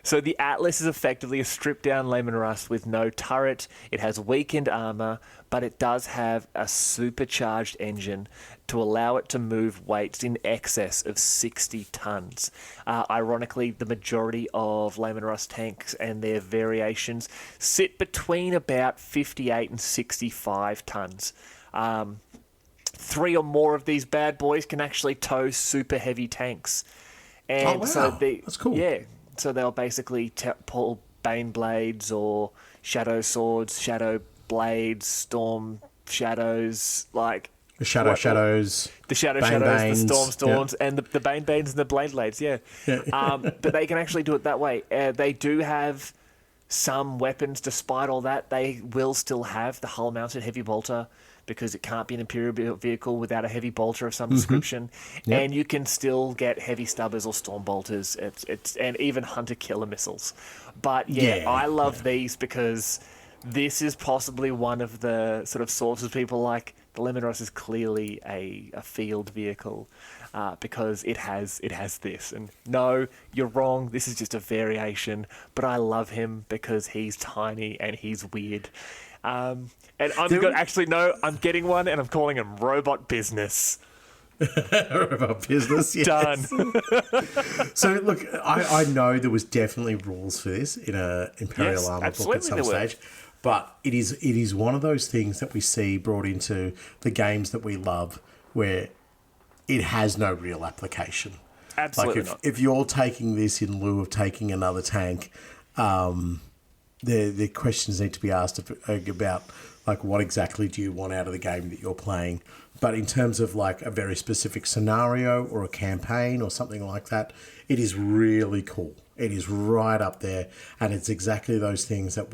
So the Atlas is effectively a stripped-down Leman Russ with no turret. It has weakened armor, but it does have a supercharged engine to allow it to move weights in excess of 60 tons. Ironically, the majority of Leman Russ tanks and their variations sit between about 58 and 65 tons. 3 or more of these bad boys can actually tow super heavy tanks. And so that's cool. Yeah, so they'll basically pull Bane blades or shadow swords, shadow blades, storm shadows, like the shadows, the shadows, the storms, and the Bane Banes and the blades. Yeah. But they can actually do it that way. They do have some weapons, despite all that. They will still have the hull-mounted heavy bolter, because it can't be an Imperial vehicle without a heavy bolter of some description. Yep. And you can still get heavy stubbers or storm bolters, and even hunter killer missiles. But I love these because this is possibly one of the sort of sources people like. The Leman Russ is clearly a field vehicle because it has this. And no, you're wrong. This is just a variation. But I love him because he's tiny and he's weird. And I'm getting one, and I'm calling him Robot Business. Robot Business, yes. Done. So, look, I know there was definitely rules for this in a Imperial Armour book at some stage, but it is one of those things that we see brought into the games that we love where it has no real application. Absolutely not. If you're taking this in lieu of taking another tank, the questions need to be asked about, like, what exactly do you want out of the game that you're playing. But in terms of, like, a very specific scenario or a campaign or something like that, it is really cool. It is right up there, and it's exactly those things that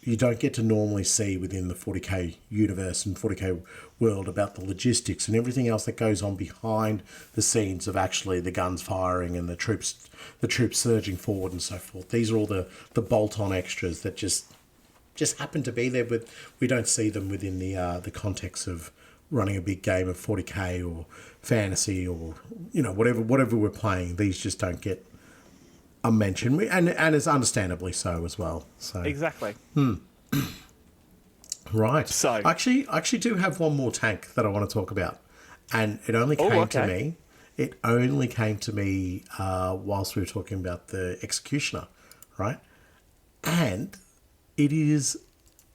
you don't get to normally see within the 40k universe and 40k world, about the logistics and everything else that goes on behind the scenes of actually the guns firing and the troops surging forward and so forth. These are all the bolt-on extras that just happen to be there, but we don't see them within the context of running a big game of 40k or fantasy or whatever we're playing. These just don't get a mention, and it's understandably so as well. So exactly. Right. So I actually do have one more tank that I want to talk about, and it only came to me. It only came to me whilst we were talking about the Executioner, right? And it is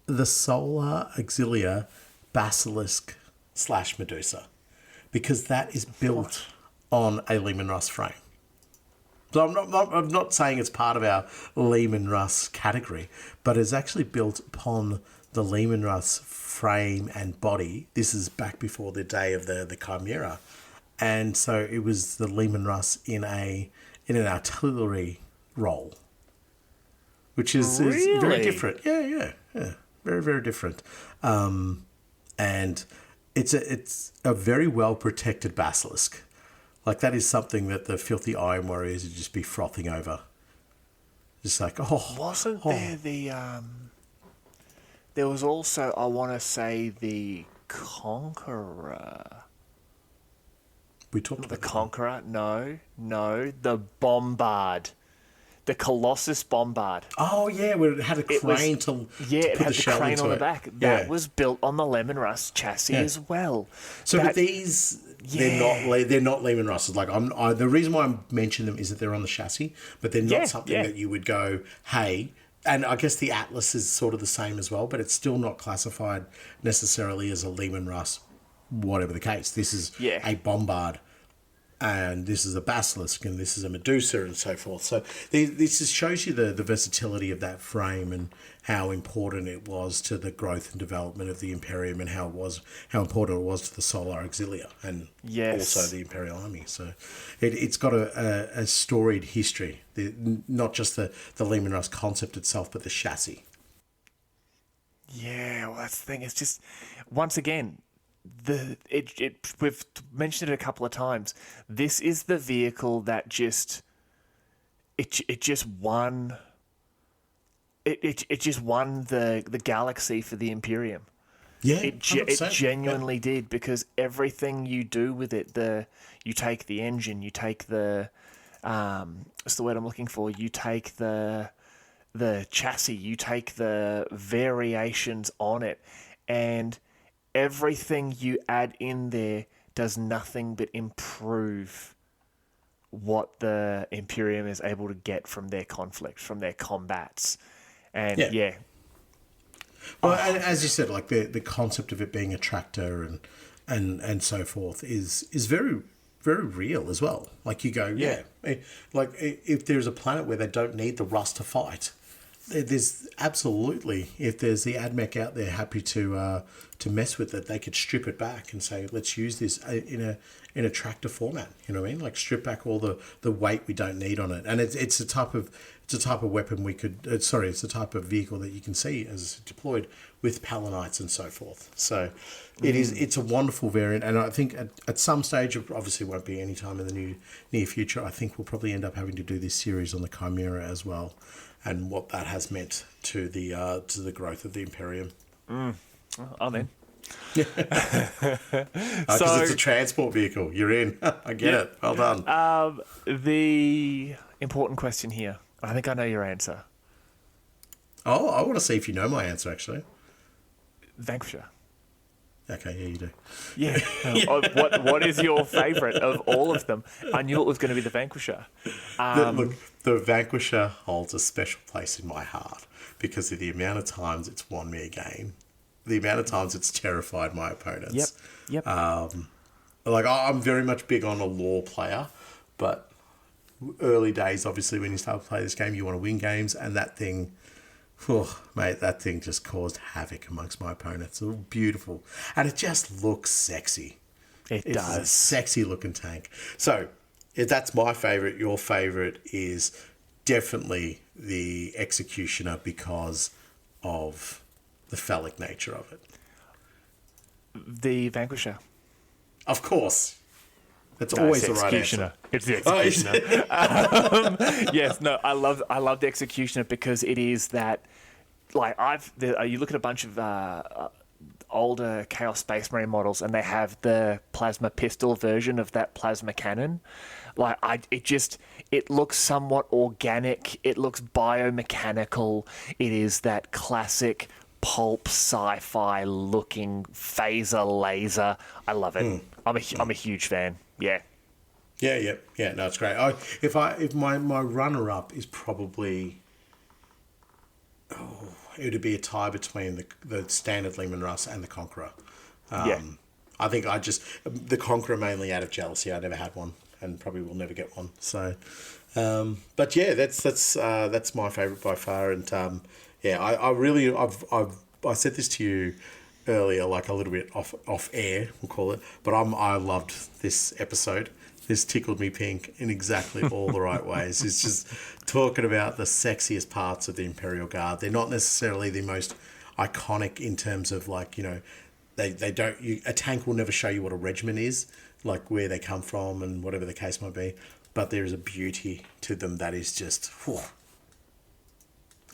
the Solar Auxilia Basilisk / Medusa, because that is built on a Leman Russ frame. So I'm not saying it's part of our Leman Russ category, but it's actually built upon the Leman Russ frame and body. This is back before the day of the Chimera. And so it was the Leman Russ in an artillery role, which is very different. Yeah. Very, very different. And it's a very well protected basilisk. Like, that is something that the filthy Iron Warriors would just be frothing over. Just like, Wasn't there the... there was also, I want to say, the Conqueror. We talked about the Conqueror? No. The Bombard. The Colossus Bombard. Oh, yeah, where it had a crane to it put had the shell crane into on the it. back. That was built on the Leman Russ chassis as well. So, but these... They're not Leman Russes. Like, the reason why I mention them is that they're on the chassis, but they're not something that you would go, hey. And I guess the Atlas is sort of the same as well, but it's still not classified necessarily as a Leman Russ whatever the case. This is a bombard, and this is a basilisk, and this is a Medusa, and so forth. So this just shows you the versatility of that frame and how important it was to the growth and development of the Imperium, and how important it was to the Solar Auxilia, and also the Imperial Army. So it's got a storied history, not just the Leman Russ concept itself, but the chassis. Yeah, well, that's the thing. It's just, once again, we've mentioned it a couple of times. This is the vehicle that just won. It just won the galaxy for the Imperium. Yeah, it genuinely did, because everything you do with it, you take the engine, you take what's the word I'm looking for? You take the chassis, you take the variations on it, and everything you add in there does nothing but improve what the Imperium is able to get from their conflict, from their combats. And well, and as you said, like the concept of it being a tractor and so forth is very, very real as well. Like you go, like if there's a planet where they don't need the Russ to fight, there's absolutely, if there's the AdMech out there happy to mess with it, they could strip it back and say, let's use this in a tractor format. You know what I mean? Like strip back all the weight we don't need on it, and it's a type of weapon we could. It's a type of vehicle that you can see as deployed with Palanites and so forth. So it's a wonderful variant, and I think at some stage, obviously won't be any time in the near future, I think we'll probably end up having to do this series on the Chimera as well, and what that has meant to the growth of the Imperium. I'm in. Because it's a transport vehicle. You're in. I get it. Well done. The important question here. I think I know your answer. Oh, I want to see if you know my answer, actually. Vanquisher. Okay, yeah, you do. Yeah. What is your favourite of all of them? I knew it was going to be the Vanquisher. Look, the Vanquisher holds a special place in my heart because of the amount of times it's won me a game, the amount of times it's terrified my opponents. Yep. Like I'm very much big on a lore player, but early days, obviously, when you start to play this game, you want to win games, and that thing. Oh, mate, that thing just caused havoc amongst my opponents. It's beautiful. And it just looks sexy. It does. It's a sexy looking tank. So, if that's my favourite, your favourite is definitely the Executioner because of the phallic nature of it. The Vanquisher. Of course. That's always the right answer. It's the Executioner. Yes, no, I love the Executioner because it is that, like, you look at a bunch of older Chaos Space Marine models and they have the plasma pistol version of that plasma cannon. Like, it looks somewhat organic. It looks biomechanical. It is that classic pulp sci-fi looking phaser laser. I love it. I'm a huge fan. Yeah. Yeah. No, it's great. If my runner up is probably, it would be a tie between the standard Leman Russ and the Conqueror. I think the Conqueror mainly out of jealousy. I never had one, and probably will never get one. So, but yeah, that's my favourite by far. And I said this to you earlier, like a little bit off air, we'll call it. But I loved this episode. This tickled me pink in exactly all the right ways. It's just talking about the sexiest parts of the Imperial Guard. They're not necessarily the most iconic in terms of, like, you know, they don't. A tank will never show you what a regiment is, like where they come from and whatever the case might be. But there is a beauty to them that is just,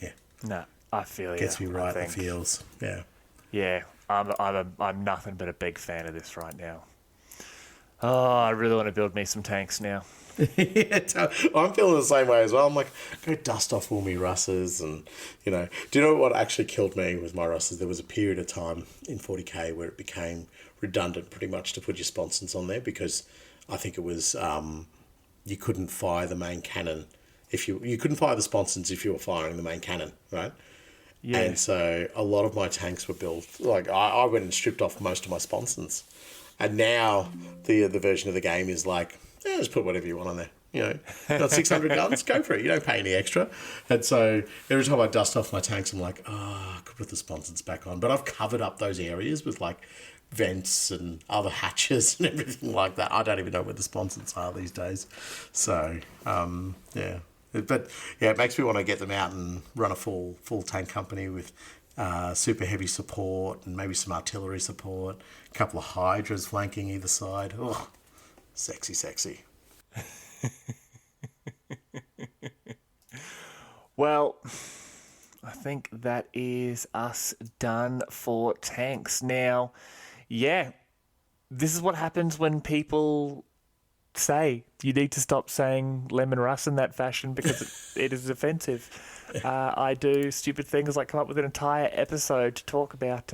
yeah. No, I feel you. Gets me right in the feels. Yeah. Yeah. I'm nothing but a big fan of this right now. Oh, I really want to build me some tanks now. I'm feeling the same way as well. I'm like, go dust off all my Russes, and, you know. Do you know what actually killed me with my Russes? There was a period of time in 40k where it became redundant pretty much to put your sponsons on there, because I think it was you couldn't fire the main cannon if you couldn't fire the sponsons if you were firing the main cannon, right? Yeah. And so a lot of my tanks were built, like I went and stripped off most of my sponsons. And now the version of the game is like, just put whatever you want on there. You got 600 guns, go for it. You don't pay any extra. And so every time I dust off my tanks, I'm like, I could put the sponsons back on. But I've covered up those areas with like vents and other hatches and everything like that. I don't even know where the sponsons are these days. So, yeah. But yeah, it makes me want to get them out and run a full tank company with super heavy support and maybe some artillery support, a couple of hydras flanking either side. Oh, sexy. Well, I think that is us done for tanks. Now, yeah, this is what happens when people say you need to stop saying Leman Russ in that fashion because it is offensive. I do stupid things like come up with an entire episode to talk about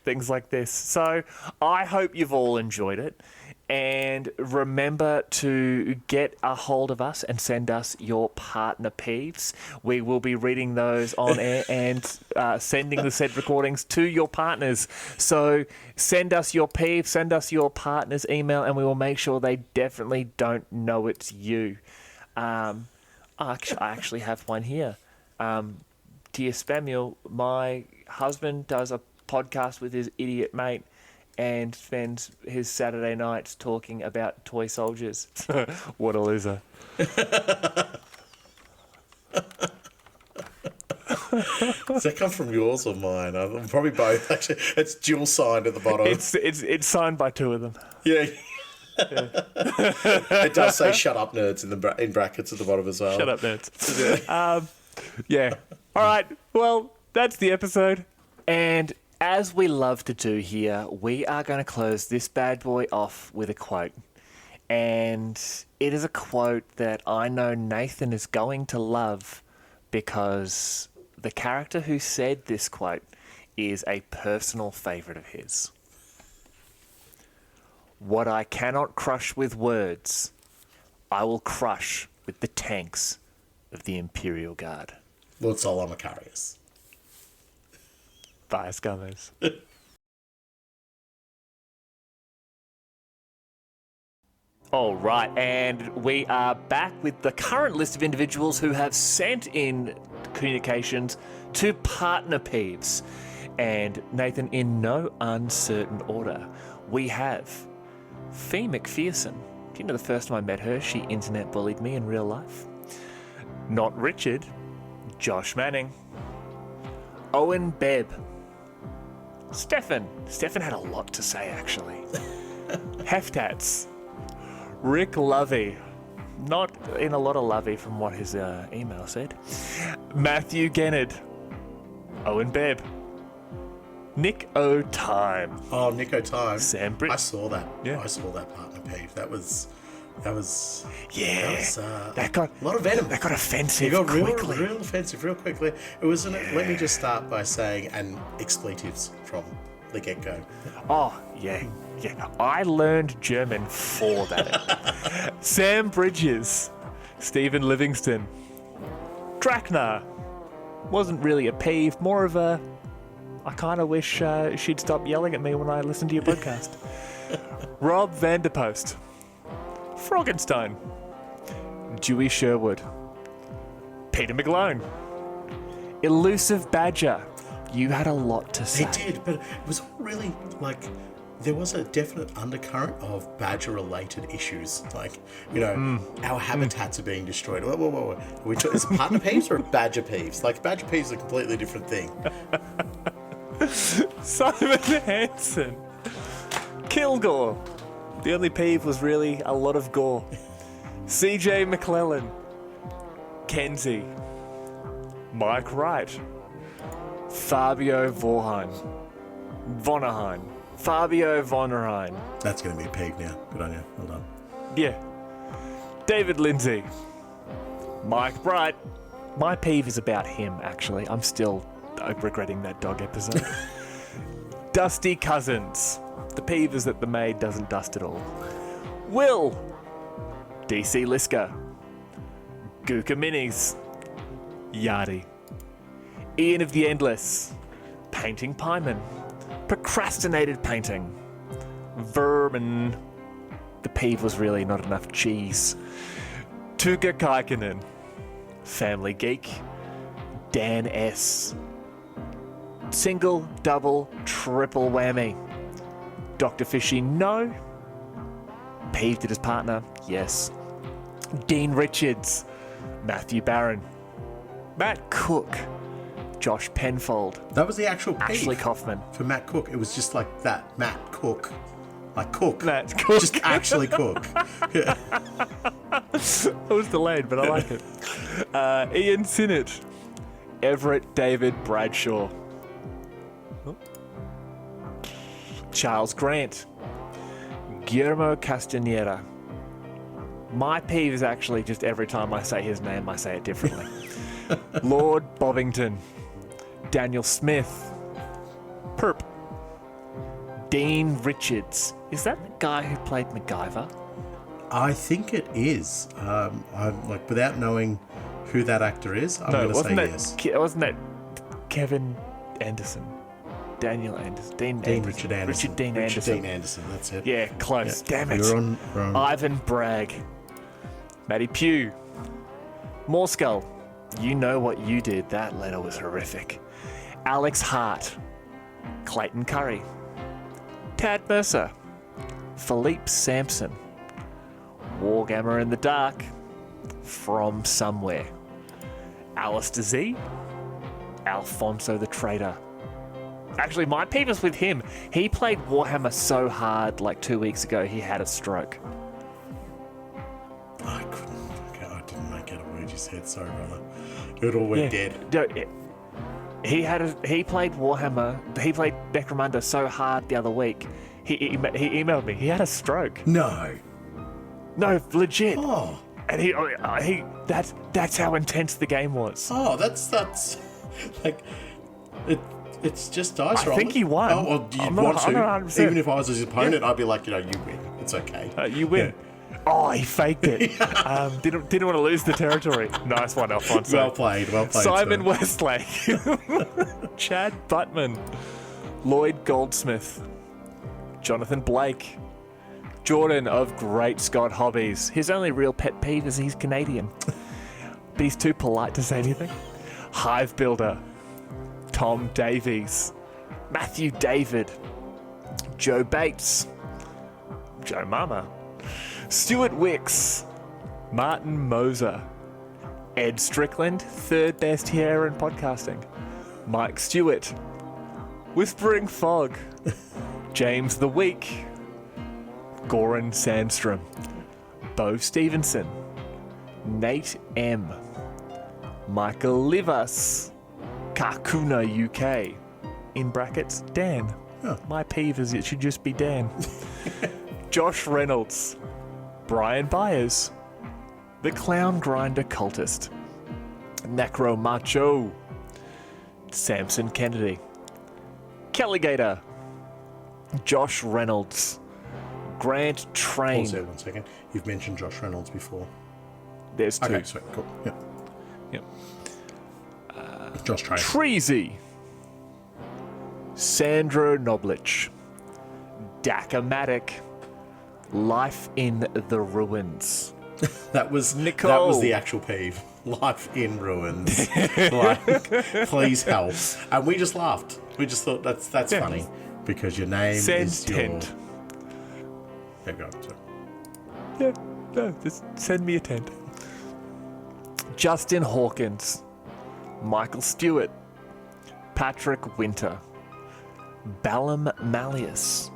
things like this. So I hope you've all enjoyed it. And remember to get a hold of us and send us your partner peeves. We will be reading those on air and sending the said recordings to your partners. So send us your peeves, send us your partner's email, and we will make sure they definitely don't know it's you. I actually have one here. Dear Spamuel, my husband does a podcast with his idiot mate and spends his Saturday nights talking about toy soldiers. What a loser. Does that come from yours or mine? I'm probably both, actually. It's dual signed at the bottom. It's signed by two of them. Yeah. It does say "shut up, nerds" in brackets at the bottom as well. Shut up, nerds. Yeah. All right. Well, that's the episode. And as we love to do here, we are going to close this bad boy off with a quote. And it is a quote that I know Nathan is going to love because the character who said this quote is a personal favourite of his. What I cannot crush with words, I will crush with the tanks of the Imperial Guard. Lord Solomon Macarius. Bye, scummers. All right, and we are back with the current list of individuals who have sent in communications to partner peeves. And Nathan, in no uncertain order, we have Fee McPherson. Do you know the first time I met her, she internet bullied me in real life? Not Richard, Josh Manning. Owen Bebb. Stefan had a lot to say, actually. Heftats. Rick Lovey. Not in a lot of lovey from what his email said. Matthew Gennard. Owen Bebb. Nick O'Time. Oh, Nick O'Time. Sam Britt. I saw that. Yeah. I saw that partner peeve. That was yeah. That got a lot of venom. That got offensive. It got quickly. real offensive real quickly. It was. Let me just start by saying and expletives from the get-go. Oh yeah. I learned German for that. Sam Bridges, Stephen Livingston, Draknar. Wasn't really a peeve, more of a. I kind of wish she'd stop yelling at me when I listen to your podcast. Rob Vanderpost. Froggenstein. Dewey Sherwood. Peter McGlone. Elusive Badger. You had a lot to say. It did, but it was really like there was a definite undercurrent of badger-related issues. Like, our habitats are being destroyed. Whoa. Is it partner peeves or badger peeves? Like, badger peeves are a completely different thing. Simon Hansen. Kilgore. The only peeve was really a lot of gore. CJ McClellan. Kenzie. Mike Wright. Fabio Vonnerheim. Fabio Vonnerheim. That's going to be a peeve now. Good on you. Well done. Yeah. David Lindsay. Mike Bright. My peeve is about him, actually. I'm still regretting that dog episode. Dusty Cousins. The peeve is that the maid doesn't dust at all. Will. DC Liska. Gooka Minis. Yardy. Ian of the Endless. Painting Pyman. Procrastinated Painting. Vermin. The peeve was really not enough cheese. Tuka Kaikinen. Family Geek. Dan S. Single, double, triple whammy. Dr. Fishy, no. Peeved at his partner, yes. Dean Richards. Matthew Barron. Matt Cook. Josh Penfold. That was the actual peeve. Ashley Kaufman. For Matt Cook, it was just like that. Matt Cook. Like Cook. Matt Cook. Just actually Cook. Yeah. It was delayed, but I like it. Ian Sinnott. Everett David Bradshaw. Charles Grant. Guillermo Castaneda. My peeve is actually just every time I say his name, I say it differently. Lord Bovington. Daniel Smith. Perp. Dean Richards. Is that the guy who played MacGyver? I think it is. I'm like, without knowing who that actor is, I'm going to say yes. Wasn't that Kevin Anderson? Daniel Anderson. Dean Richard Anderson. Richard Dean Anderson. That's it. Yeah, close. Yeah. Damn it. We're on. Ivan Bragg. Matty Pugh. Morskull. You know what you did. That letter was horrific. Alex Hart. Clayton Curry. Tad Mercer. Philippe Sampson. Wargammer in the Dark. From Somewhere. Alistair Z. Alfonso the Traitor. Actually, my peeve is with him. He played Warhammer so hard like 2 weeks ago, he had a stroke. I didn't make out a word you said. Sorry, brother. It all went dead. No, he played Warhammer. He played Necromunda so hard the other week. He emailed me. He had a stroke. No, legit. Oh. And that's how intense the game was. Oh, that's like it. It's just dice rolling. I think he won. Oh, well, you'd want to. Even if I was his opponent, I'd be like, you win. It's okay. You win. Yeah. Oh, he faked it. Didn't want to lose the territory. Nice one, Alfonso. Well played. Simon Westlake. Chad Buttman. Lloyd Goldsmith. Jonathan Blake. Jordan of Great Scott Hobbies. His only real pet peeve is he's Canadian. But he's too polite to say anything. Hive Builder. Tom Davies. Matthew David. Joe Bates. Joe Mama. Stuart Wicks. Martin Moser. Ed Strickland, third best here in podcasting. Mike Stewart. Whispering Fog. James the Week. Goran Sandstrom. Bo Stevenson. Nate M. Michael Livas. Kakuna UK. In brackets, Dan. Oh. My peeve is it should just be Dan. Josh Reynolds. Brian Byers. The Clown Grinder Cultist. Necro Macho. Samson Kennedy. Kelligator. Josh Reynolds. Grant Train. Pause there 1 second. You've mentioned Josh Reynolds before. There's two. Okay, sweet, cool. Yep. Josh Train. Treasy. Sandro Noblich. Dacamatic. Life in the Ruins. That was Nicole. That was the actual peeve. Life in ruins. Like, please help. And we just laughed. We just thought that's funny because your name is tent. There you go. Yeah, no, just send me a tent. Justin Hawkins. Michael Stewart. Patrick Winter. Ballum Malleus.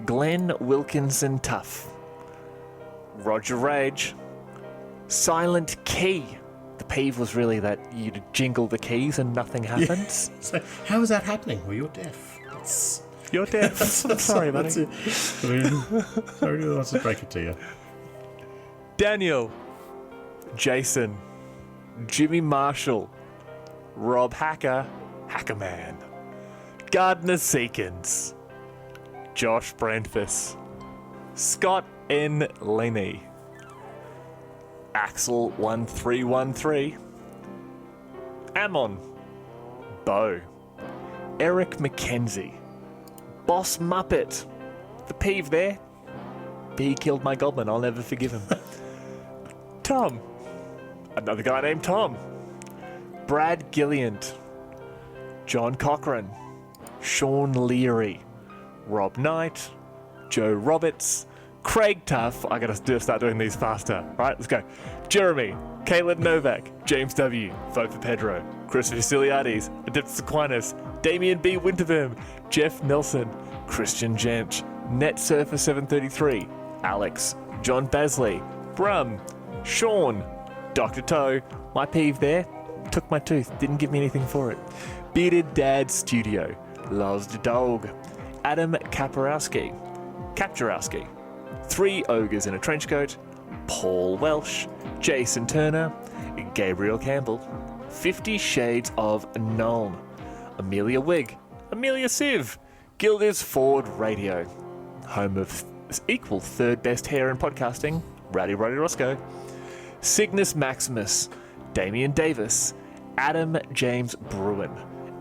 Glenn Wilkinson Tuff. Roger Rage. Silent Key. The peeve was really that you'd jingle the keys and nothing happens. Yeah. So how is that happening? Well, you're deaf. You're deaf. I'm sorry, buddy. Sorry to break it to you. Daniel. Jason. Jimmy Marshall. Rob Hacker. Hackerman. Gardner Seekins. Josh Brandfus. Scott N. Lenny. Axel 1313. Ammon. Bo. Eric McKenzie. Boss Muppet. The peeve there. He killed my goblin. I'll never forgive him. Tom. Another guy named Tom. Brad Gilliant. John Cochran. Sean Leary. Rob Knight. Joe Roberts. Craig Tuff. I gotta start doing these faster. Right, let's go. Jeremy. Caitlin Novak. James W. Vote for Pedro. Chris Vasiliades. Adeptus Aquinas. Damien B. Winterbourne. Jeff Nelson. Christian Jench. Net Surfer 733. Alex. John Basley. Brum. Sean. Dr. Toe. My peeve there. Took my tooth. Didn't give me anything for it. Bearded Dad Studio. Loves the Dog. Adam Kaporowski. Kapjarowski. 3 Ogres in a Trench Coat. Paul Welsh. Jason Turner. Gabriel Campbell. 50 Shades of Nuln. Amelia Wigg. Amelia Siv. Gilda's Ford Radio. Home of equal third best hair in podcasting. Rowdy Roddy Roscoe. Cygnus Maximus. Damian Davis. Adam James Bruin.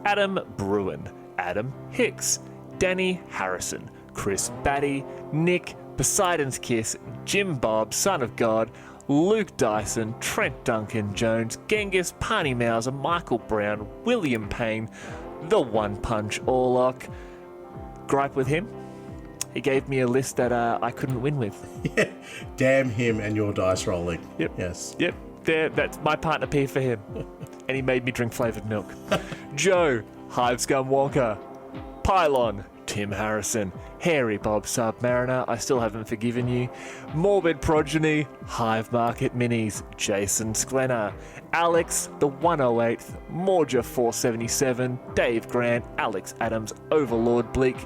Adam Bruin. Adam Hicks. Danny Harrison. Chris Batty. Nick. Poseidon's Kiss. Jim Bob. Son of God. Luke Dyson. Trent Duncan Jones. Genghis Party Mauser. Michael Brown. William Payne. The One Punch Orlock. Gripe with him? He gave me a list that I couldn't win with. Yeah. Damn him and your dice rolling. Yep. Yes. Yep. That's my partner P for him. And he made me drink flavoured milk. Joe, Hive Scum Walker. Pylon, Tim Harrison. Hairy Bob Submariner, I still haven't forgiven you. Morbid Progeny, Hive Market Minis. Jason Sklenner. Alex, the 108th. Morja 477. Dave Grant. Alex Adams. Overlord Bleak.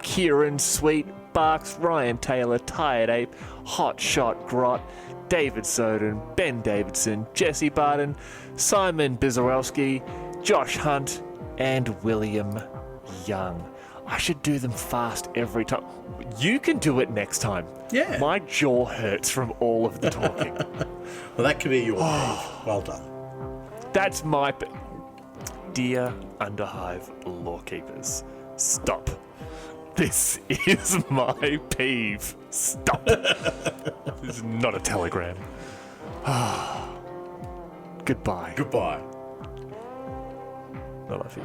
Kieran Sweet. Barks. Ryan Taylor. Tired Ape. Hot Shot Grot. David Soden. Ben Davidson. Jesse Barton. Simon Bizarowski. Josh Hunt. And William Young. I should do them fast every time. You can do it next time. Yeah. My jaw hurts from all of the talking. Well, that could be your Dave. Well done. That's my... Dear Underhive Lorekeepers, stop. This is my peeve. Stop. This is not a telegram. Goodbye. Goodbye. I love you.